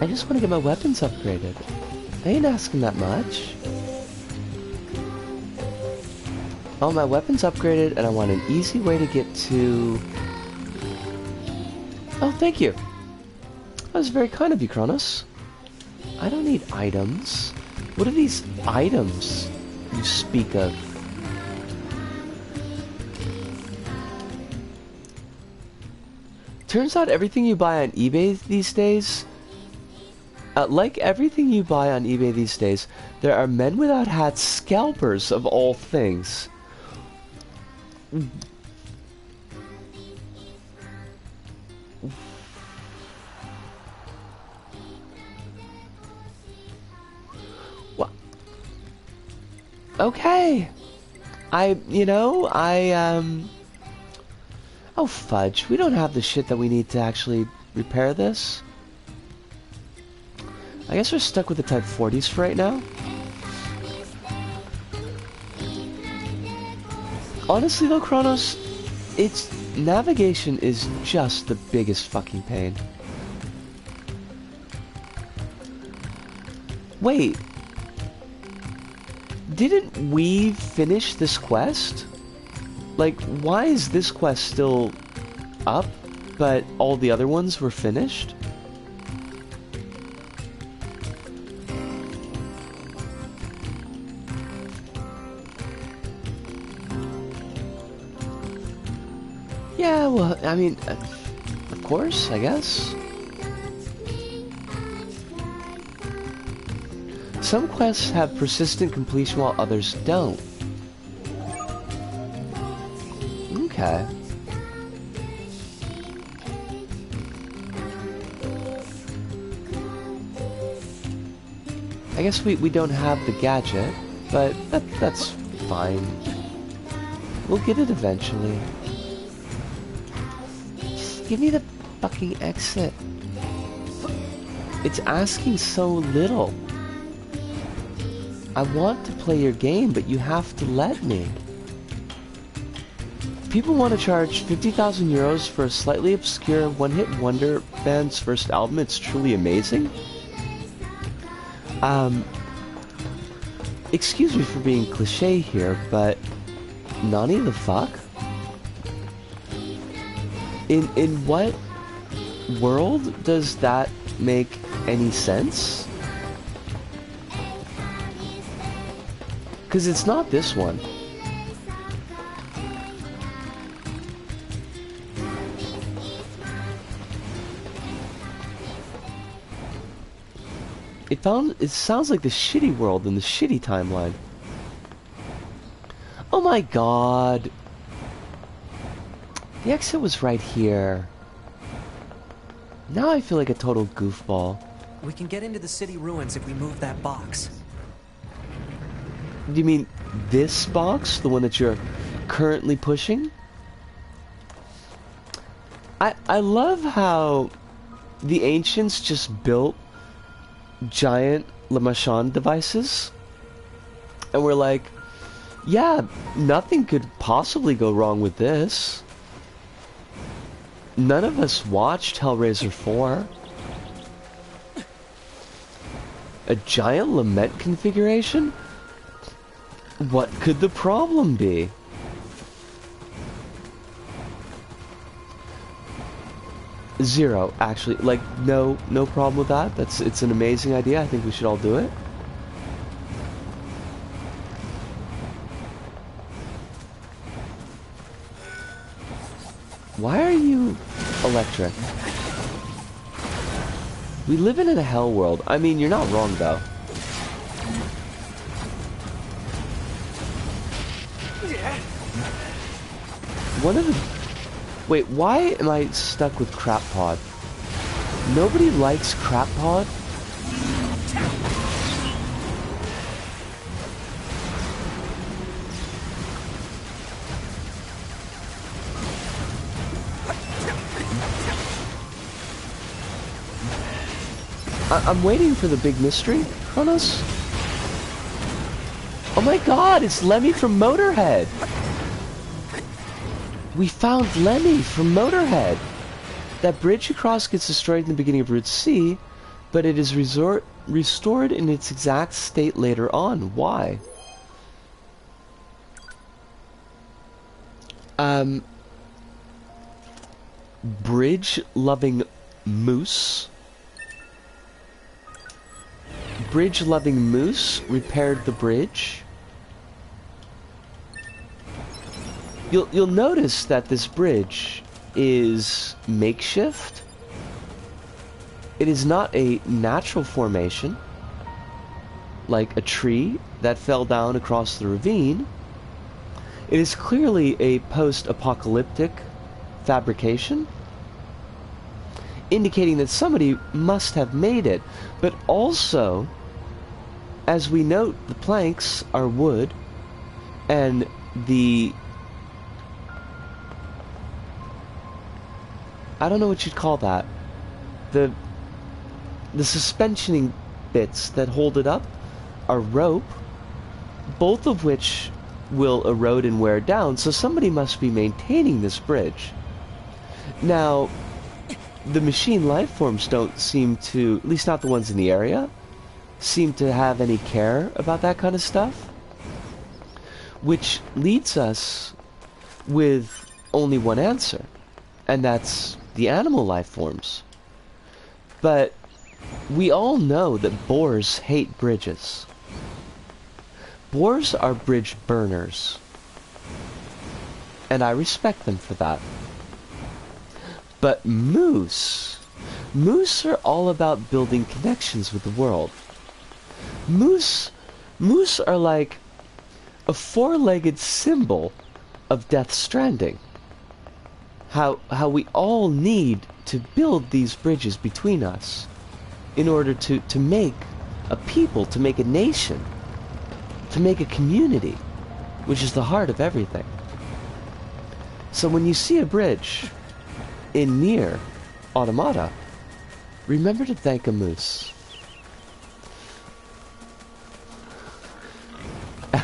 just want to get my weapons upgraded. I ain't asking that much. Oh, my weapon's upgraded, and I want an easy way to get to... Oh, thank you. That was very kind of you, Kronos. I don't need items. What are these items you speak of? Turns out everything you buy on eBay these days, like everything you buy on eBay these days, there are men without hats scalpers of all things. What? Okay. Oh, fudge. We don't have the shit that we need to actually repair this. I guess we're stuck with the Type 40s for right now. Honestly though, Kronos, navigation is just the biggest fucking pain. Wait. Didn't we finish this quest? Like, why is this quest still up, but all the other ones were finished? Yeah, well, I mean, of course, I guess. Some quests have persistent completion while others don't. Okay. I guess we don't have the gadget, but that's fine. We'll get it eventually. Just give me the fucking exit. It's asking so little. I want to play your game, but you have to let me. People want to charge 50,000 euros for a slightly obscure one-hit wonder band's first album. It's truly amazing. Excuse me for being cliche here, but Nani the fuck? In what world does that make any sense? Because it's not this one. It sounds like the shitty world in the shitty timeline. Oh my god. The exit was right here. Now I feel like a total goofball. We can get into the city ruins if we move that box. Do you mean this box? The one that you're currently pushing? I love how the ancients just built giant Lemachan devices, and we're like, yeah, nothing could possibly go wrong with this. None of us watched Hellraiser 4. A giant lament configuration? What could the problem be? Zero, actually. Like, no problem with that. It's an amazing idea. I think we should all do it. Why are you electric? We live in a hell world. I mean, you're not wrong, though. One of the... Wait, why am I stuck with Crap Pod? Nobody likes Crap Pod? I'm waiting for the big mystery, Kronos. Oh my god, it's Lemmy from Motorhead! We found Lemmy from Motorhead! That bridge across gets destroyed in the beginning of Route C, but it is restored in its exact state later on. Why? Um, bridge-loving moose. Bridge-loving moose repaired the bridge. You'll notice that this bridge is makeshift. It is not a natural formation, like a tree that fell down across the ravine. It is clearly a post-apocalyptic fabrication, indicating that somebody must have made it. But also, as we note, the planks are wood, and the... I don't know what you'd call that. The suspensioning bits that hold it up are rope, both of which will erode and wear down, so somebody must be maintaining this bridge. Now, the machine life forms don't seem to, at least not the ones in the area, seem to have any care about that kind of stuff, which leads us with only one answer, and that's the animal life forms. But we all know that boars hate bridges. Boars are bridge burners, and I respect them for that. But moose are all about building connections with the world. Moose are like a four-legged symbol of Death Stranding. How we all need to build these bridges between us in order to make a people, to make a nation, to make a community, which is the heart of everything. So when you see a bridge in NieR Automata, remember to thank a moose. I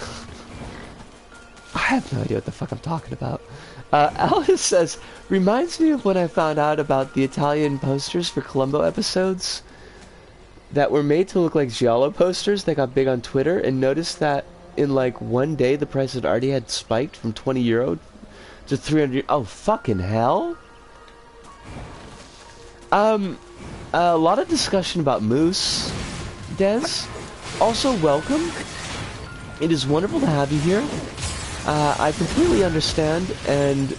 have no idea what the fuck I'm talking about. Alice says, reminds me of when I found out about the Italian posters for Columbo episodes that were made to look like Giallo posters that got big on Twitter, and noticed that in like one day the price had already had spiked from €20 to 300. Oh, fucking hell. A lot of discussion about moose, Des. Also, welcome. It is wonderful to have you here. I completely understand, and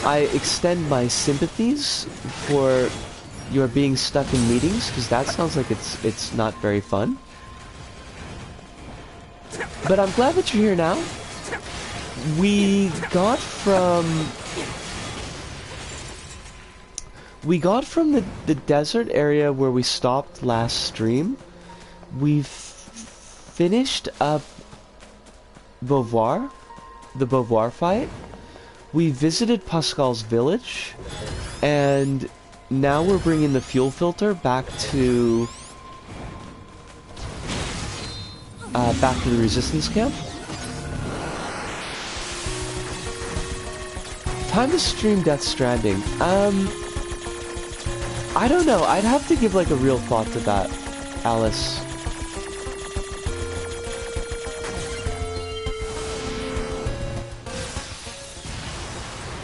I extend my sympathies for your being stuck in meetings, because that sounds like it's not very fun. But I'm glad that you're here now. We got from the desert area where we stopped last stream. We've finished up Beauvoir, the Beauvoir fight. We visited Pascal's village, and now we're bringing the fuel filter back to the resistance camp. Time to stream Death Stranding. I don't know. I'd have to give like a real thought to that, Alice.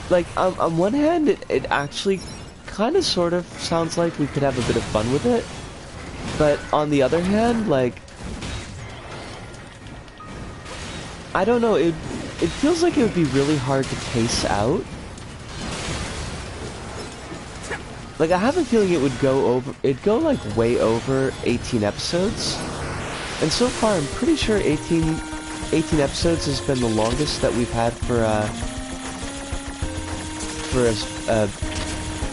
Like, on one hand, it actually kind of sort of sounds like we could have a bit of fun with it. But on the other hand, like, I don't know, it feels like it would be really hard to pace out. Like, I have a feeling it'd go like way over 18 episodes. And so far, I'm pretty sure 18 episodes has been the longest that we've had for a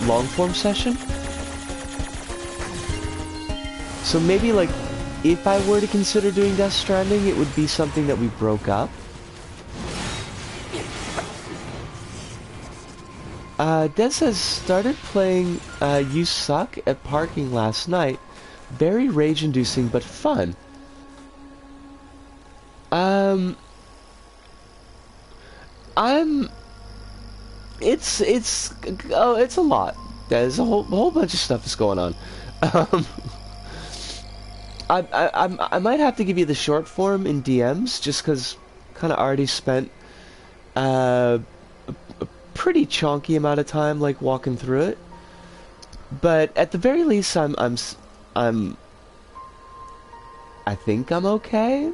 long-form session. So maybe, like, if I were to consider doing Death Stranding, it would be something that we broke up. Des has started playing You Suck at parking last night. Very rage-inducing, but fun. It's a lot. There's a whole bunch of stuff is going on. I might have to give you the short form in DMs, just because kind of already spent a pretty chonky amount of time like walking through it. But at the very least, I think I'm okay.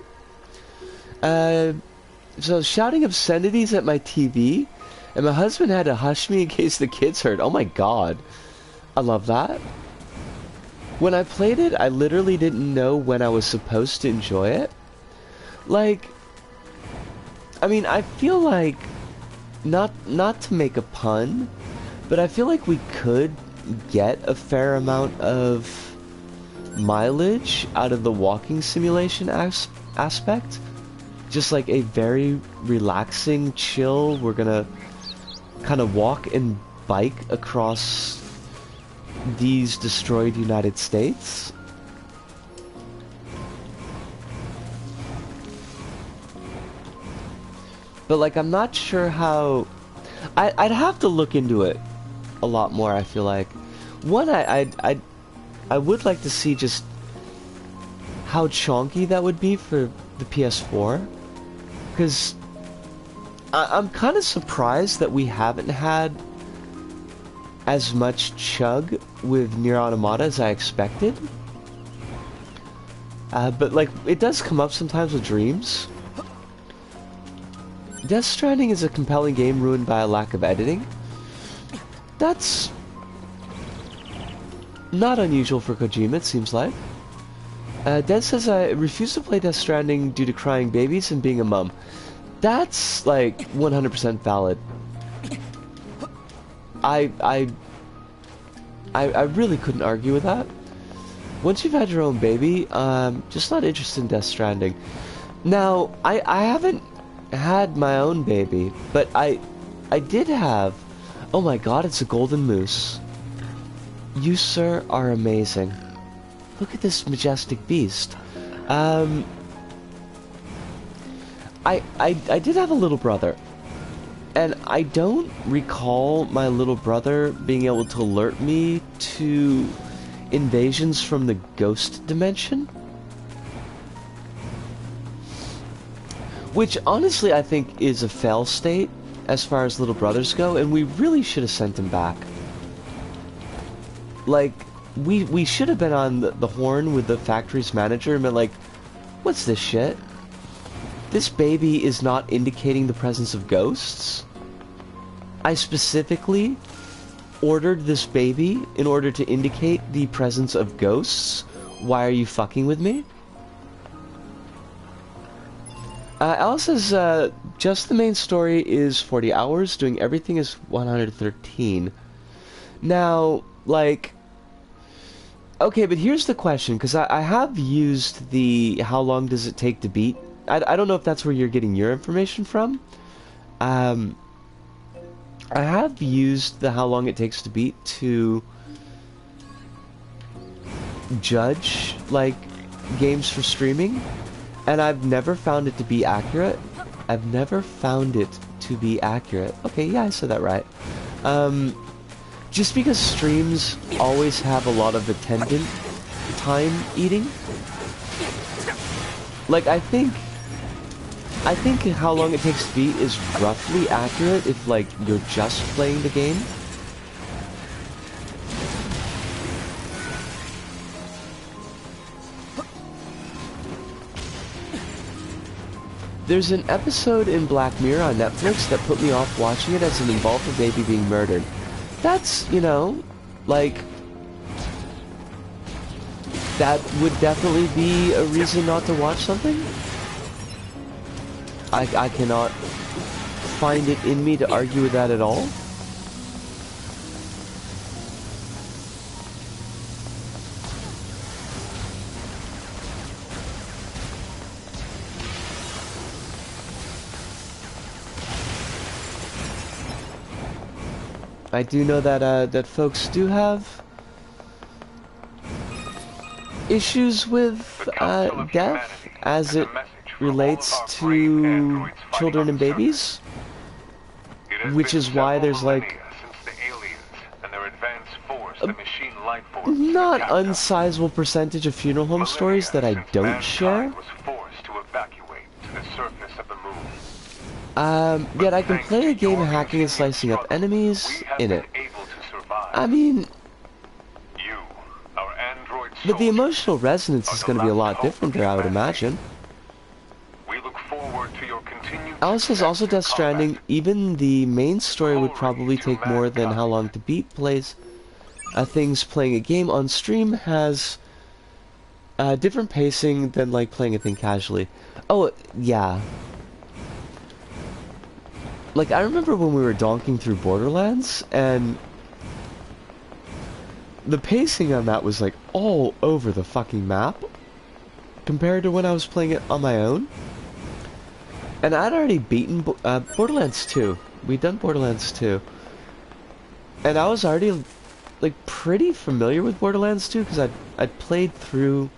So shouting obscenities at my TV, and my husband had to hush me in case the kids heard. Oh my god. I love that. When I played it, I literally didn't know when I was supposed to enjoy it. Like, I mean, I feel like, not to make a pun, but I feel like we could get a fair amount of mileage out of the walking simulation aspect. Just like a very relaxing, chill, we're gonna kind of walk and bike across these destroyed United States. But like, I'm not sure how... I'd have to look into it a lot more, I feel like. One, I would like to see just how chonky that would be for the PS4. Because I'm kind of surprised that we haven't had as much chug with NieR Automata as I expected. But like, it does come up sometimes with dreams. Death Stranding is a compelling game ruined by a lack of editing. That's not unusual for Kojima, it seems like. Dead says, I refuse to play Death Stranding due to crying babies and being a mum. That's, like, 100% valid. I really couldn't argue with that. Once you've had your own baby, just not interested in Death Stranding. Now, I haven't had my own baby, but I did have... Oh my god, it's a golden moose. You, sir, are amazing. Look at this majestic beast. I did have a little brother. And I don't recall my little brother being able to alert me to invasions from the ghost dimension. Which, honestly, I think is a fail state as far as little brothers go, and we really should have sent him back. Like, we should have been on the horn with the factory's manager and been like, what's this shit? This baby is not indicating the presence of ghosts. I specifically ordered this baby in order to indicate the presence of ghosts. Why are you fucking with me? Alice says, just the main story is 40 hours, doing everything is 113. Now, like... Okay, but here's the question, because I have used the how long does it take to beat. I don't know if that's where you're getting your information from. I have used the how long it takes to beat to judge, like, games for streaming, and I've never found it to be accurate. I've never found it to be accurate. Okay, yeah, I said that right. Just because streams always have a lot of attendant time eating. Like, I think how long it takes to beat is roughly accurate if, like, you're just playing the game. There's an episode in Black Mirror on Netflix that put me off watching it as it involved a baby being murdered. That's, you know, like, that would definitely be a reason not to watch something. I cannot find it in me to argue with that at all. I do know that that folks do have issues with death as it relates to children and babies, which is why there's like a not unsizable percentage of funeral home stories that I don't share. Yet I can play a game hacking and slicing up enemies in it. I mean, but the emotional resonance is going to be a lot different there, I would imagine. Alice says also Death Stranding, even the main story would probably take more than how long to beat plays. Things playing a game on stream has different pacing than like playing a thing casually. Oh, yeah. Like, I remember when we were donking through Borderlands, and the pacing on that was like all over the fucking map compared to when I was playing it on my own. And I'd already beaten Borderlands 2. We'd done Borderlands 2. And I was already like pretty familiar with Borderlands 2 because I'd played through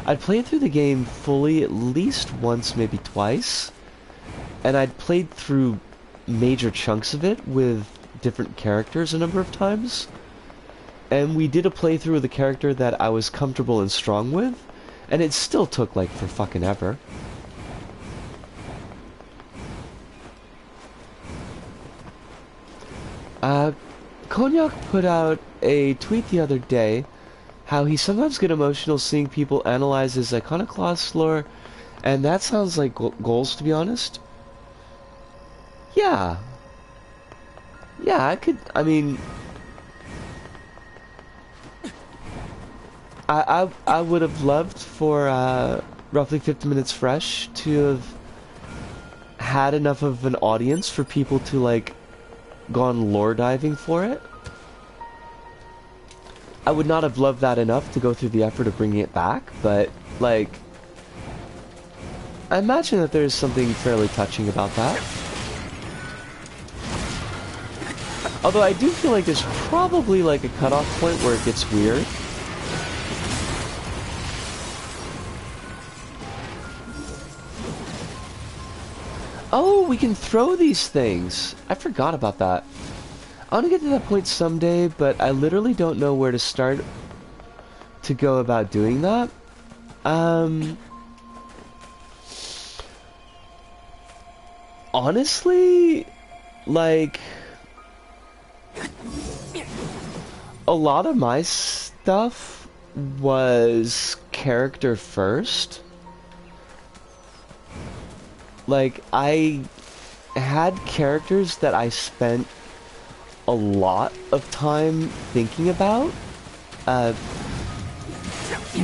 the game fully at least once, maybe twice. And I'd played through major chunks of it with different characters a number of times. And we did a playthrough with a character that I was comfortable and strong with, and it still took like for fucking ever. Cognac put out a tweet the other day how he sometimes get emotional seeing people analyze his iconoclast lore, and that sounds like goals, to be honest. Yeah. Yeah, I mean, I would have loved for roughly 50 Minutes Fresh to have had enough of an audience for people to like gone lore diving for it. I would not have loved that enough to go through the effort of bringing it back, but like I imagine that there's something fairly touching about that. Although I do feel like there's probably like a cutoff point where it gets weird. Oh, we can throw these things. I forgot about that. I want to get to that point someday, but I literally don't know where to start to go about doing that. Honestly, like, a lot of my stuff was character first. Like, I had characters that I spent a lot of time thinking about.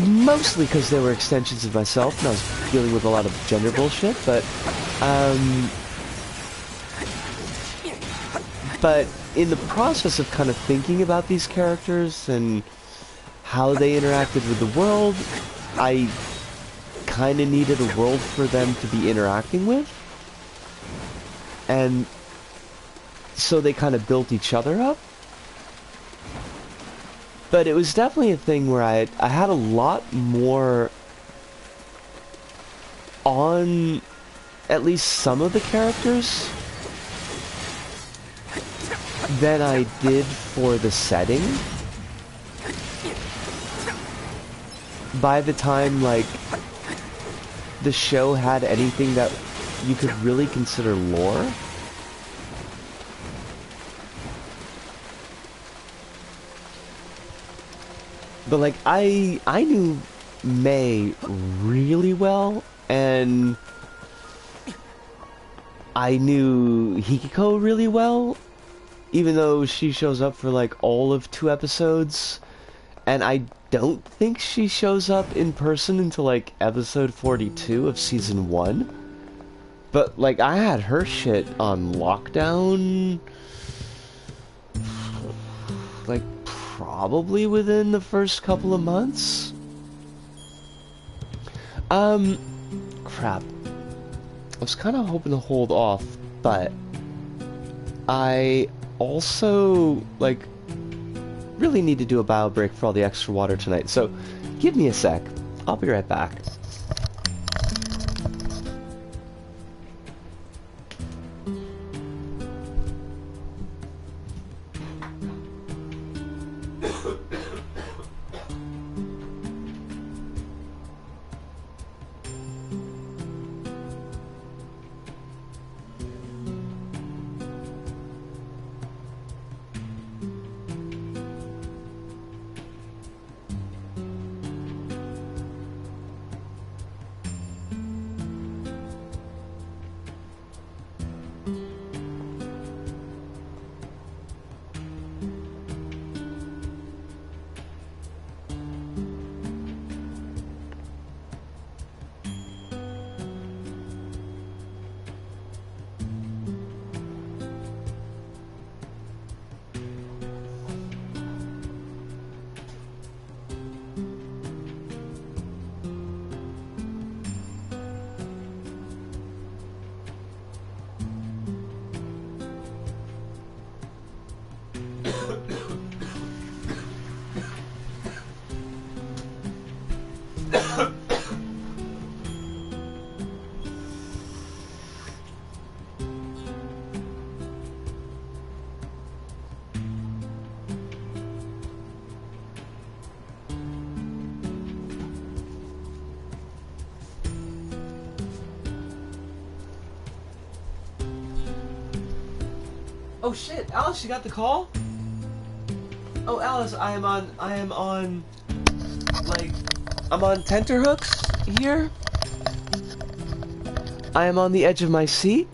Mostly because they were extensions of myself and I was dealing with a lot of gender bullshit, but in the process of kind of thinking about these characters and how they interacted with the world, I kind of needed a world for them to be interacting with. And so they kind of built each other up. But it was definitely a thing where I had a lot more on at least some of the characters than I did for the setting. By the time, like, the show had anything that you could really consider lore. But like I knew Mei really well, and I knew Hikiko really well, even though she shows up for like all of 2 episodes, and I don't think she shows up in person until like episode 42 of season 1. But like I had her shit on lockdown, like probably within the first couple of months. Crap. I was kind of hoping to hold off, but I also, like, really need to do a bio break for all the extra water tonight, so give me a sec. I'll be right back. Oh shit, Alice, you got the call? Oh, Alice, I'm on tenterhooks here. I am on the edge of my seat.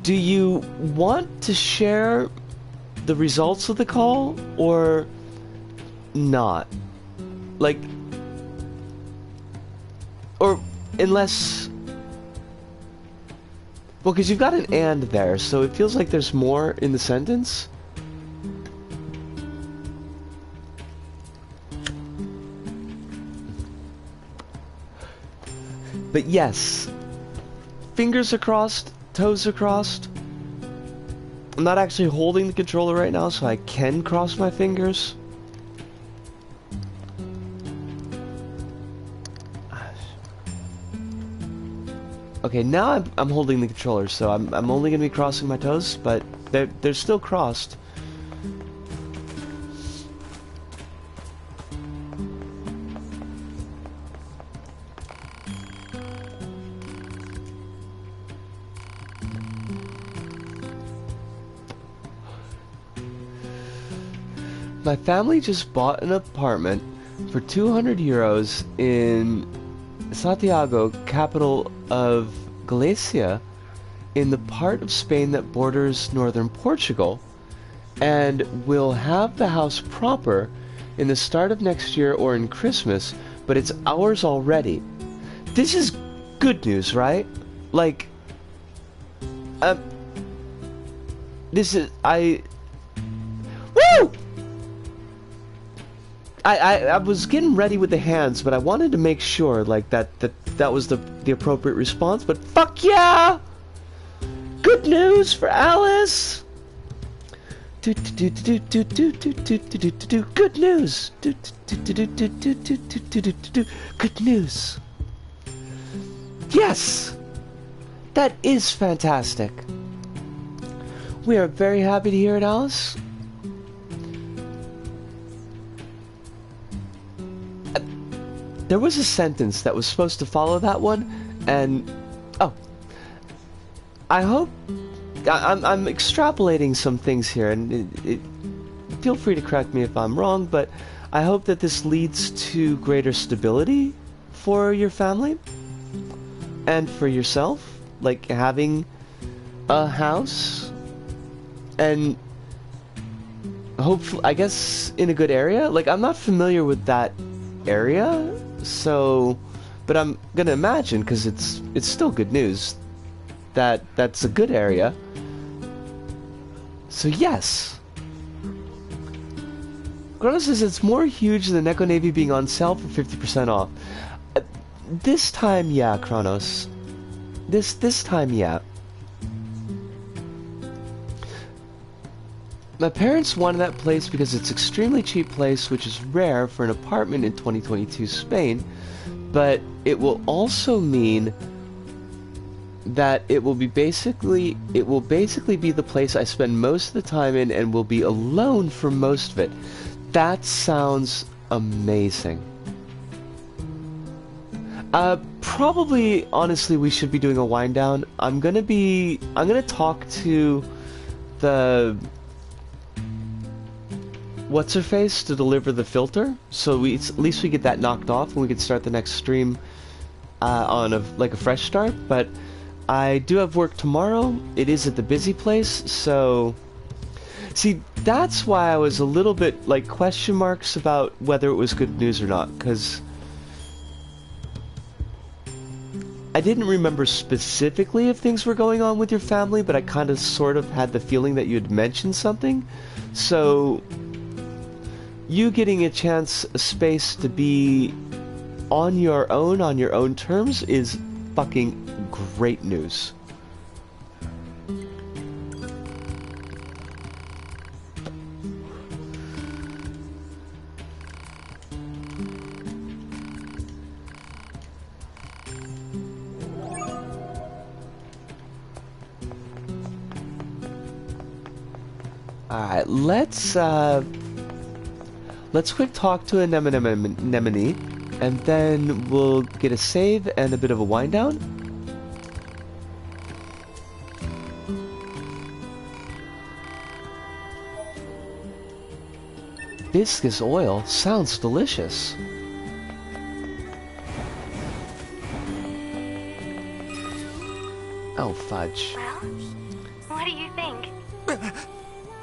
Do you want to share the results of the call, or not? Like, or unless... Well, because you've got an and there, so it feels like there's more in the sentence. But yes, fingers are crossed, toes are crossed. I'm not actually holding the controller right now, so I can cross my fingers. Okay, now I'm holding the controller, so I'm only gonna be crossing my toes, but they're still crossed. My family just bought an apartment for 200 euros in Santiago, capital of Galicia, in the part of Spain that borders northern Portugal, and we'll have the house proper in the start of next year or in Christmas, but it's ours already. This is good news, right? Like, this is, Woo! I was getting ready with the hands, but I wanted to make sure, like, that was the appropriate response, but fuck yeah! Good news for Alice! Good news! Good news! Yes! That is fantastic! We are very happy to hear it, Alice. There was a sentence that was supposed to follow that one, and I hope I'm extrapolating some things here, and feel free to correct me if I'm wrong, but I hope that this leads to greater stability for your family and for yourself, like having a house and hopefully, I guess, in a good area. Like, I'm not familiar with that area. So, but I'm gonna imagine, because it's still good news, that that's a good area. So yes. Kronos says it's more huge than Echo Navy being on sale for 50% off. This time, yeah, Kronos. This time, yeah. My parents wanted that place because it's an extremely cheap place, which is rare for an apartment in 2022 Spain, but it will also mean that it will basically be the place I spend most of the time in and will be alone for most of it. That sounds amazing. Probably, honestly, we should be doing a wind down. I'm gonna talk to the what's her face to deliver the filter, so at least we get that knocked off and we can start the next stream on a fresh start. But I do have work tomorrow. It is at the busy place, so see, that's why I was a little bit like question marks about whether it was good news or not, because I didn't remember specifically if things were going on with your family, but I kind of sort of had the feeling that you had mentioned something. So you getting a space to be on your own terms is fucking great news. Alright, let's quick talk to an anemone, and then we'll get a save and a bit of a wind down. hibiscus oil sounds delicious. Oh, fudge. Well, what do you think?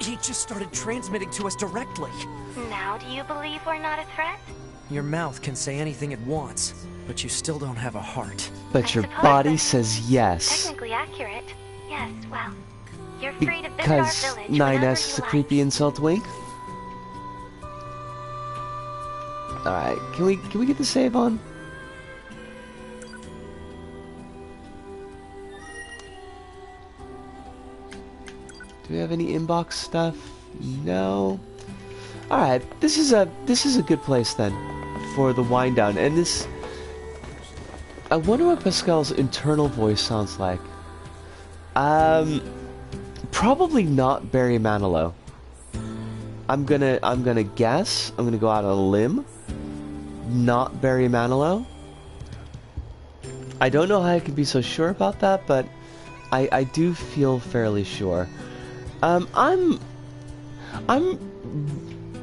He just started transmitting to us directly. Now do you believe we're not a threat? Your mouth can say anything it wants, but you still don't have a heart. But your suppose body that's says yes. Technically accurate. Yes, well, you're free to visit our Because village 9S is a whenever you creepy like. insult wink. Alright, can we get the save on? Do we have any inbox stuff? No. Alright, this is a good place then for the wind down. And this, I wonder what Pascal's internal voice sounds like. Probably not Barry Manilow. I'm gonna guess. I'm gonna go out on a limb. Not Barry Manilow. I don't know how I can be so sure about that, but I do feel fairly sure. I'm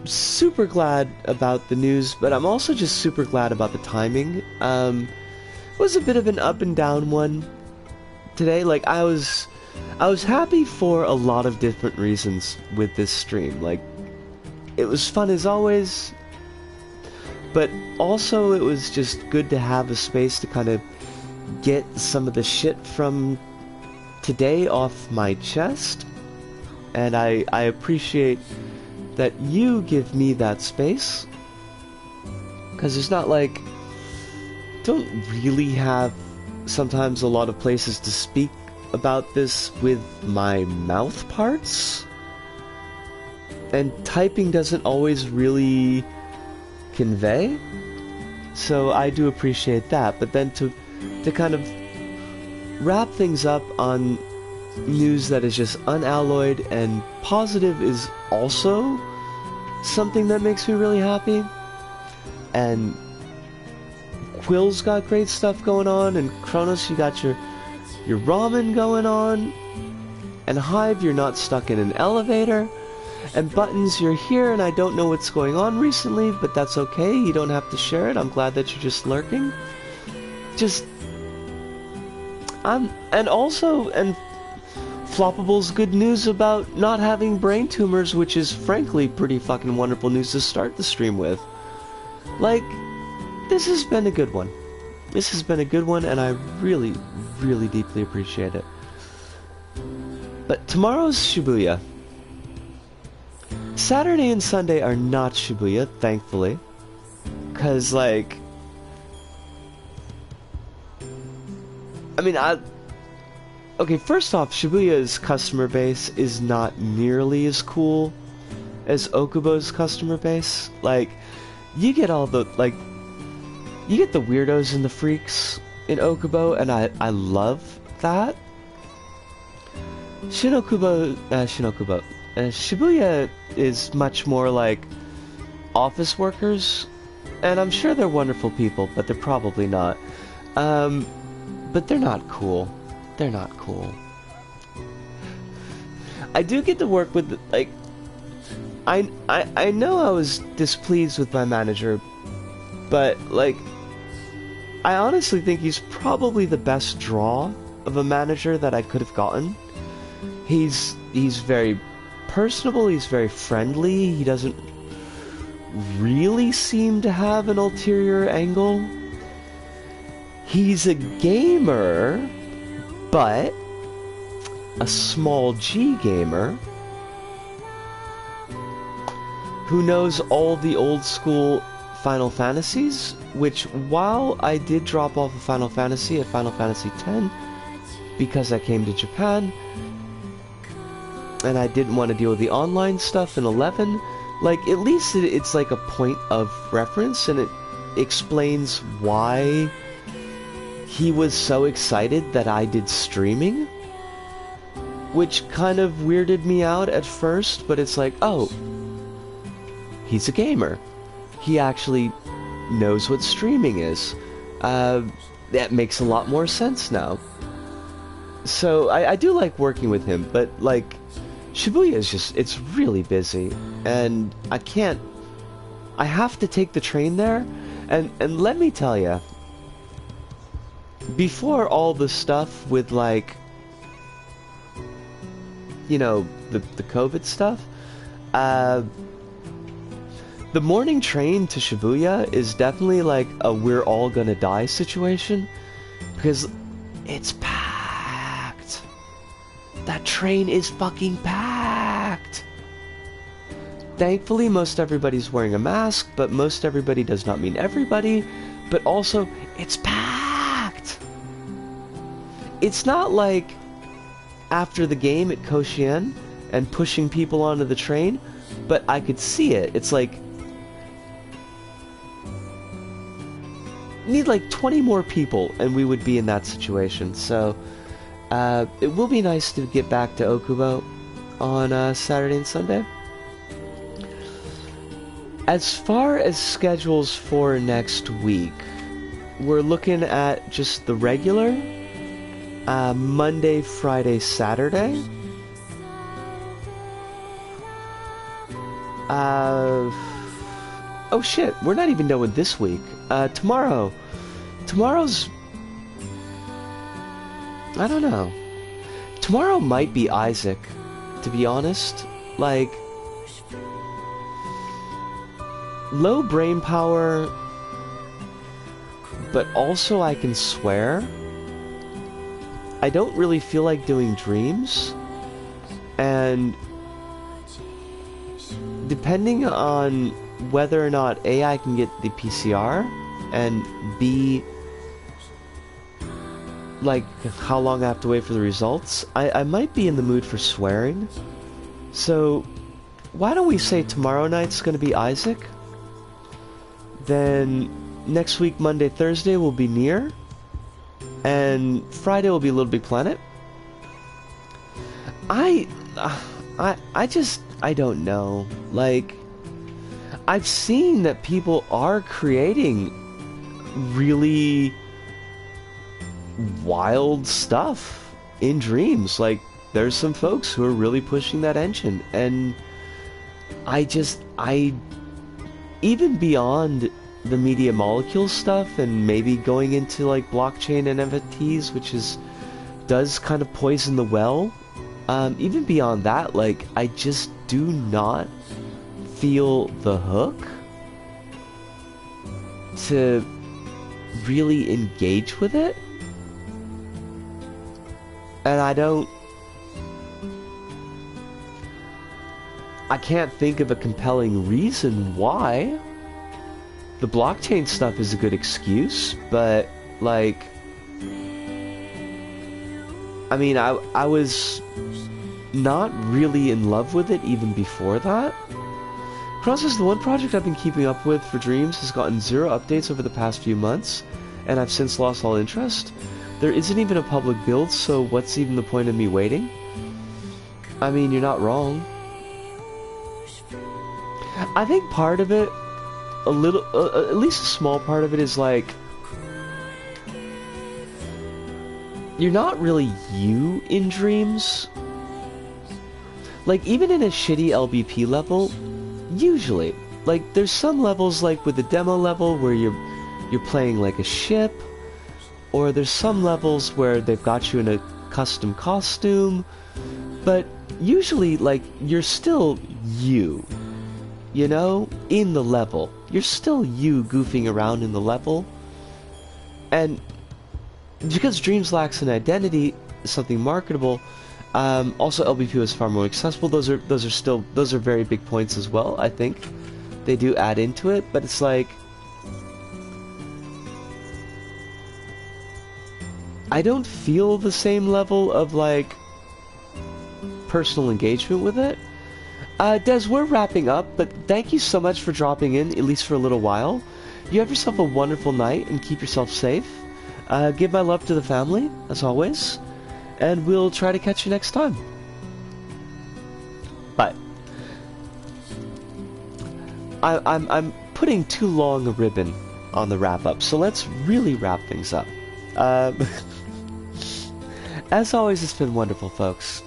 super glad about the news, but I'm also just super glad about the timing. It was a bit of an up and down one today. Like I was happy for a lot of different reasons with this stream. Like it was fun as always, but also it was just good to have a space to kind of get some of the shit from today off my chest. And I appreciate that you give me that space, because it's not like don't really have sometimes a lot of places to speak about this with my mouth parts, and typing doesn't always really convey, so I do appreciate that. But then to kind of wrap things up on news that is just unalloyed and positive is also something that makes me really happy. And Quill's got great stuff going on, and Kronos, you got your ramen going on, and Hive, you're not stuck in an elevator, and Buttons, you're here, and I don't know what's going on recently, but that's okay, you don't have to share it. I'm glad that you're just lurking. And Floppable's good news about not having brain tumors, which is frankly pretty fucking wonderful news to start the stream with. Like, this has been a good one. This has been a good one, and I really, really deeply appreciate it. But tomorrow's Shibuya. Saturday and Sunday are not Shibuya, thankfully. 'Cause, like, I mean, okay, first off, Shibuya's customer base is not nearly as cool as Okubo's customer base. Like, you get all the, like, you get the weirdos and the freaks in Okubo, and I love that. Shibuya is much more like office workers, and I'm sure they're wonderful people, but they're probably not. But they're not cool. They're not cool. I do get to work with, like, I know I was displeased with my manager, but, like, I honestly think he's probably the best draw of a manager that I could have gotten. He's very personable, he's very friendly, he doesn't really seem to have an ulterior angle. He's a gamer, but a small G gamer who knows all the old school Final Fantasies, which, while I did drop off of Final Fantasy at Final Fantasy X because I came to Japan and I didn't want to deal with the online stuff in 11, like, at least it's like a point of reference, and it explains why he was so excited that I did streaming, which kind of weirded me out at first, but it's like, oh, he's a gamer. He actually knows what streaming is. That makes a lot more sense now. So I do like working with him, but, like, Shibuya is just, it's really busy, and I can't I have to take the train there, and let me tell you, before all the stuff with like, you know, the COVID stuff, the morning train to Shibuya is definitely like a we're all gonna die situation, because it's packed. That train is fucking packed. Thankfully, most everybody's wearing a mask, but most everybody does not mean everybody, but also, it's packed! It's not like after the game at Koshien and pushing people onto the train, but I could see it. It's like, need like 20 more people and we would be in that situation. So, it will be nice to get back to Okubo on Saturday and Sunday. As far as schedules for next week, we're looking at just the regular Monday, Friday, Saturday. Oh shit, we're not even done with this week. Tomorrow's... I don't know. Tomorrow might be Isaac, to be honest. Like... low brain power, but also I can swear. I don't really feel like doing dreams, and depending on whether or not A, I can get the PCR, and B, like how long I have to wait for the results, I might be in the mood for swearing. So why don't we say tomorrow night's gonna be Isaac? Then next week, Monday, Thursday will be NieR, and Friday will be Little Big Planet. I don't know. Like, I've seen that people are creating really wild stuff in dreams. Like, there's some folks who are really pushing that engine, and even beyond the media molecule stuff and maybe going into like blockchain and NFTs, which does kind of poison the well, even beyond that, like, I just do not feel the hook to really engage with it. And I can't think of a compelling reason why. The blockchain stuff is a good excuse, but, like, I mean, I was not really in love with it even before that. Cross, the one project I've been keeping up with for Dreams has gotten 0 updates over the past few months, and I've since lost all interest. There isn't even a public build, so what's even the point of me waiting? I mean, you're not wrong. I think part of it, a little, at least a small part of it, is like, you're not really you in Dreams. Like, even in a shitty LBP level, usually, like, there's some levels, like with the demo level, where you're playing like a ship, or there's some levels where they've got you in a custom costume, but usually, like, you're still you, you know, in the level. You're still you goofing around in the level, and because Dreams lacks an identity, something marketable. Also, LBP is far more accessible. Those are very big points as well. I think they do add into it, but it's like, I don't feel the same level of like personal engagement with it. Des, we're wrapping up, but thank you so much for dropping in, at least for a little while. You have yourself a wonderful night, and keep yourself safe. Give my love to the family, as always, and we'll try to catch you next time. Bye. I'm putting too long a ribbon on the wrap-up, so let's really wrap things up. As always, it's been wonderful, folks.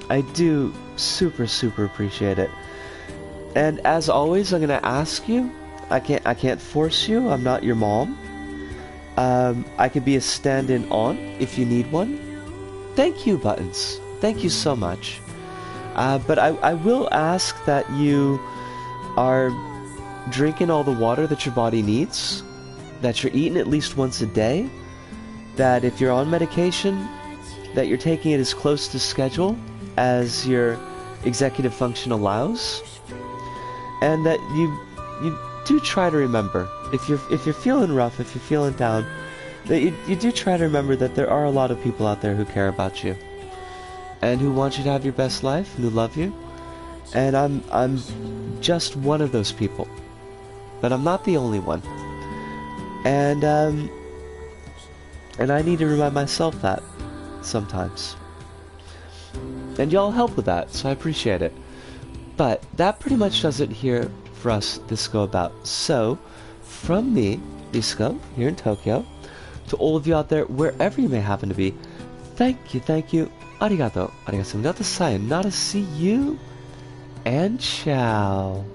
I do super appreciate it. And as always, I'm gonna ask you. I can't force you. I'm not your mom. I could be a stand-in on if you need one. Thank you, Buttons. Thank you so much. But I will ask that you are drinking all the water that your body needs, that you're eating at least once a day, that if you're on medication, that you're taking it as close to schedule as your executive function allows, and that you do try to remember, if you're feeling rough, if you're feeling down, that you do try to remember that there are a lot of people out there who care about you and who want you to have your best life and who love you. And I'm just one of those people, but I'm not the only one. And I need to remind myself that sometimes. And y'all help with that, so I appreciate it. But that pretty much does it here for us this go about. So, from me, Risco, here in Tokyo, to all of you out there, wherever you may happen to be, thank you, arigato, sayonara, see you, and ciao.